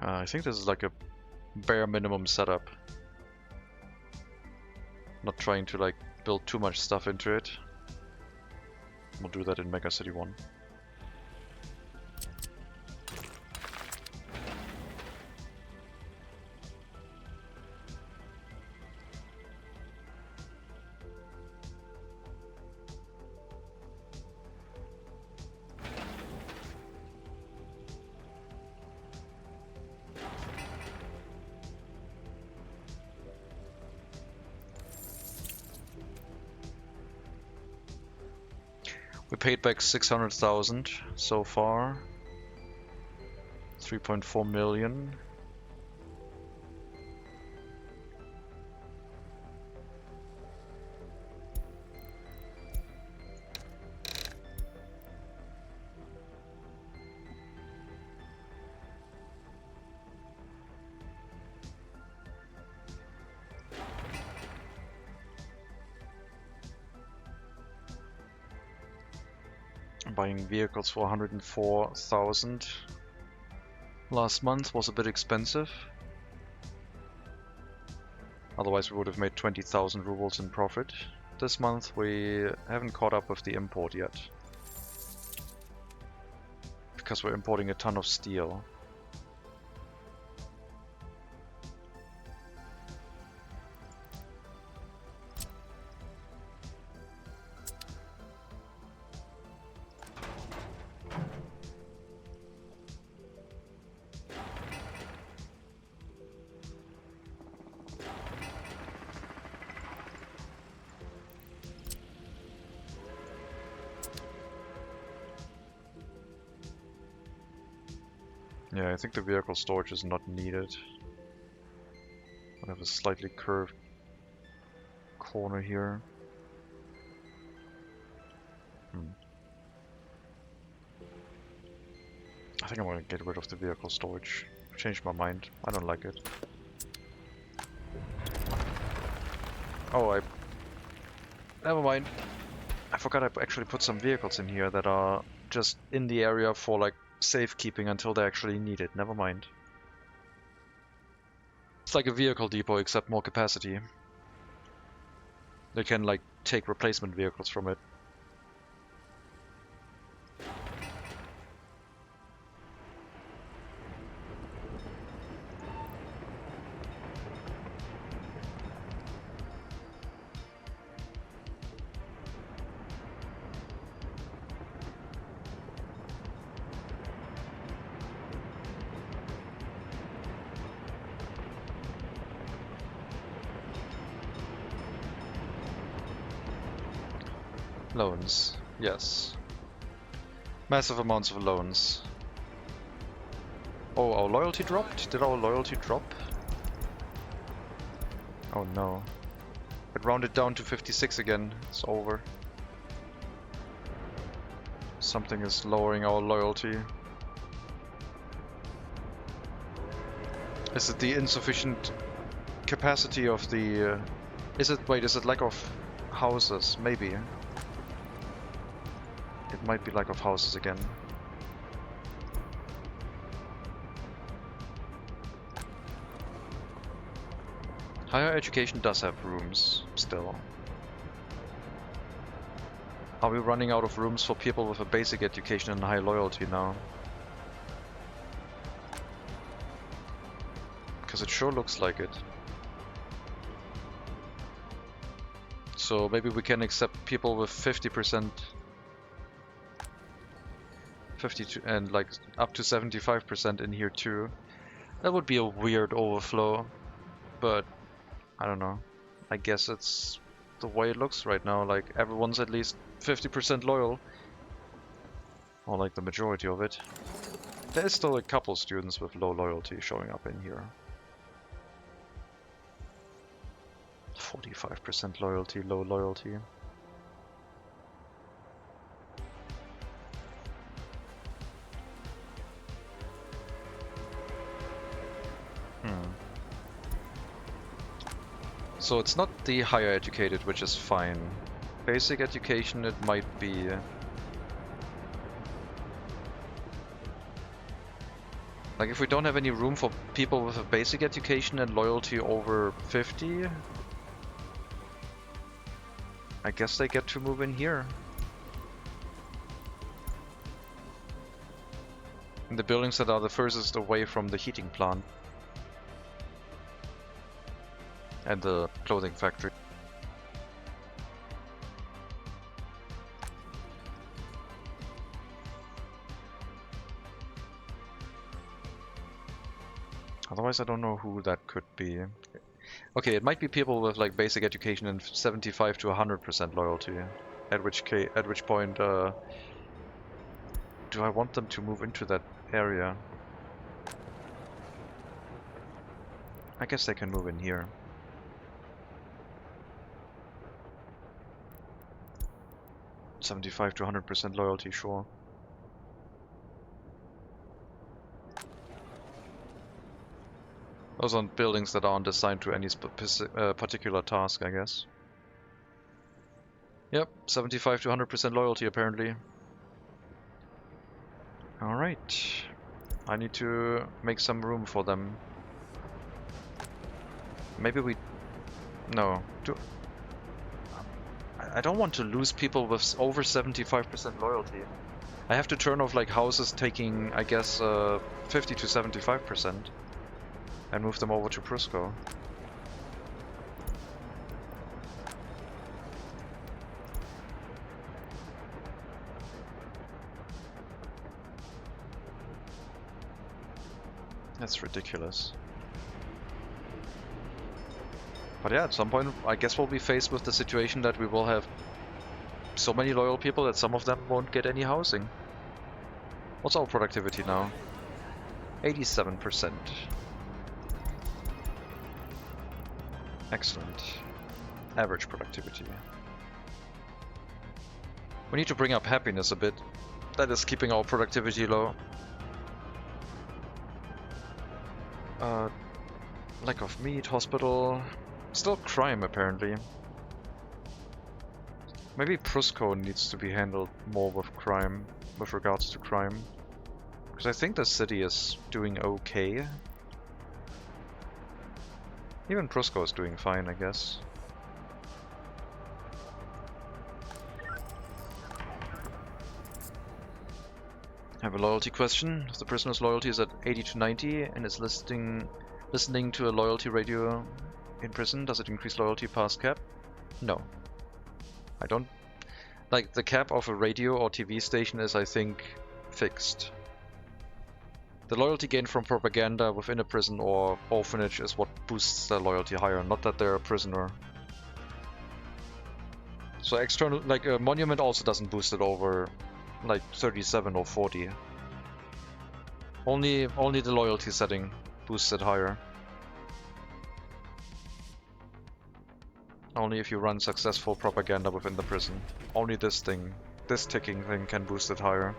I think this is like a bare minimum setup. Not trying to like build too much stuff into it. We'll do that in Mega City 1. We paid back 600,000 so far. 3.4 million. Buying vehicles for 104,000 last month was a bit expensive. Otherwise we would have made 20,000 rubles in profit. This month we haven't caught up with the import yet. Because we're importing a ton of steel. Yeah, I think the vehicle storage is not needed. I have a slightly curved corner here. I think I'm gonna get rid of the vehicle storage. I've changed my mind. I don't like it. Oh, never mind. I forgot I actually put some vehicles in here that are just in the area for like safekeeping until they actually need it. Never mind. It's like a vehicle depot except more capacity. They can like take replacement vehicles from it. Loans. Yes. Massive amounts of loans. Oh, our loyalty dropped? Did our loyalty drop? Oh no. It rounded down to 56 again. It's over. Something is lowering our loyalty. Is it the insufficient capacity of the... is it lack of houses? Maybe. It might be lack of houses again. Higher education does have rooms, still. Are we running out of rooms for people with a basic education and high loyalty now? Because it sure looks like it. So maybe we can accept people with 50%, 52, and like up to 75% in here too. That would be a weird overflow, but I don't know. I guess it's the way it looks right now. Like everyone's at least 50% loyal, or like the majority of it. There is still a couple students with low loyalty showing up in here. 45% loyalty, low loyalty. So it's not the higher educated, which is fine. Basic education, it might be. Like if we don't have any room for people with a basic education and loyalty over 50, I guess they get to move in here. In the buildings that are the furthest away from the heating plant. And the clothing factory. Otherwise I don't know who that could be. Okay, it might be people with like basic education and 75 to 100% loyalty. At which point do I want them to move into that area? I guess they can move in here. $75 to 100% loyalty, sure. Those aren't buildings that aren't assigned to any particular task, I guess. Yep, 75 to 100% loyalty apparently. Alright. I need to make some room for them. Maybe we... No. I don't want to lose people with over 75% loyalty. I have to turn off like houses taking, I guess, 50 to 75% and move them over to Prusco. That's ridiculous. But yeah, at some point I guess we'll be faced with the situation that we will have so many loyal people that some of them won't get any housing. What's our productivity now? 87%. Excellent. Average productivity. We need to bring up happiness a bit. That is keeping our productivity low. Lack of meat, hospital. Still crime, apparently. Maybe Prusco needs to be handled more with crime, with regards to crime. Because I think the city is doing okay. Even Prusco is doing fine, I guess. I have a loyalty question. If the prisoner's loyalty is at 80 to 90 and is listening to a loyalty radio in prison, does it increase loyalty past cap? No. I don't... Like, the cap of a radio or TV station is, I think, fixed. The loyalty gained from propaganda within a prison or orphanage is what boosts their loyalty higher, not that they're a prisoner. So external, like a monument also doesn't boost it over like 37 or 40. Only the loyalty setting boosts it higher. Only if you run successful propaganda within the prison. Only this thing, this ticking thing can boost it higher.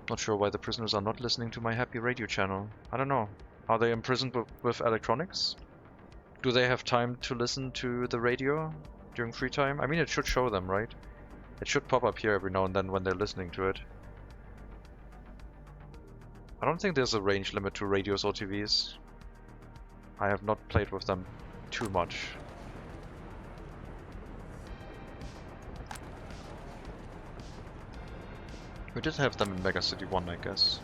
Not sure why the prisoners are not listening to my happy radio channel. I don't know. Are they imprisoned with electronics? Do they have time to listen to the radio during free time? I mean, it should show them, right? It should pop up here every now and then when they're listening to it. I don't think there's a range limit to radios or TVs. I have not played with them too much. We did have them in Mega City 1, I guess.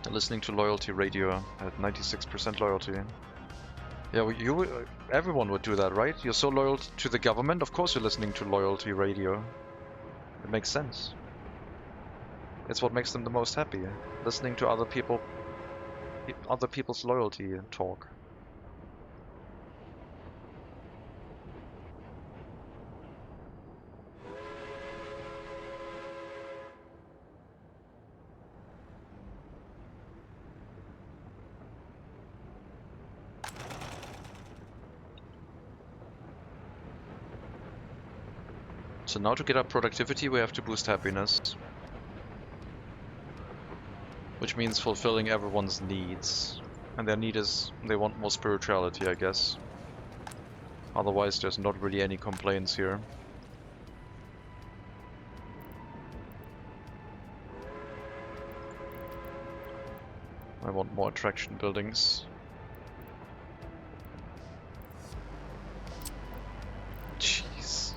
Listening to loyalty radio at 96% loyalty. Yeah, everyone would do that, right? You're so loyal to the government, of course you're listening to loyalty radio. It makes sense. It's what makes them the most happy, listening to other people's loyalty talk. So now to get up productivity, we have to boost happiness. Which means fulfilling everyone's needs. And their need is, they want more spirituality, I guess. Otherwise, there's not really any complaints here. I want more attraction buildings. Jeez.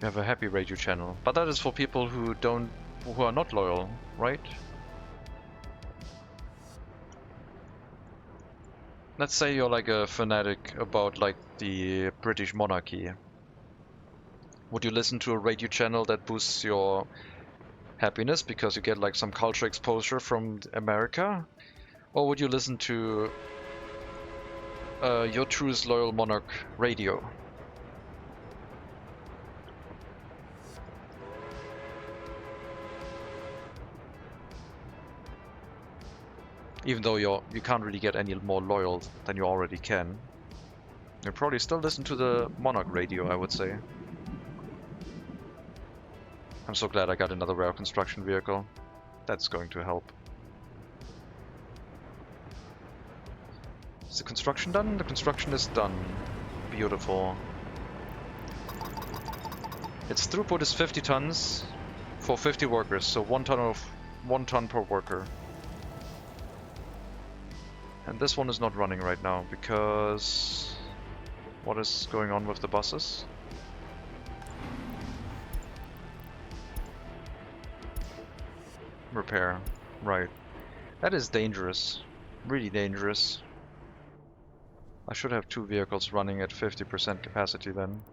You have a happy radio channel, but that is for people who are not loyal, right? Let's say you're like a fanatic about like the British monarchy. Would you listen to a radio channel that boosts your happiness because you get like some culture exposure from America? Or would you listen to Your True's Loyal Monarch radio? Even though you can't really get any more loyal than you already can. You'll probably still listen to the Monarch radio, I would say. I'm so glad I got another rare construction vehicle. That's going to help. Is the construction done? The construction is done. Beautiful. Its throughput is 50 tons for 50 workers, so 1 ton per worker. And this one is not running right now because what is going on with the buses? Repair, right. That is dangerous, really dangerous. I should have 2 vehicles running at 50% capacity then.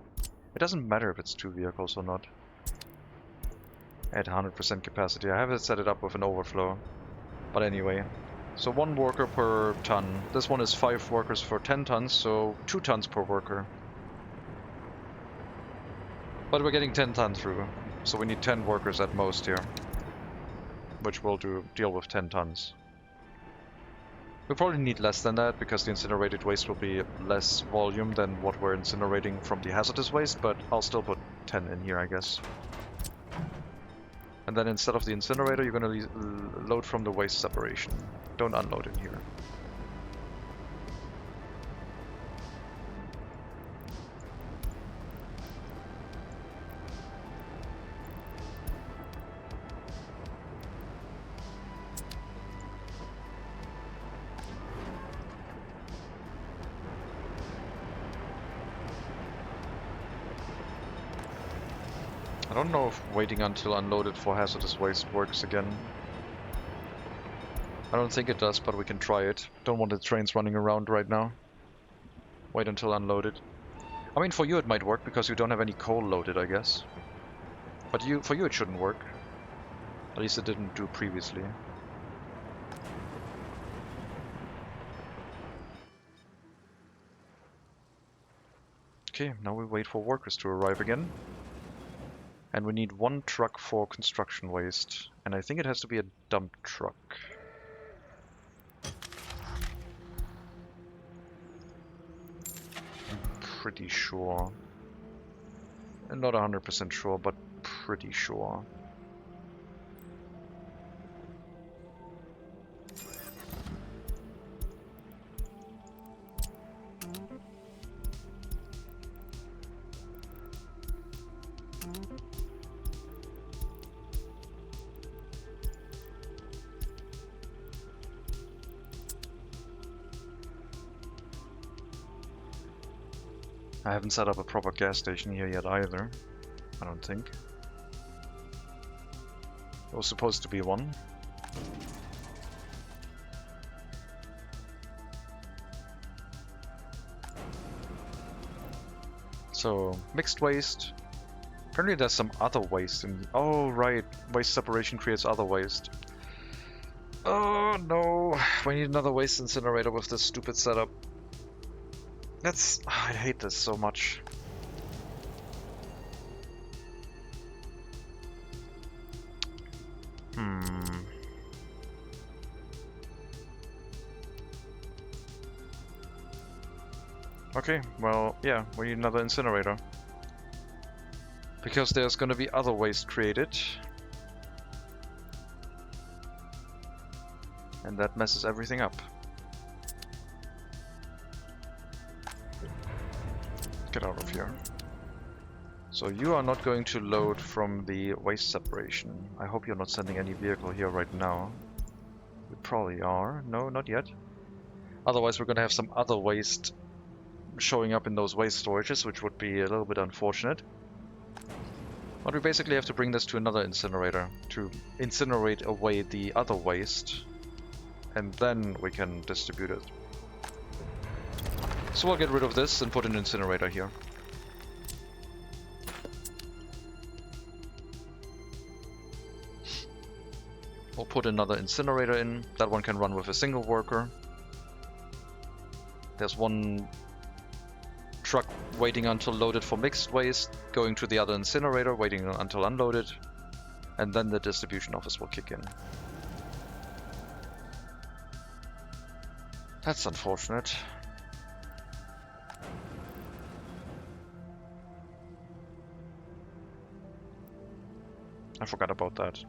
It doesn't matter if it's 2 vehicles or not. At 100% capacity, I have set it up with an overflow. But anyway. So 1 worker per ton. This one is 5 workers for 10 tons, so 2 tons per worker. But we're getting 10 tons through, so we need 10 workers at most here. Which will deal with 10 tons. We probably need less than that, because the incinerated waste will be less volume than what we're incinerating from the hazardous waste, but I'll still put 10 in here, I guess. And then instead of the incinerator, you're going to load from the waste separation. Don't unload in here. I don't know if waiting until unloaded for hazardous waste works again. I don't think it does, but we can try it. Don't want the trains running around right now. Wait until unloaded. I mean, for you it might work because you don't have any coal loaded, I guess. But for you it shouldn't work. At least it didn't do previously. Okay, now we wait for workers to arrive again. And we need 1 truck for construction waste. And I think it has to be a dump truck. I'm pretty sure. I'm not 100% sure, but pretty sure. I haven't set up a proper gas station here yet either, I don't think. There was supposed to be one. So, mixed waste. Apparently there's some other waste in... Oh, right. Waste separation creates other waste. Oh, no. We need another waste incinerator with this stupid setup. I hate this so much. Okay, well, yeah, we need another incinerator. Because there's gonna be other waste created. And that messes everything up. Get out of here. So you are not going to load from the waste separation. I hope you're not sending any vehicle here right now. You probably are. No, not yet. Otherwise we're gonna have some other waste showing up in those waste storages, which would be a little bit unfortunate. But we basically have to bring this to another incinerator to incinerate away the other waste, and then we can distribute it. So we'll get rid of this and put an incinerator here. We'll put another incinerator in. That one can run with a single worker. There's one truck waiting until loaded for mixed waste, going to the other incinerator, waiting until unloaded, and then the distribution office will kick in. That's unfortunate. I forgot about that.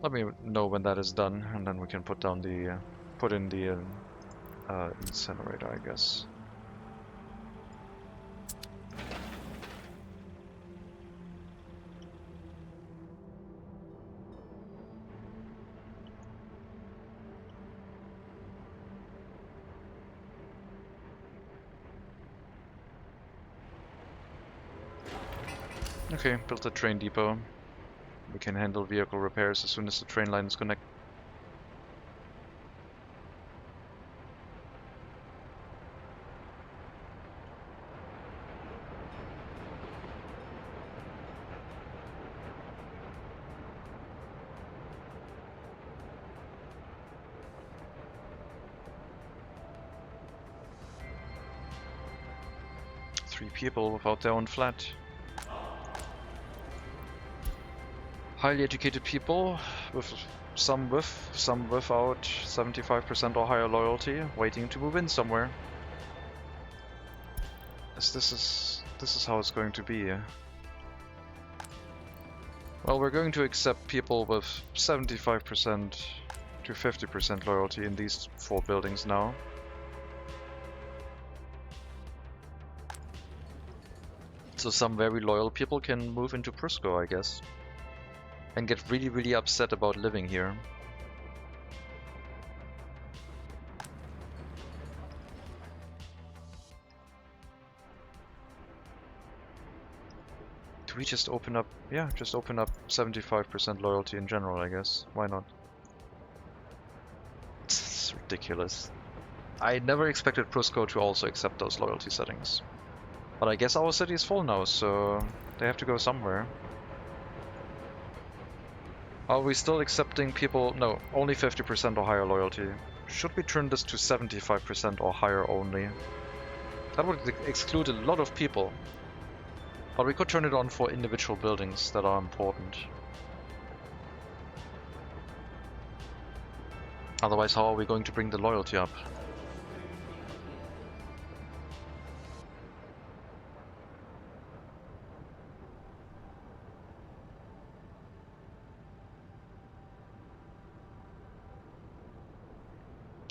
Let me know when that is done, and then we can put down the put in the incinerator, I guess. Okay, built a train depot. We can handle vehicle repairs as soon as the train line is connected. Three people without their own flat. Highly educated people, some without 75% or higher loyalty, waiting to move in somewhere. This is how it's going to be. Well, we're going to accept people with 75% to 50% loyalty in these 4 buildings now. So some very loyal people can move into Prisco, I guess. And get really, really upset about living here. Do we just open up? Yeah, just open up 75% loyalty in general, I guess. Why not? It's ridiculous. I never expected Prusco to also accept those loyalty settings. But I guess our city is full now, so they have to go somewhere. Are we still accepting people? No, only 50% or higher loyalty. Should we turn this to 75% or higher only? That would exclude a lot of people. But we could turn it on for individual buildings that are important. Otherwise, how are we going to bring the loyalty up?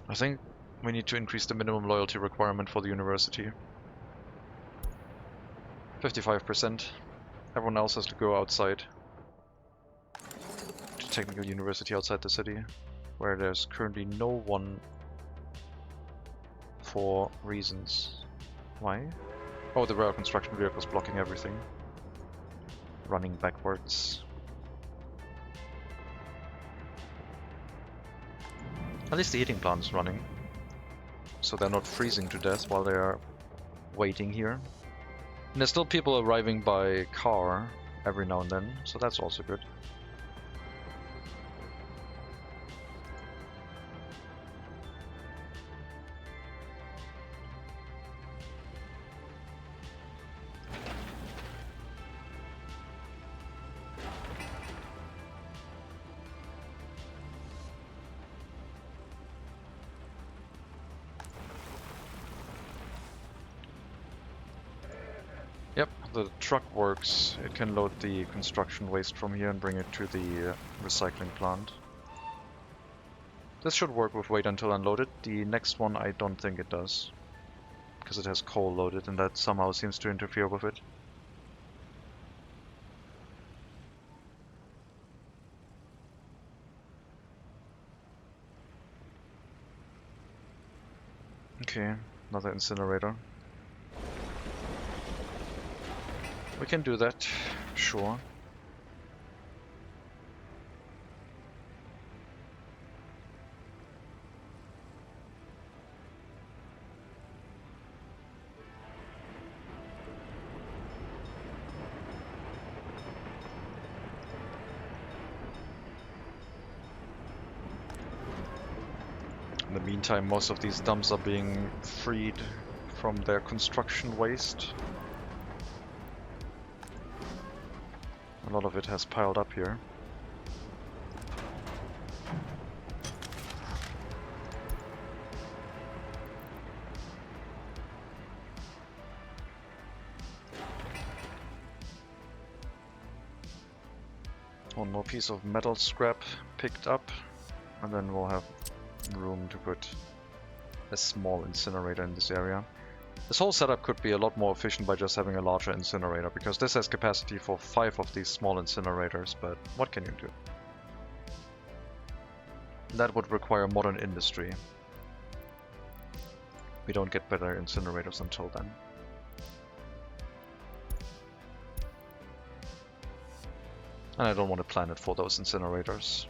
I think we need to increase the minimum loyalty requirement for the university. 55%. Everyone else has to go outside. To technical university outside the city, where there's currently no one for reasons. Why? Oh, there were construction vehicles blocking everything. Running backwards. At least the heating plant is running. So they're not freezing to death while they are waiting here. And there's still people arriving by car every now and then, so that's also good. Yep, the truck works. It can load the construction waste from here and bring it to the recycling plant. This should work with wait until unloaded. The next one I don't think it does, because it has coal loaded and that somehow seems to interfere with it. Okay, another incinerator. We can do that, sure. In the meantime, most of these dumps are being freed from their construction waste. A lot of it has piled up here. One more piece of metal scrap picked up, and then we'll have room to put a small incinerator in this area. This whole setup could be a lot more efficient by just having a larger incinerator, because this has capacity for 5 of these small incinerators, but what can you do? That would require modern industry. We don't get better incinerators until then. And I don't want a planet for those incinerators.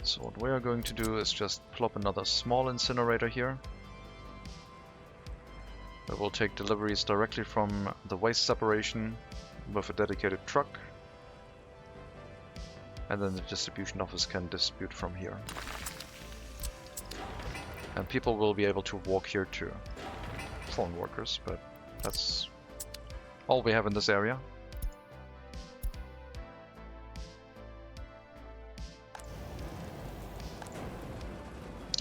So what we are going to do is just plop another small incinerator here. That will take deliveries directly from the waste separation with a dedicated truck. And then the distribution office can distribute from here. And people will be able to walk here too. Foreign workers, but that's all we have in this area.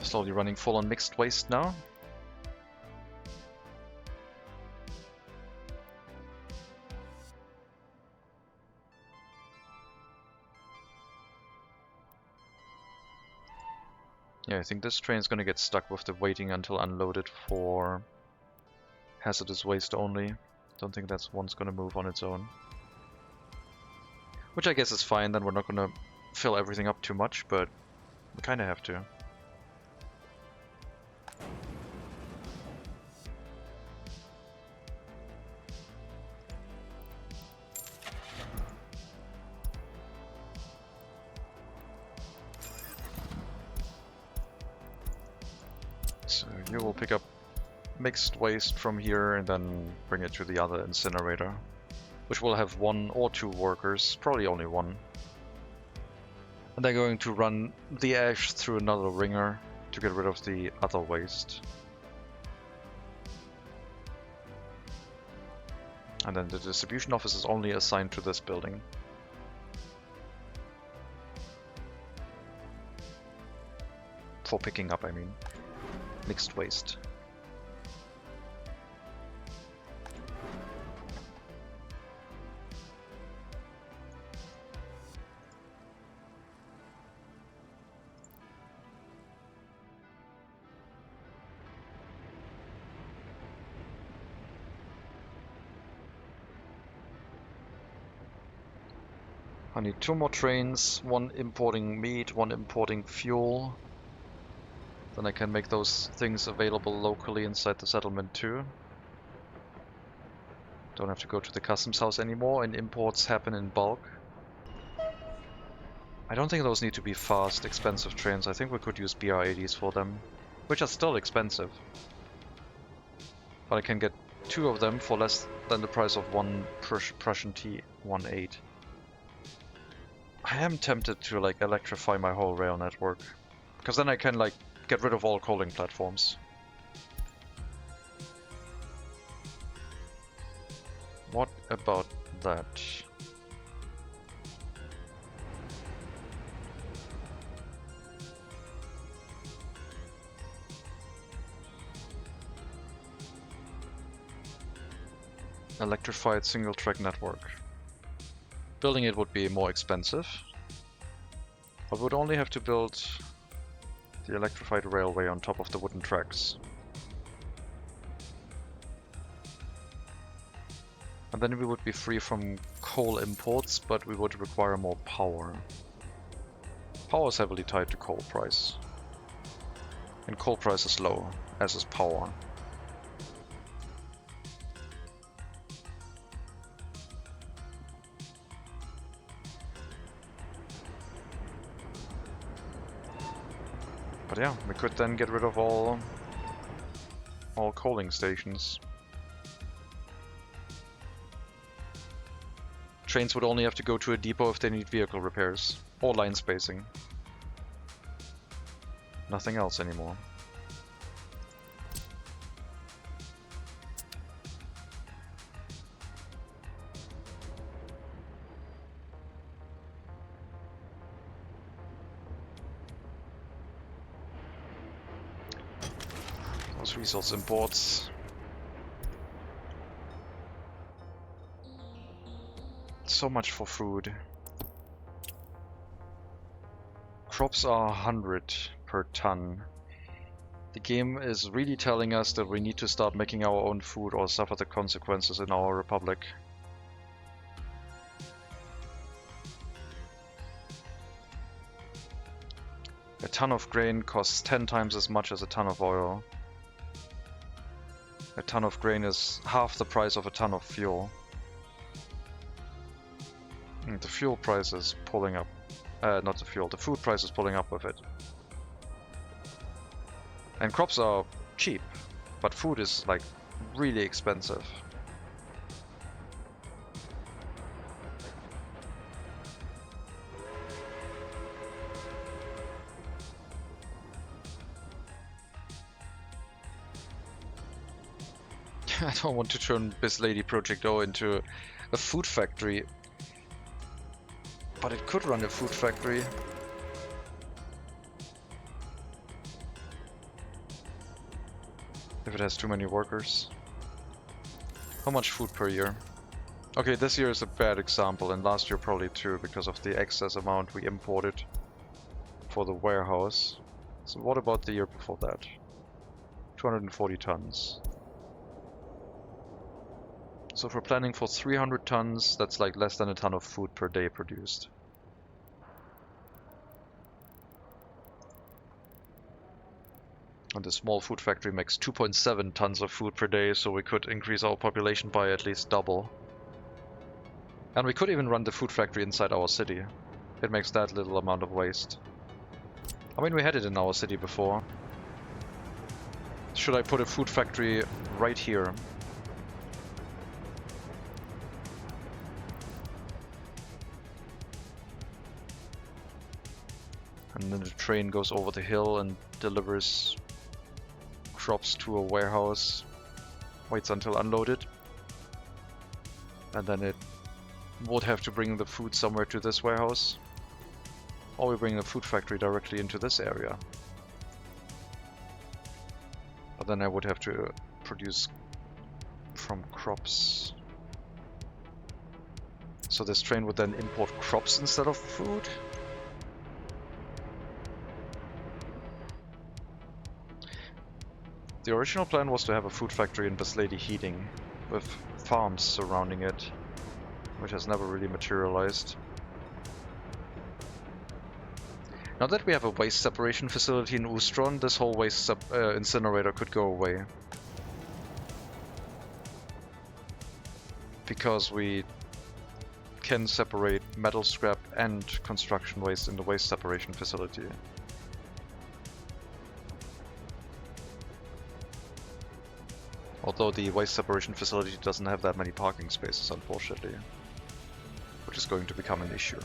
Slowly running full on mixed waste now. Yeah, I think this train's gonna get stuck with the waiting until unloaded for hazardous waste only. Don't think that one's gonna move on its own. Which I guess is fine, then we're not gonna fill everything up too much, but we kinda have to. So you will pick up mixed waste from here and then bring it to the other incinerator, which will have 1 or 2 workers, probably only 1. And they're going to run the ash through another ringer to get rid of the other waste. And then the distribution office is only assigned to this building. For picking up, I mean. Mixed waste. I need 2 more trains, 1 importing meat, 1 importing fuel. Then I can make those things available locally inside the settlement too. Don't have to go to the customs house anymore, and imports happen in bulk. I don't think those need to be fast, expensive trains. I think we could use BR-80s for them, which are still expensive. But I can get 2 of them for less than the price of 1 Prussian T18. I am tempted to like electrify my whole rail network, because then I can like get rid of all coaling platforms. What about that? Electrified single track network. Building it would be more expensive, but we would only have to build the electrified railway on top of the wooden tracks. And then we would be free from coal imports, but we would require more power. Power is heavily tied to coal price. And coal price is low, as is power. But yeah, we could then get rid of all coaling stations. Trains would only have to go to a depot if they need vehicle repairs or line spacing. Nothing else anymore. Those resource imports. So much for food. Crops are 100 per ton. The game is really telling us that we need to start making our own food or suffer the consequences in our republic. A ton of grain costs 10 times as much as a ton of oil. A ton of grain is half the price of a ton of fuel. And the fuel price is pulling up. Not the fuel, the food price is pulling up with it. And crops are cheap, but food is like really expensive. I don't want to turn Biz Lady Project O into a food factory. But it could run a food factory. If it has too many workers. How much food per year? Okay, this year is a bad example, and last year probably too, because of the excess amount we imported for the warehouse. So what about the year before that? 240 tons. So if we're planning for 300 tons, that's like less than a ton of food per day produced. And the small food factory makes 2.7 tons of food per day, so we could increase our population by at least double. And we could even run the food factory inside our city. It makes that little amount of waste. I mean, we had it in our city before. Should I put a food factory right here? And then the train goes over the hill and delivers crops to a warehouse, waits until unloaded, and then it would have to bring the food somewhere to this warehouse, or we bring the food factory directly into this area. But then I would have to produce from crops. So this train would then import crops instead of food? The original plan was to have a food factory in Lady Heating, with farms surrounding it, which has never really materialized. Now that we have a waste separation facility in Ustron, this whole waste incinerator could go away. Because we can separate metal scrap and construction waste in the waste separation facility. Although the waste separation facility doesn't have that many parking spaces, unfortunately, which is going to become an issue.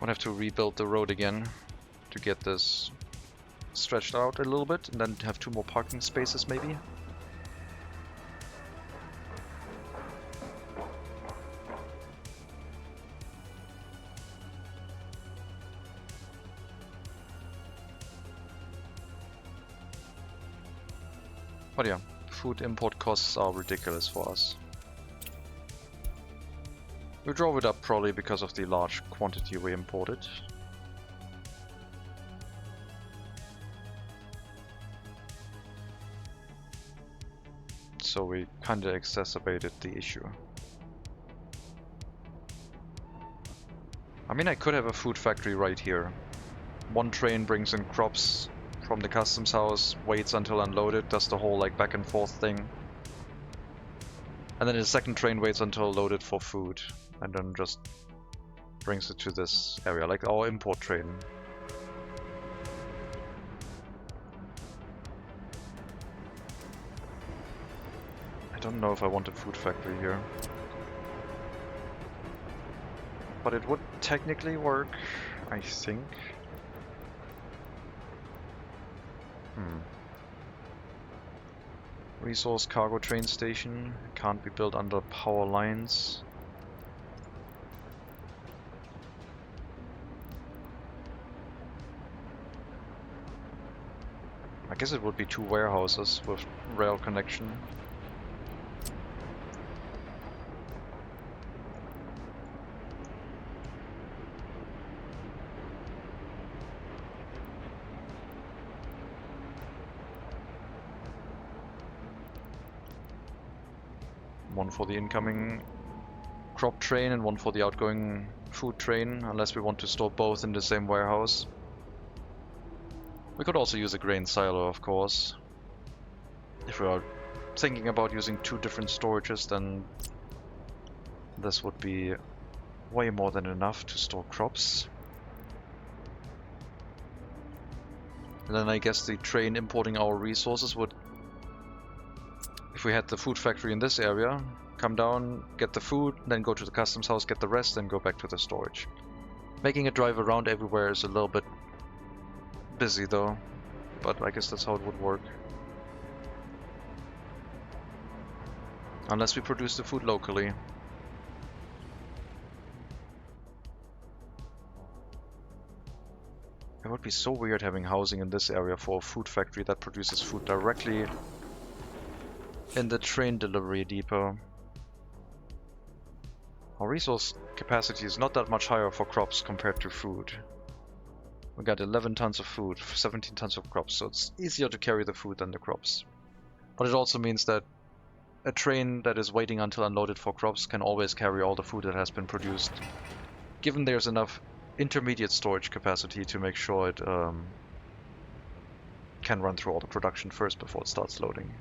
I'll have to rebuild the road again to get this stretched out a little bit, and then have 2 more parking spaces maybe. But yeah, food import costs are ridiculous for us. We drove it up probably because of the large quantity we imported. So we kinda exacerbated the issue. I mean, I could have a food factory right here. One train brings in crops from the customs house, waits until unloaded, does the whole like back and forth thing. And then the second train waits until loaded for food, and then just brings it to this area, like our import train. I don't know if I want a food factory here. But it would technically work, I think. Resource cargo train station can't be built under power lines. I guess it would be 2 warehouses with rail connection. One for the incoming crop train and one for the outgoing food train, unless we want to store both in the same warehouse. We could also use a grain silo, of course. If we are thinking about using 2 different storages, then this would be way more than enough to store crops. And then I guess the train importing our resources would, if we had the food factory in this area, come down, get the food, then go to the customs house, get the rest, then go back to the storage. Making a drive around everywhere is a little bit busy though, but I guess that's how it would work. Unless we produce the food locally. It would be so weird having housing in this area for a food factory that produces food directly in the train delivery depot. Our resource capacity is not that much higher for crops compared to food. We got 11 tons of food, 17 tons of crops, so it's easier to carry the food than the crops. But it also means that a train that is waiting until unloaded for crops can always carry all the food that has been produced, given there's enough intermediate storage capacity to make sure it can run through all the production first before it starts loading.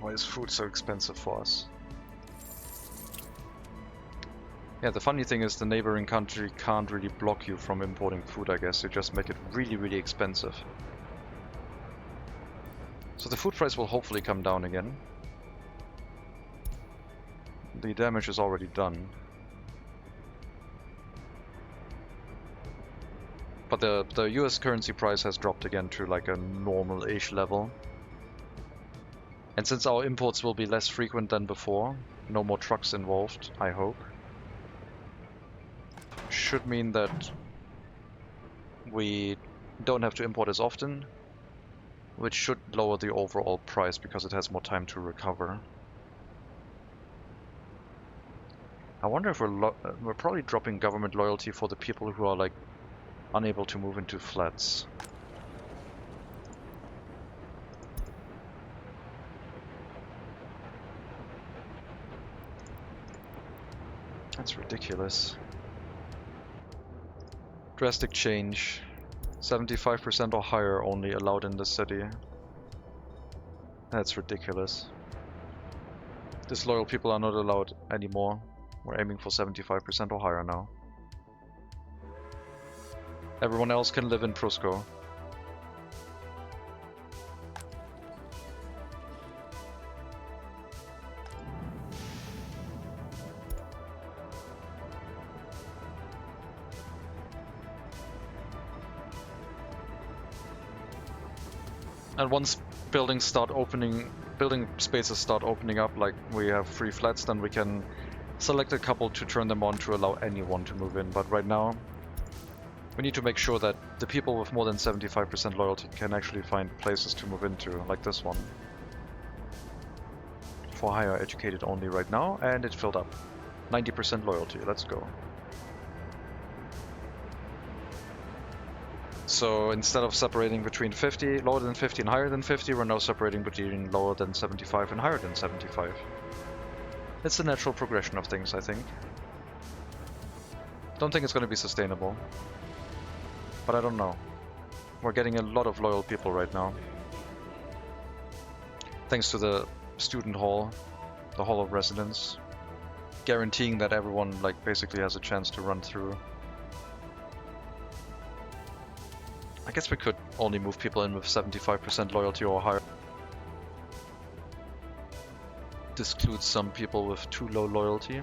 Why is food so expensive for us? Yeah, the funny thing is the neighboring country can't really block you from importing food, I guess. They just make it really, really expensive. So the food price will hopefully come down again. The damage is already done. But the US currency price has dropped again to like a normal-ish level. And since our imports will be less frequent than before, no more trucks involved, I hope, should mean that we don't have to import as often, which should lower the overall price because it has more time to recover. I wonder if we're probably dropping government loyalty for the people who are like unable to move into flats. That's ridiculous. Drastic change. 75% or higher only allowed in the city. That's ridiculous. Disloyal people are not allowed anymore. We're aiming for 75% or higher now. Everyone else can live in Prusco. And once building spaces start opening up, like we have free flats, then we can select a couple to turn them on to allow anyone to move in. But right now, we need to make sure that the people with more than 75% loyalty can actually find places to move into, like this one. For higher educated only right now, and it filled up. 90% loyalty, let's go. So instead of separating between 50, lower than 50 and higher than 50, we're now separating between lower than 75 and higher than 75. It's the natural progression of things, I think. Don't think it's going to be sustainable. But I don't know. We're getting a lot of loyal people right now. Thanks to the student hall, the hall of residence, guaranteeing that everyone like basically has a chance to run through. I guess we could only move people in with 75% loyalty or higher. This excludes some people with too low loyalty.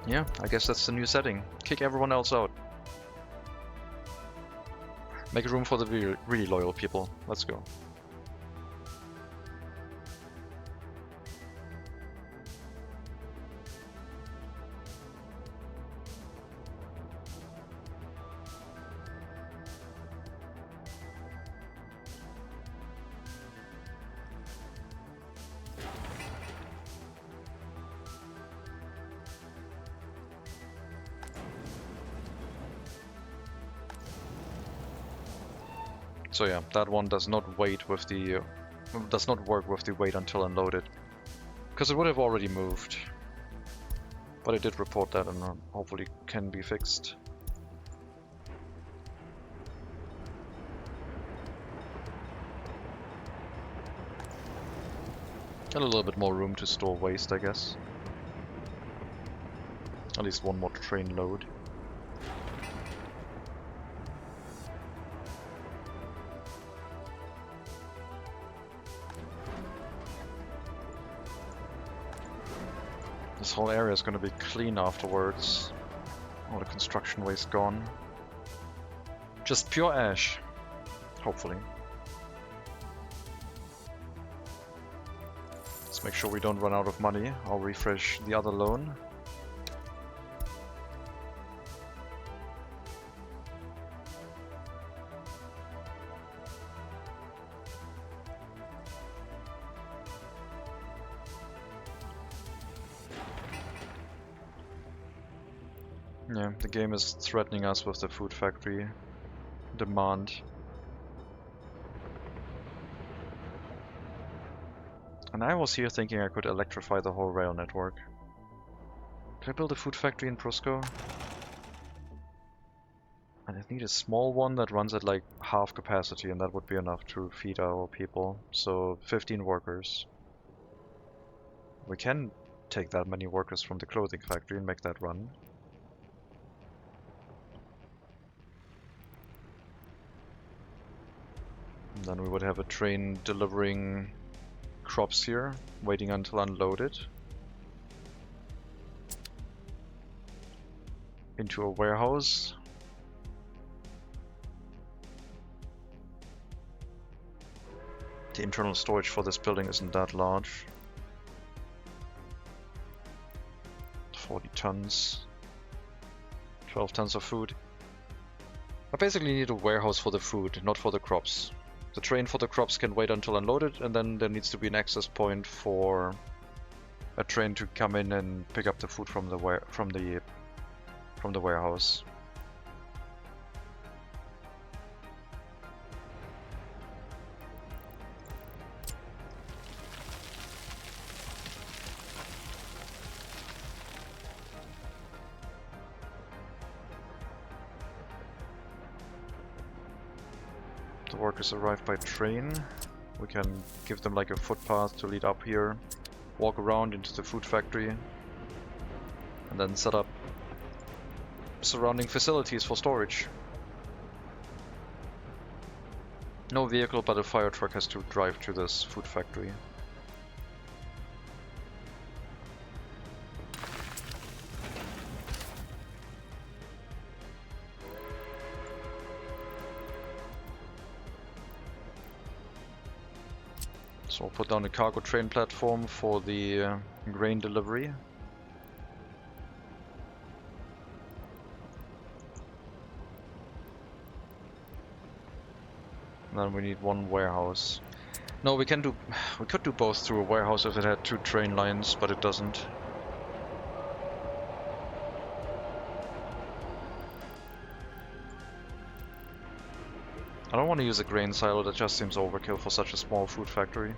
Yeah, I guess that's the new setting. Kick everyone else out. Make room for the really loyal people. Let's go. So yeah, that one does not work with the wait until unloaded, because it would have already moved. But I did report that, and hopefully can be fixed. And a little bit more room to store waste, I guess. At least one more train load. This whole area is going to be clean afterwards. All the construction waste gone. Just pure ash, hopefully. Let's make sure we don't run out of money. I'll refresh the other loan. Yeah, the game is threatening us with the food factory demand. And I was here thinking I could electrify the whole rail network. Can I build a food factory in Prusco? And I need a small one that runs at like half capacity, and that would be enough to feed our people. So 15 workers. We can take that many workers from the clothing factory and make that run. And then we would have a train delivering crops here, waiting until unloaded. Into a warehouse. The internal storage for this building isn't that large. 40 tons. 12 tons of food. I basically need a warehouse for the food, not for the crops. The train for the crops can wait until unloaded, and then there needs to be an access point for a train to come in and pick up the food from the warehouse. The workers arrive by train. We can give them like a footpath to lead up here, walk around into the food factory, and then set up surrounding facilities for storage. No vehicle, but a fire truck has to drive to this food factory. So I'll put down a cargo train platform for the grain delivery. And then we need one warehouse. No, we could do both through a warehouse if it had 2 train lines, but it doesn't. I don't want to use a grain silo, that just seems overkill for such a small food factory.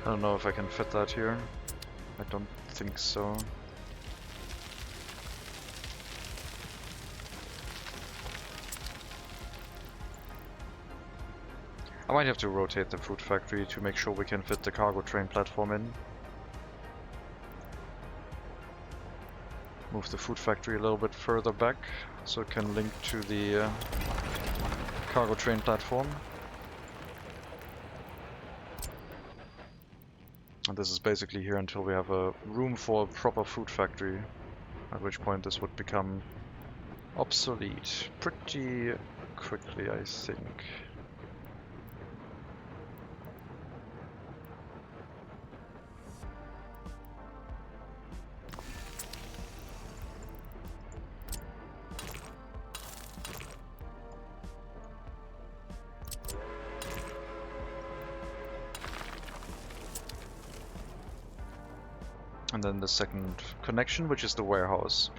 I don't know if I can fit that here. I don't think so. I might have to rotate the food factory to make sure we can fit the cargo train platform in. Move the food factory a little bit further back so it can link to the cargo train platform. And this is basically here until we have a room for a proper food factory, at which point this would become obsolete pretty quickly, I think. And then the second connection, which is the warehouse.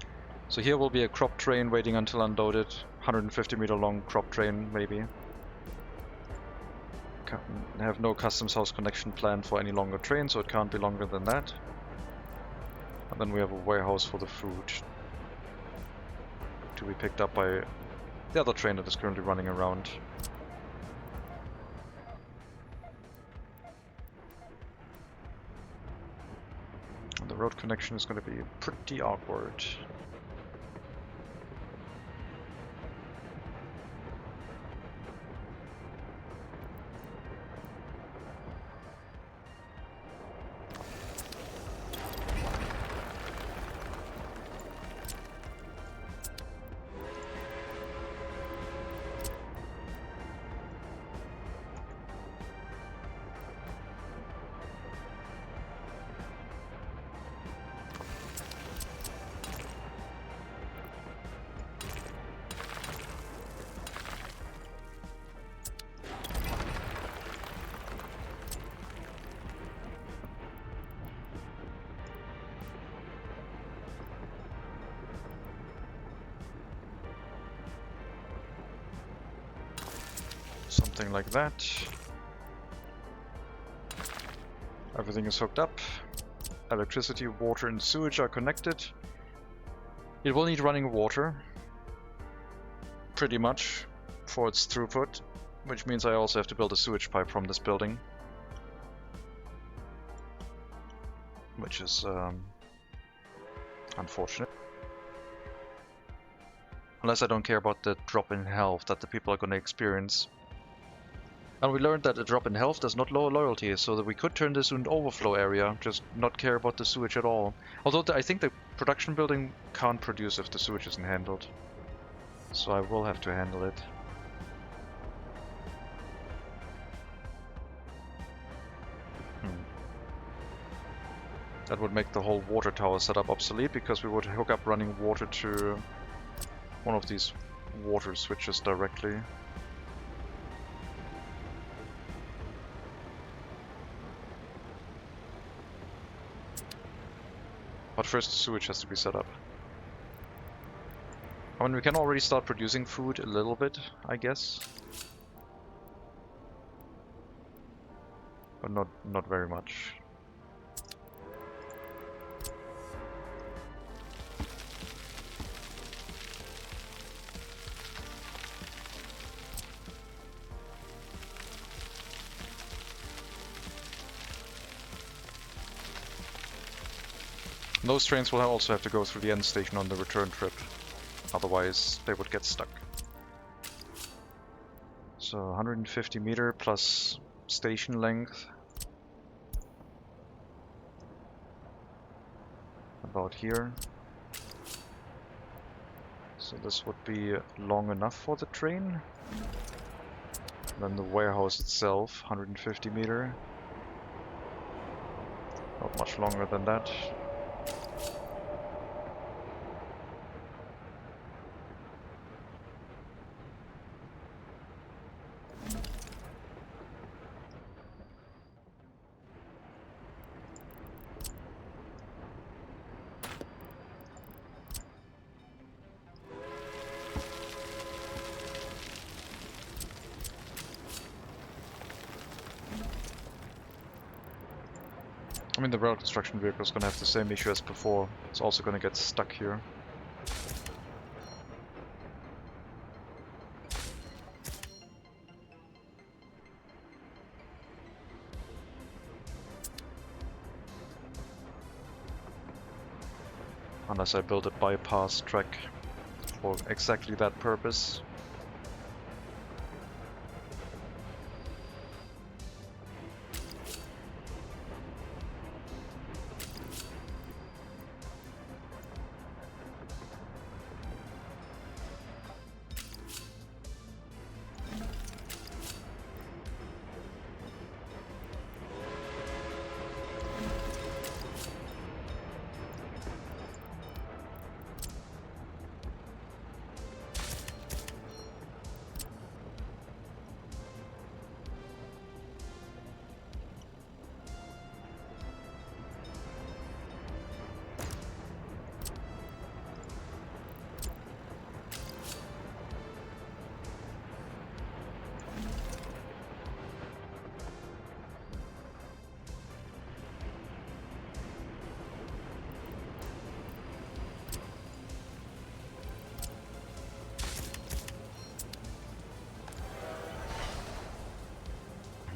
So here will be a crop train waiting until unloaded, 150-meter long crop train maybe. Have no customs house connection planned for any longer train, so it can't be longer than that. And then we have a warehouse for the food to be picked up by the other train that is currently running around. The road connection is going to be pretty awkward. Something like that. Everything is hooked up. Electricity, water, and sewage are connected. It will need running water, pretty much, for its throughput, which means I also have to build a sewage pipe from this building. Which is unfortunate. Unless I don't care about the drop in health that the people are going to experience. And we learned that a drop in health does not lower loyalty, so that we could turn this into an overflow area, just not care about the sewage at all. Although I think the production building can't produce if the sewage isn't handled. So I will have to handle it. That would make the whole water tower setup obsolete, because we would hook up running water to one of these water switches directly. But first the sewage has to be set up. I mean, we can already start producing food a little bit, I guess. But not very much. Those trains will also have to go through the end station on the return trip, otherwise they would get stuck. So 150 meter plus station length. About here. So this would be long enough for the train. Then the warehouse itself, 150 meter. Not much longer than that. I mean, the rail construction vehicle is going to have the same issue as before. It's also going to get stuck here. Unless I build a bypass track for exactly that purpose.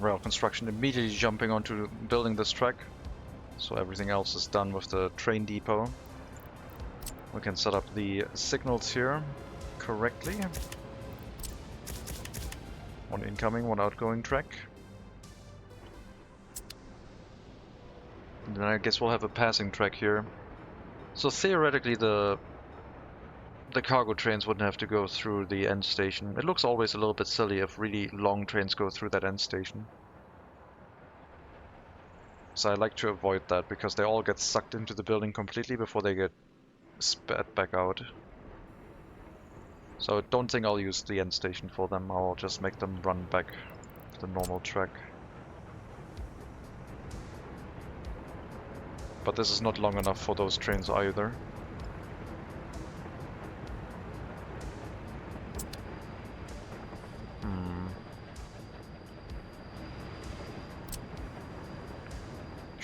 Rail construction immediately jumping onto building this track, so everything else is done with the train depot. We can set up the signals here correctly. One incoming, one outgoing track. And then I guess we'll have a passing track here. So theoretically the cargo trains wouldn't have to go through the end station. It looks always a little bit silly if really long trains go through that end station. So I like to avoid that, because they all get sucked into the building completely before they get spat back out. So I don't think I'll use the end station for them. I'll just make them run back the normal track. But this is not long enough for those trains either.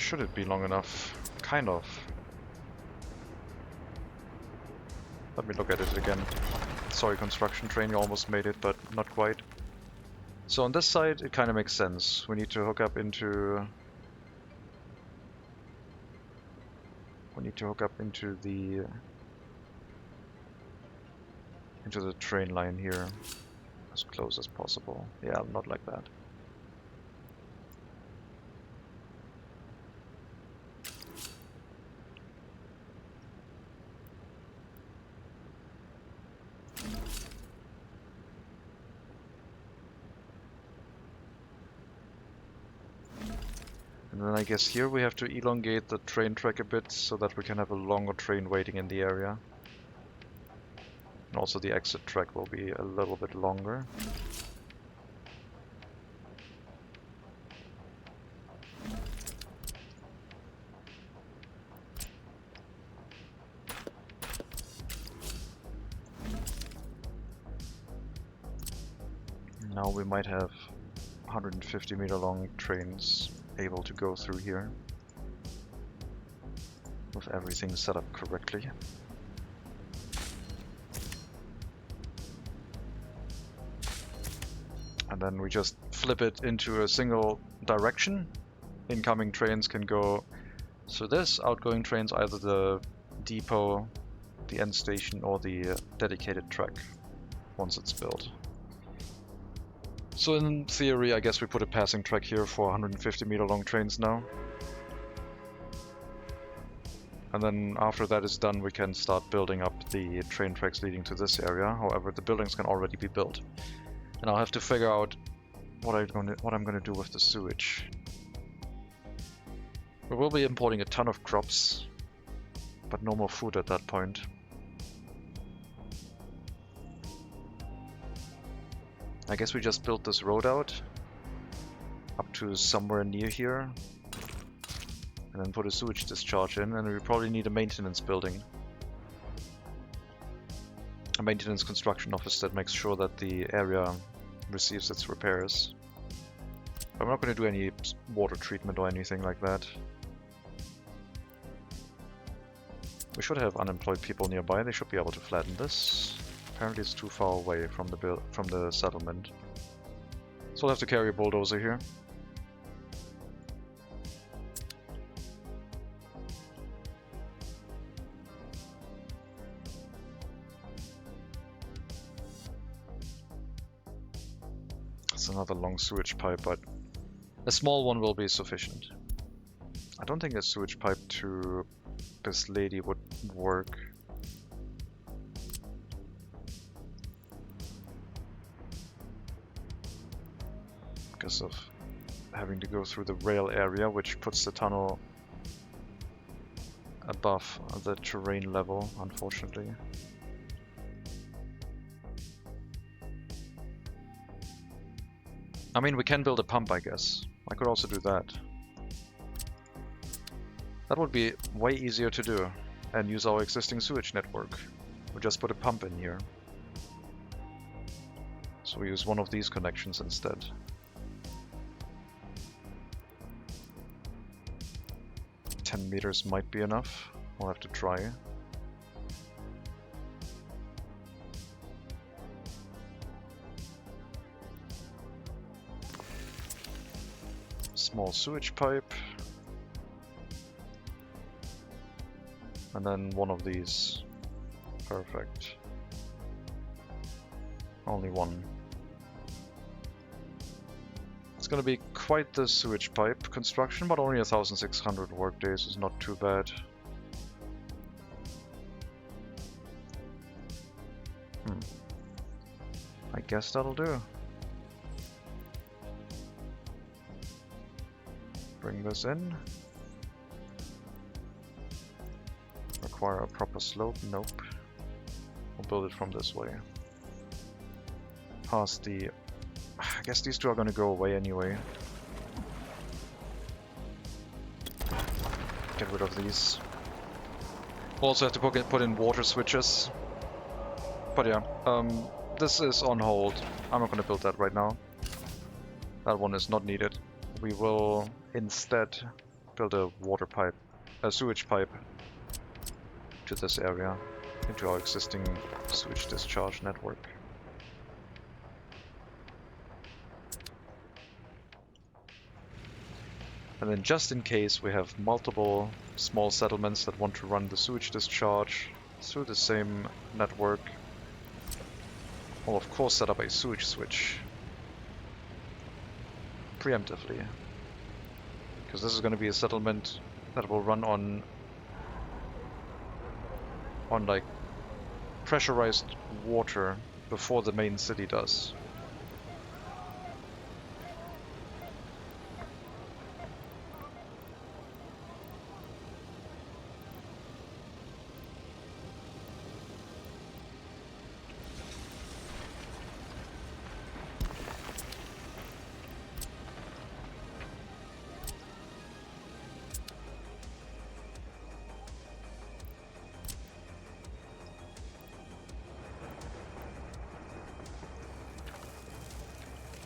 should it be long enough? Kind of. Let me look at it again. Sorry, construction train, you almost made it, but not quite. So on this side, it kind of makes sense. We need to hook up into... the train line here, as close as possible. Yeah, not like that. And then I guess here we have to elongate the train track a bit so that we can have a longer train waiting in the area. And also the exit track will be a little bit longer. Now we might have 150-meter long trains able to go through here with everything set up correctly. And then we just flip it into a single direction. Incoming trains can go through this, outgoing trains either the depot, the end station, or the dedicated track once it's built. So in theory, I guess we put a passing track here for 150-meter long trains now. And then after that is done, we can start building up the train tracks leading to this area. However, the buildings can already be built. And I'll have to figure out what I'm going to do with the sewage. We will be importing a ton of crops, but no more food at that point. I guess we just built this road out up to somewhere near here, and then put a sewage discharge in, and we probably need a maintenance building. A maintenance construction office that makes sure that the area receives its repairs. But I'm not going to do any water treatment or anything like that. We should have unemployed people nearby. They should be able to flatten this. Apparently it's too far away from the settlement. So we'll have to carry a bulldozer here. It's another long sewage pipe, but a small one will be sufficient. I don't think a sewage pipe to this lady would work. Because of having to go through the rail area, which puts the tunnel above the terrain level, unfortunately. I mean, we can build a pump, I guess. I could also do that. That would be way easier to do and use our existing sewage network. We just put a pump in here. So we use one of these connections instead. $10 meters might be enough. We'll have to try. Small sewage pipe. And then one of these. Perfect. Only one. It's gonna be quite the sewage pipe construction, but only 1,600 work days is not too bad. I guess that'll do. Bring this in. Require a proper slope? Nope. We'll build it from this way. Past the... I guess these two are gonna go away anyway. Get rid of these. We'll also have to put in water switches. But yeah, this is on hold. I'm not gonna build that right now. That one is not needed. We will instead build a water pipe, a sewage pipe to this area, into our existing sewage discharge network. And then just in case we have multiple small settlements that want to run the sewage discharge through the same network, we'll of course set up a sewage switch preemptively. Because this is going to be a settlement that will run on like pressurized water before the main city does.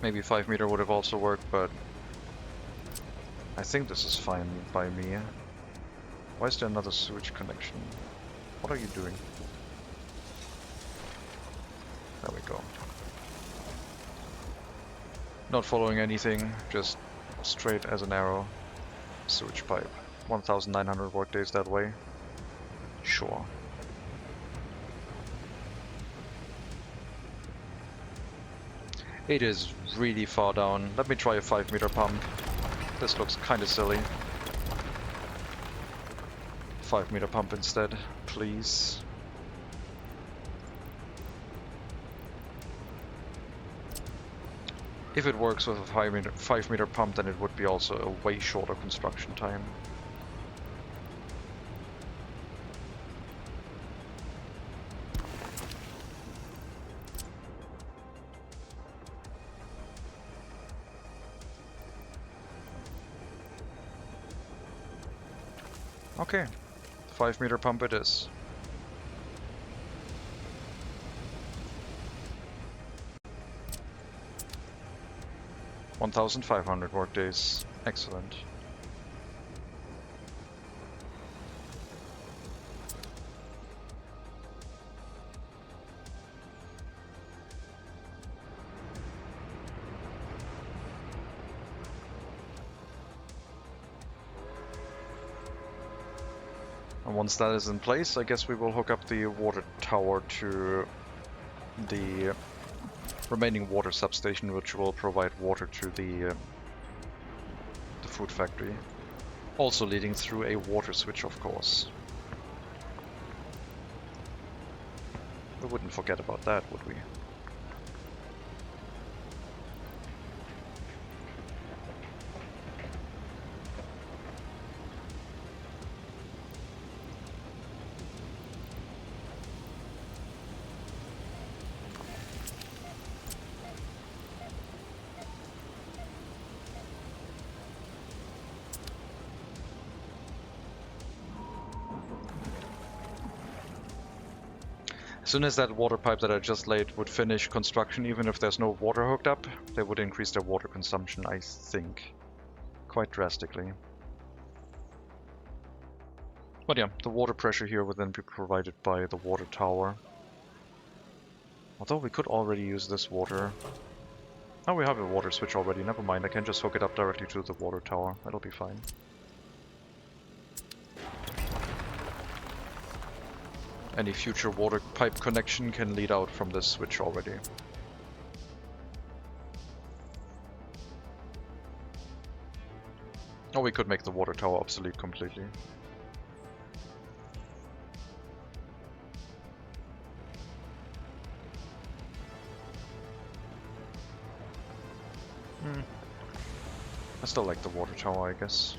Maybe 5 meter would have also worked, but I think this is fine by me. Why is there another sewage connection? What are you doing? There we go. Not following anything, just straight as an arrow. Sewage pipe. 1,900 workdays that way. Sure. It is really far down. Let me try a 5 meter pump. This looks kinda silly. 5 meter pump instead, please. If it works with a 5 meter pump, then it would be also a way shorter construction time. Okay, 5 meter pump it is. $1,500 workdays. Excellent. And once that is in place, I guess we will hook up the water tower to the remaining water substation, which will provide water to the food factory. Also leading through a water switch, of course. We wouldn't forget about that, would we? As soon as that water pipe that I just laid would finish construction, even if there's no water hooked up, they would increase their water consumption, I think, quite drastically. But yeah, the water pressure here would then be provided by the water tower. Although we could already use this water. Oh, we have a water switch already, never mind, I can just hook it up directly to the water tower, that'll be fine. Any future water pipe connection can lead out from this switch already. Or we could make the water tower obsolete completely. I still like the water tower, I guess.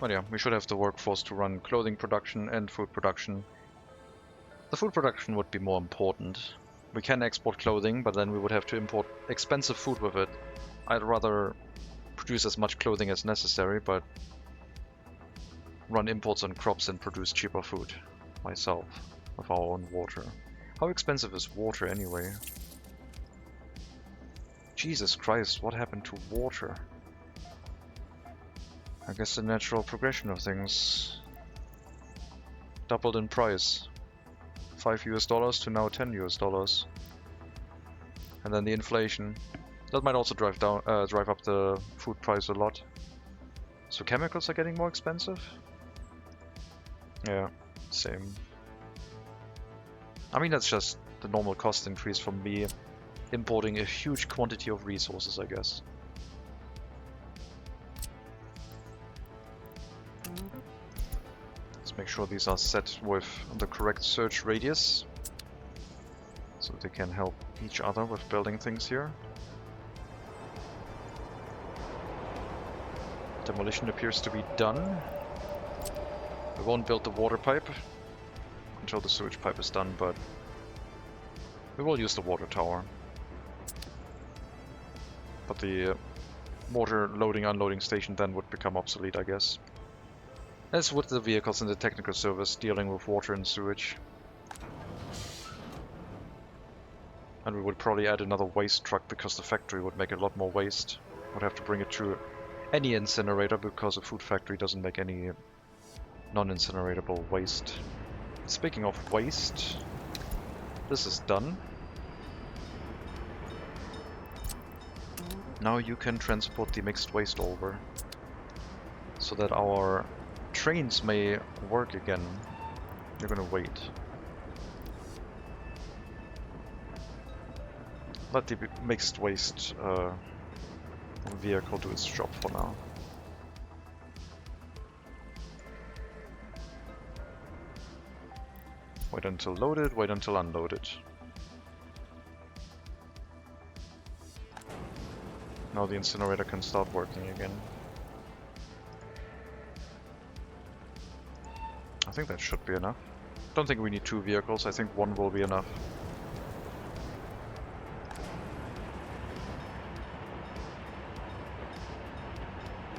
But yeah, we should have the workforce to run clothing production and food production. The food production would be more important. We can export clothing, but then we would have to import expensive food with it. I'd rather produce as much clothing as necessary, but run imports on crops and produce cheaper food myself with our own water. How expensive is water anyway? Jesus Christ, what happened to water? I guess the natural progression of things. Doubled in price. $5 to now $10. And then the inflation. That might also drive up the food price a lot. So chemicals are getting more expensive? Yeah, same. I mean, that's just the normal cost increase from me importing a huge quantity of resources, I guess. Let's make sure these are set with the correct search radius, so they can help each other with building things here. Demolition appears to be done. We won't build the water pipe until the sewage pipe is done, but we will use the water tower. But the water loading unloading station then would become obsolete, I guess. As would the vehicles in the technical service dealing with water and sewage. And we would probably add another waste truck because the factory would make a lot more waste. Would have to bring it to any incinerator because a food factory doesn't make any non-incineratable waste. Speaking of waste, this is done. Now you can transport the mixed waste over so that our trains may work again. You're gonna wait. Let the mixed waste vehicle do its job for now. Wait until loaded, wait until unloaded. Now the incinerator can start working again. I think that should be enough. Don't think we need 2 vehicles, I think 1 will be enough.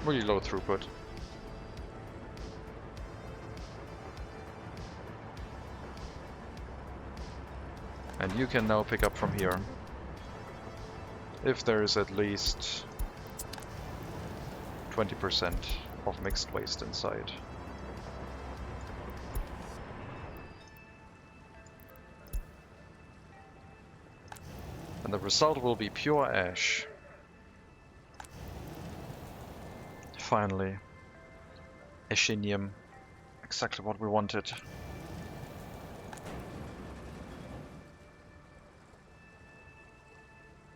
Really low throughput. And you can now pick up from here. If there is at least 20% of mixed waste inside. And the result will be pure ash. Finally. Ashinium. Exactly what we wanted.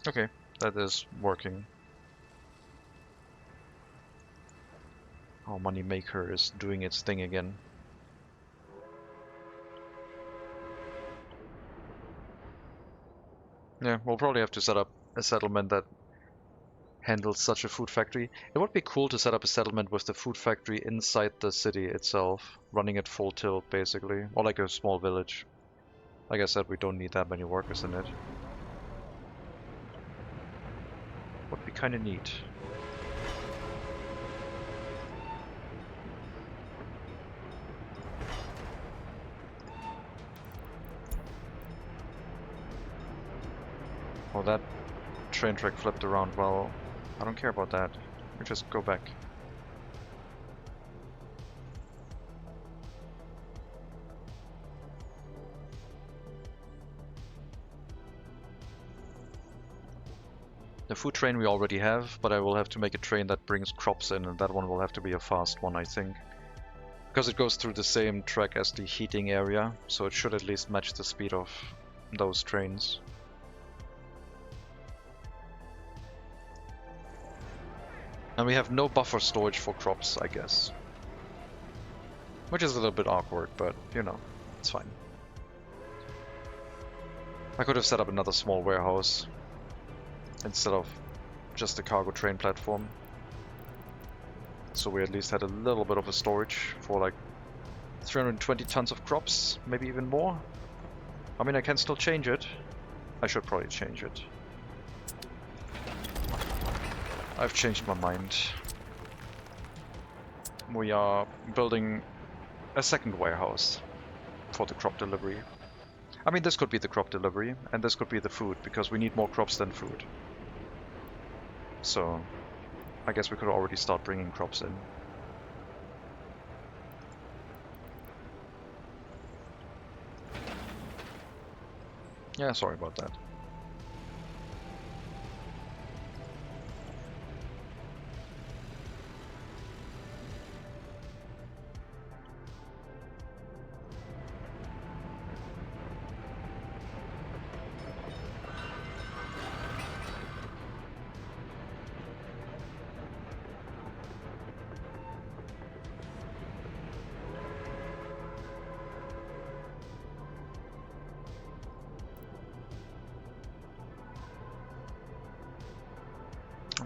Okay, that is working. Our money maker is doing its thing again. Yeah, we'll probably have to set up a settlement that handles such a food factory. It would be cool to set up a settlement with the food factory inside the city itself, running at full tilt basically, or like a small village. Like I said, we don't need that many workers in it. Would be kinda neat. Oh, that train track flipped around. Well, I don't care about that. We just go back. The food train we already have, but I will have to make a train that brings crops in, and that one will have to be a fast one, I think. Because it goes through the same track as the heating area, so it should at least match the speed of those trains. And we have no buffer storage for crops, I guess. Which is a little bit awkward, but, you know, it's fine. I could have set up another small warehouse instead of just a cargo train platform. So we at least had a little bit of a storage for like 320 tons of crops, maybe even more. I mean, I can still change it. I should probably change it. I've changed my mind. We are building a second warehouse for the crop delivery. I mean, this could be the crop delivery, and this could be the food, because we need more crops than food. So, I guess we could already start bringing crops in. Yeah, sorry about that.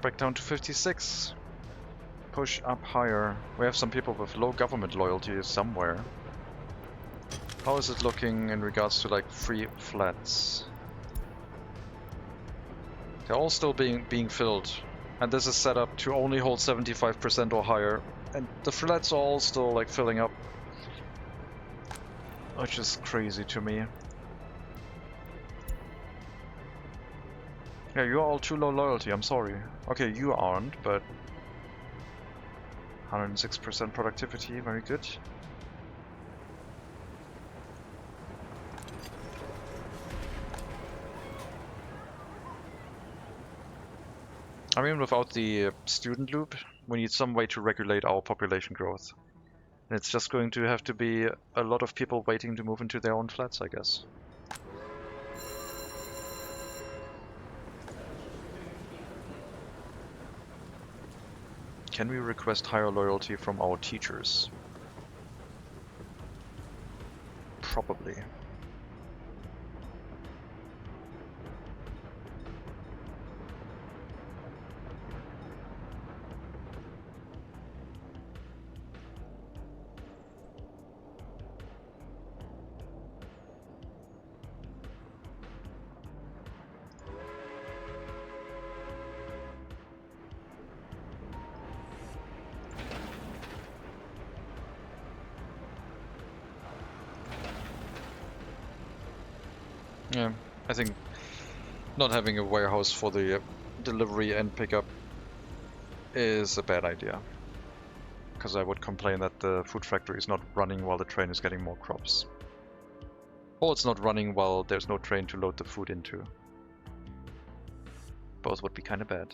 Back down to 56. Push up higher. We have some people with low government loyalty somewhere. How is it looking in regards to like free flats? They're all still being filled, and this is set up to only hold 75% or higher, and the flats are all still like filling up, which is crazy to me. Yeah, you're all too low loyalty, I'm sorry. Okay, you aren't, but 106% productivity, very good. I mean, without the student loop, we need some way to regulate our population growth. And it's just going to have to be a lot of people waiting to move into their own flats, I guess. Can we request higher loyalty from our teachers? Probably. Yeah, I think not having a warehouse for the delivery and pickup is a bad idea. Because I would complain that the food factory is not running while the train is getting more crops. Or it's not running while there's no train to load the food into. Both would be kind of bad.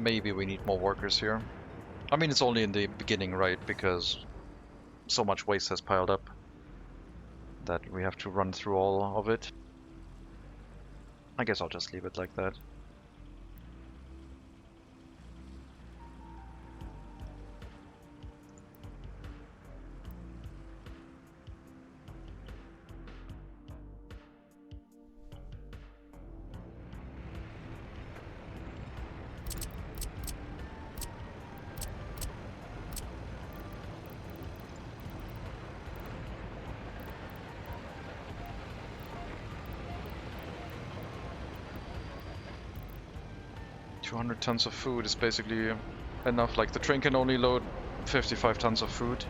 Maybe we need more workers here. I mean, it's only in the beginning, right? Because so much waste has piled up that we have to run through all of it. I guess I'll just leave it like that. $200 tons of food is basically enough. Like, the train can only load 55 tons of food.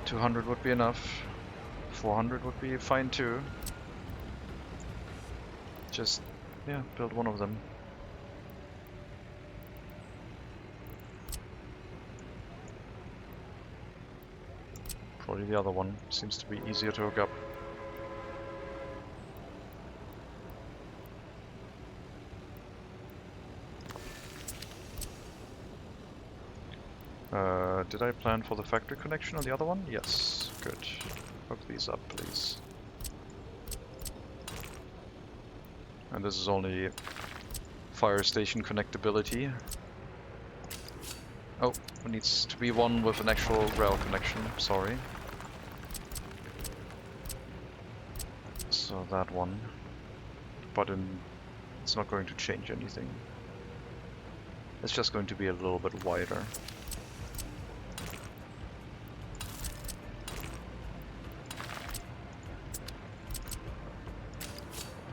200 would be enough. 400 would be fine too. Just, yeah, build one of them. Probably the other one seems to be easier to hook up. Did I plan for the factory connection on the other one? Yes, good. Hook these up, please. And this is only fire station connectability. Oh, it needs to be one with an actual rail connection, sorry. So that one. But it's not going to change anything. It's just going to be a little bit wider.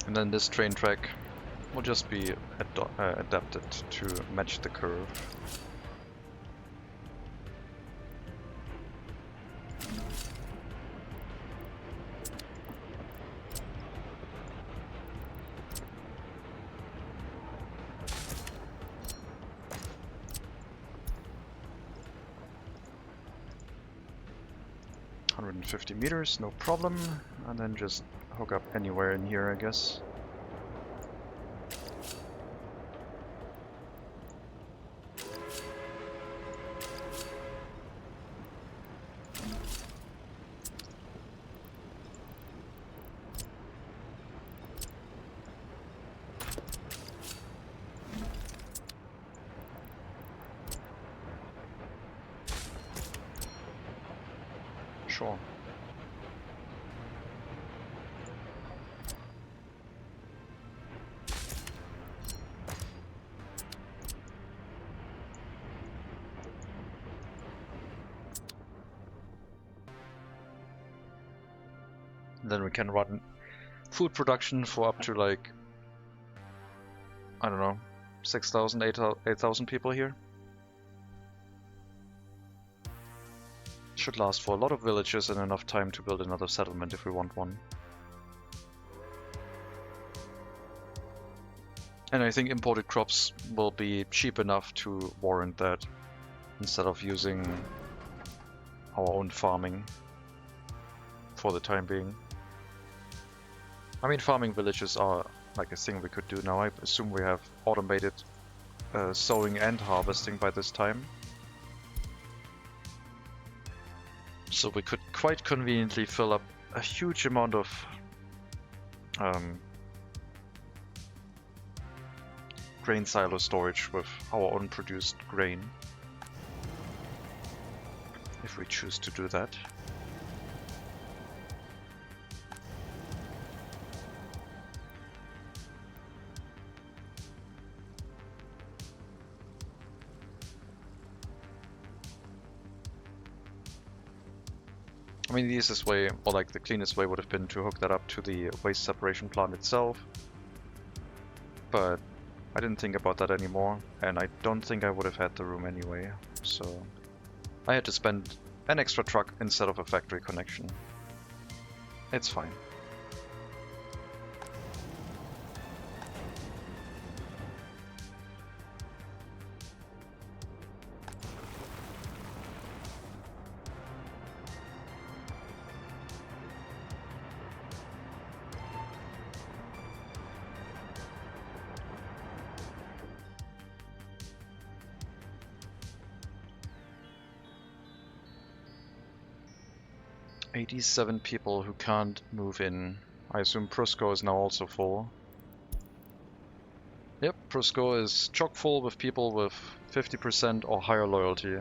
And then this train track will just be adapted to match the curve. $150 meters, no problem. And then just hook up anywhere in here, I guess. Sure. Then we can run food production for up to like, I don't know, 6,000, 8,000 people here. Should last for a lot of villages and enough time to build another settlement if we want one. And I think imported crops will be cheap enough to warrant that instead of using our own farming for the time being. I mean, farming villages are like a thing we could do now. I assume we have automated sowing and harvesting by this time. So we could quite conveniently fill up a huge amount of grain silo storage with our own produced grain, if we choose to do that. I mean, the easiest way, or like the cleanest way, would have been to hook that up to the waste separation plant itself. But I didn't think about that anymore, and I don't think I would have had the room anyway. So I had to spend an extra truck instead of a factory connection. It's fine. $87 people who can't move in. I assume Prusco is now also full. Yep, Prusco is chock full with people with 50% or higher loyalty.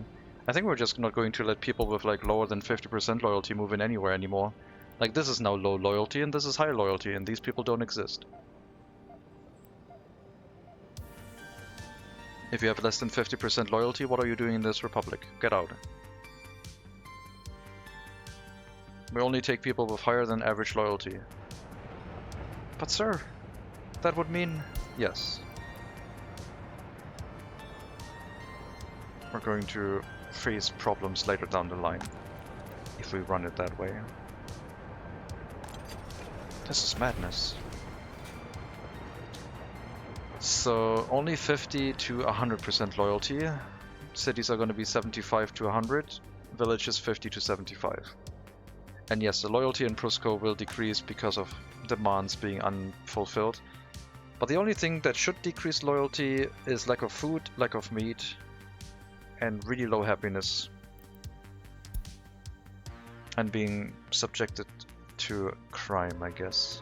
I think we're just not going to let people with like lower than 50% loyalty move in anywhere anymore. Like, this is now low loyalty and this is high loyalty, and these people don't exist. If you have less than 50% loyalty, what are you doing in this republic? Get out. We only take people with higher than average loyalty. But sir, that would mean yes. We're going to face problems later down the line if we run it that way. This is madness. So only 50 to 100% loyalty. Cities are going to be 75 to 100. Villages 50 to 75. And yes, the loyalty in Prusco will decrease because of demands being unfulfilled. But the only thing that should decrease loyalty is lack of food, lack of meat, and really low happiness, and being subjected to crime, I guess.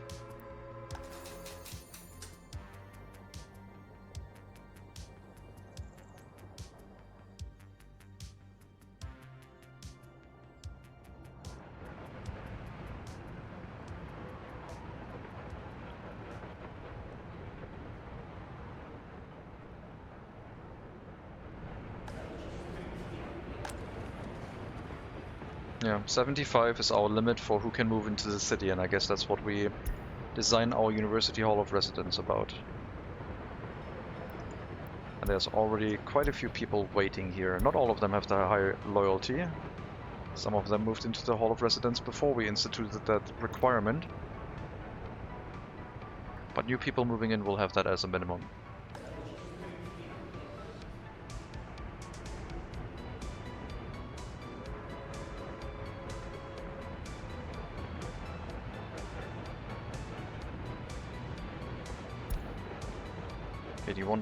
Yeah, 75 is our limit for who can move into the city, and I guess that's what we design our University Hall of Residence about. And there's already quite a few people waiting here. Not all of them have the high loyalty. Some of them moved into the Hall of Residence before we instituted that requirement. But new people moving in will have that as a minimum.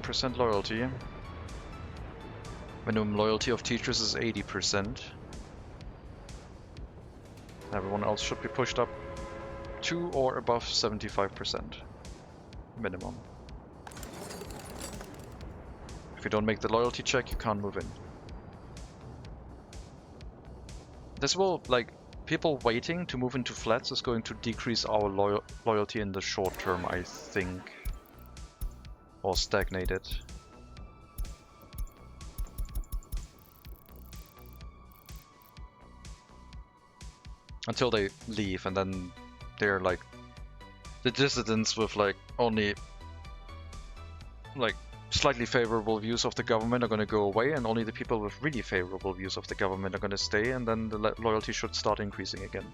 %, loyalty. Minimum loyalty of teachers is 80%. Everyone else should be pushed up to or above 75% minimum. If you don't make the loyalty check, you can't move in. This will, like, people waiting to move into flats is going to decrease our loyalty in the short term, I think. Or stagnate it. Until they leave, and then they're like the dissidents with like only like slightly favorable views of the government are going to go away, and only the people with really favorable views of the government are going to stay, and then the loyalty should start increasing again.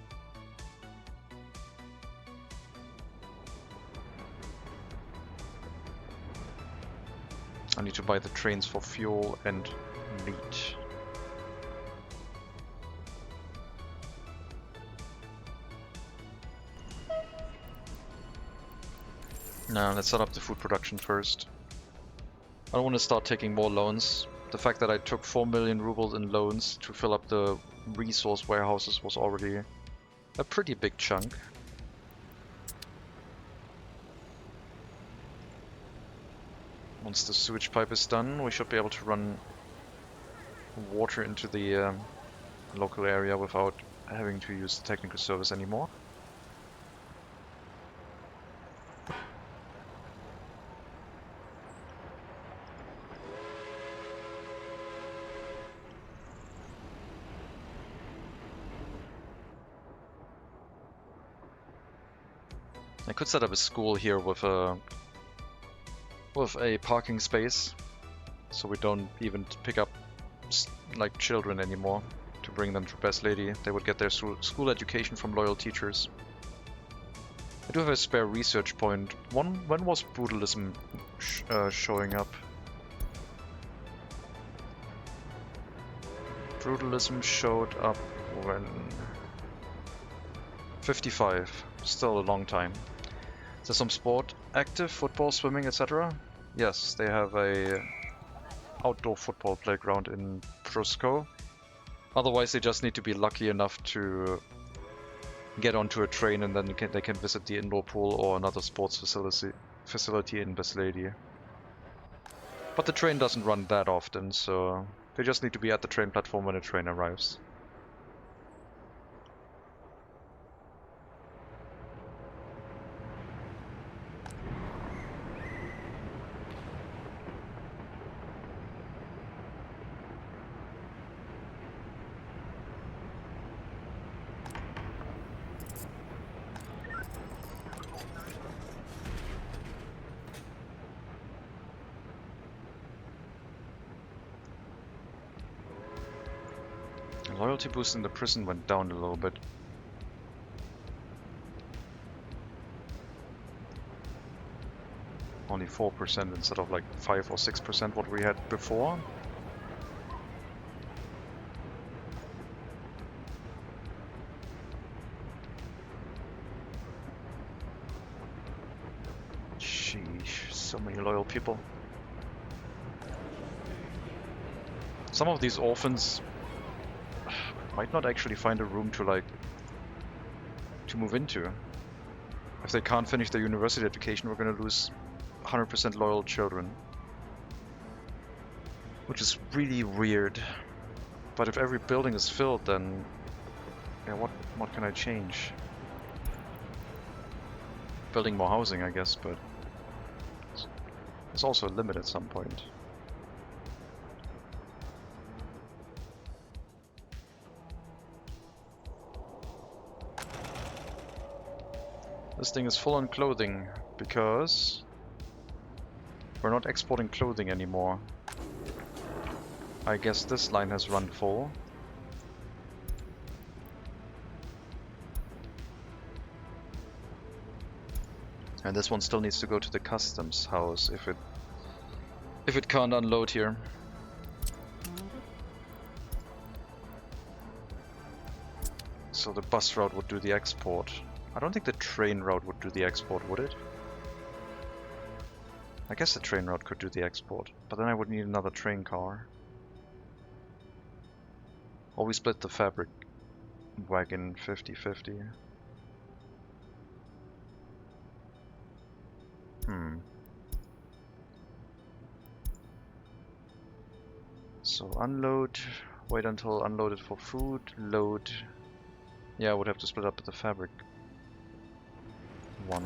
I need to buy the trains for fuel and meat. Now let's set up the food production first. I don't want to start taking more loans. The fact that I took 4 million rubles in loans to fill up the resource warehouses was already a pretty big chunk. Once the sewage pipe is done, we should be able to run water into the local area without having to use the technical service anymore. I could set up a school here with a parking space, so we don't even pick up like children anymore to bring them to Best Lady. They would get their school education from loyal teachers. I do have a spare research point. When was brutalism showing up? Brutalism showed up when 55. Still a long time. Is there some sport active? Football, swimming, etc.? Yes, they have a outdoor football playground in Prusko. Otherwise, they just need to be lucky enough to get onto a train, and then they can visit the indoor pool or another sports facility in Beslady. But the train doesn't run that often, so they just need to be at the train platform when a train arrives. Loyalty boost in the prison went down a little bit. Only 4% instead of like 5 or 6% what we had before. Sheesh, so many loyal people. Some of these orphans might not actually find a room to move into. If they can't finish their university education, we're gonna lose 100% loyal children. Which is really weird. But if every building is filled, then yeah, what can I change? Building more housing, I guess, but there's also a limit at some point. This thing is full on clothing because we're not exporting clothing anymore. I guess this line has run full. And this one still needs to go to the customs house if it can't unload here. So the bus route would do the export. I don't think the train route would do the export, would it? I guess the train route could do the export, but then I would need another train car. Or we split the fabric wagon 50-50. So unload, wait until unloaded for food, load. Yeah, I would have to split up the fabric. One.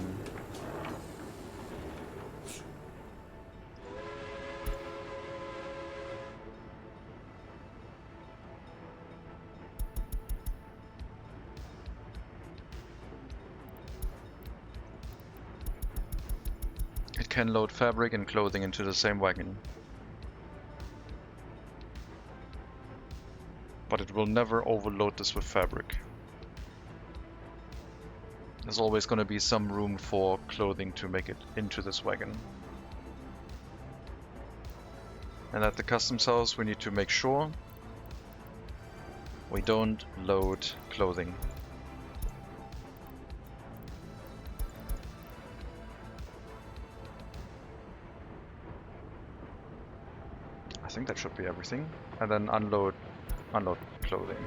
It can load fabric and clothing into the same wagon. But it will never overload this with fabric. There's always going to be some room for clothing to make it into this wagon. And at the customs house we need to make sure we don't load clothing. I think that should be everything. And then unload clothing.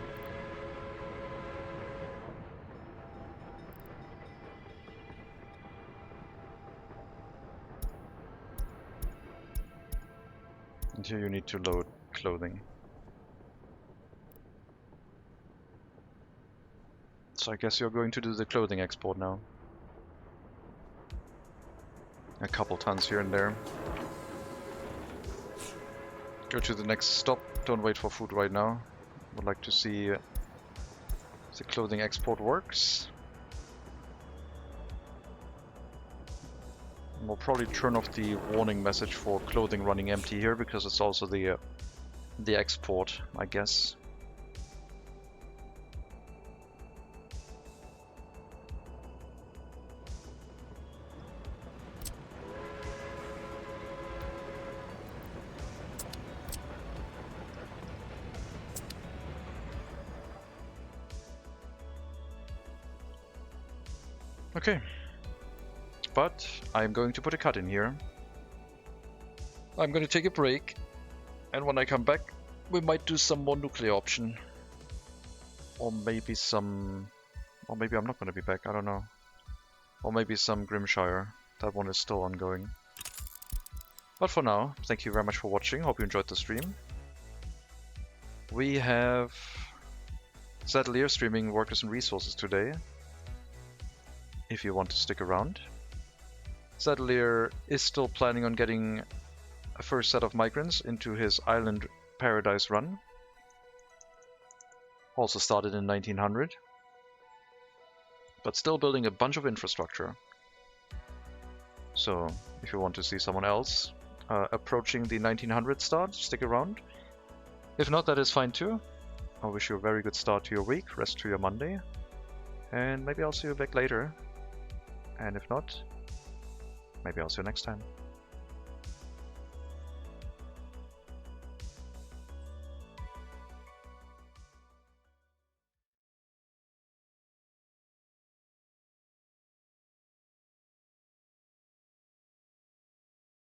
And here you need to load clothing. So I guess you're going to do the clothing export now. A couple tons here and there. Go to the next stop. Don't wait for food right now. Would like to see if the clothing export works. We'll probably turn off the warning message for clothing running empty here because it's also the export, I guess. Okay. But I'm going to put a cut in here. I'm going to take a break, and when I come back we might do some more nuclear option. Or maybe I'm not going to be back, I don't know. Or maybe some Grimshire. That one is still ongoing. But for now, thank you very much for watching, hope you enjoyed the stream. We have Zadelier streaming Workers and Resources today, if you want to stick around. Zadelier is still planning on getting a first set of migrants into his island paradise run. Also started in 1900. But still building a bunch of infrastructure. So if you want to see someone else approaching the 1900 start, stick around. If not, that is fine too. I wish you a very good start to your week, rest to your Monday. And maybe I'll see you back later. And if not, maybe I'll see you next time.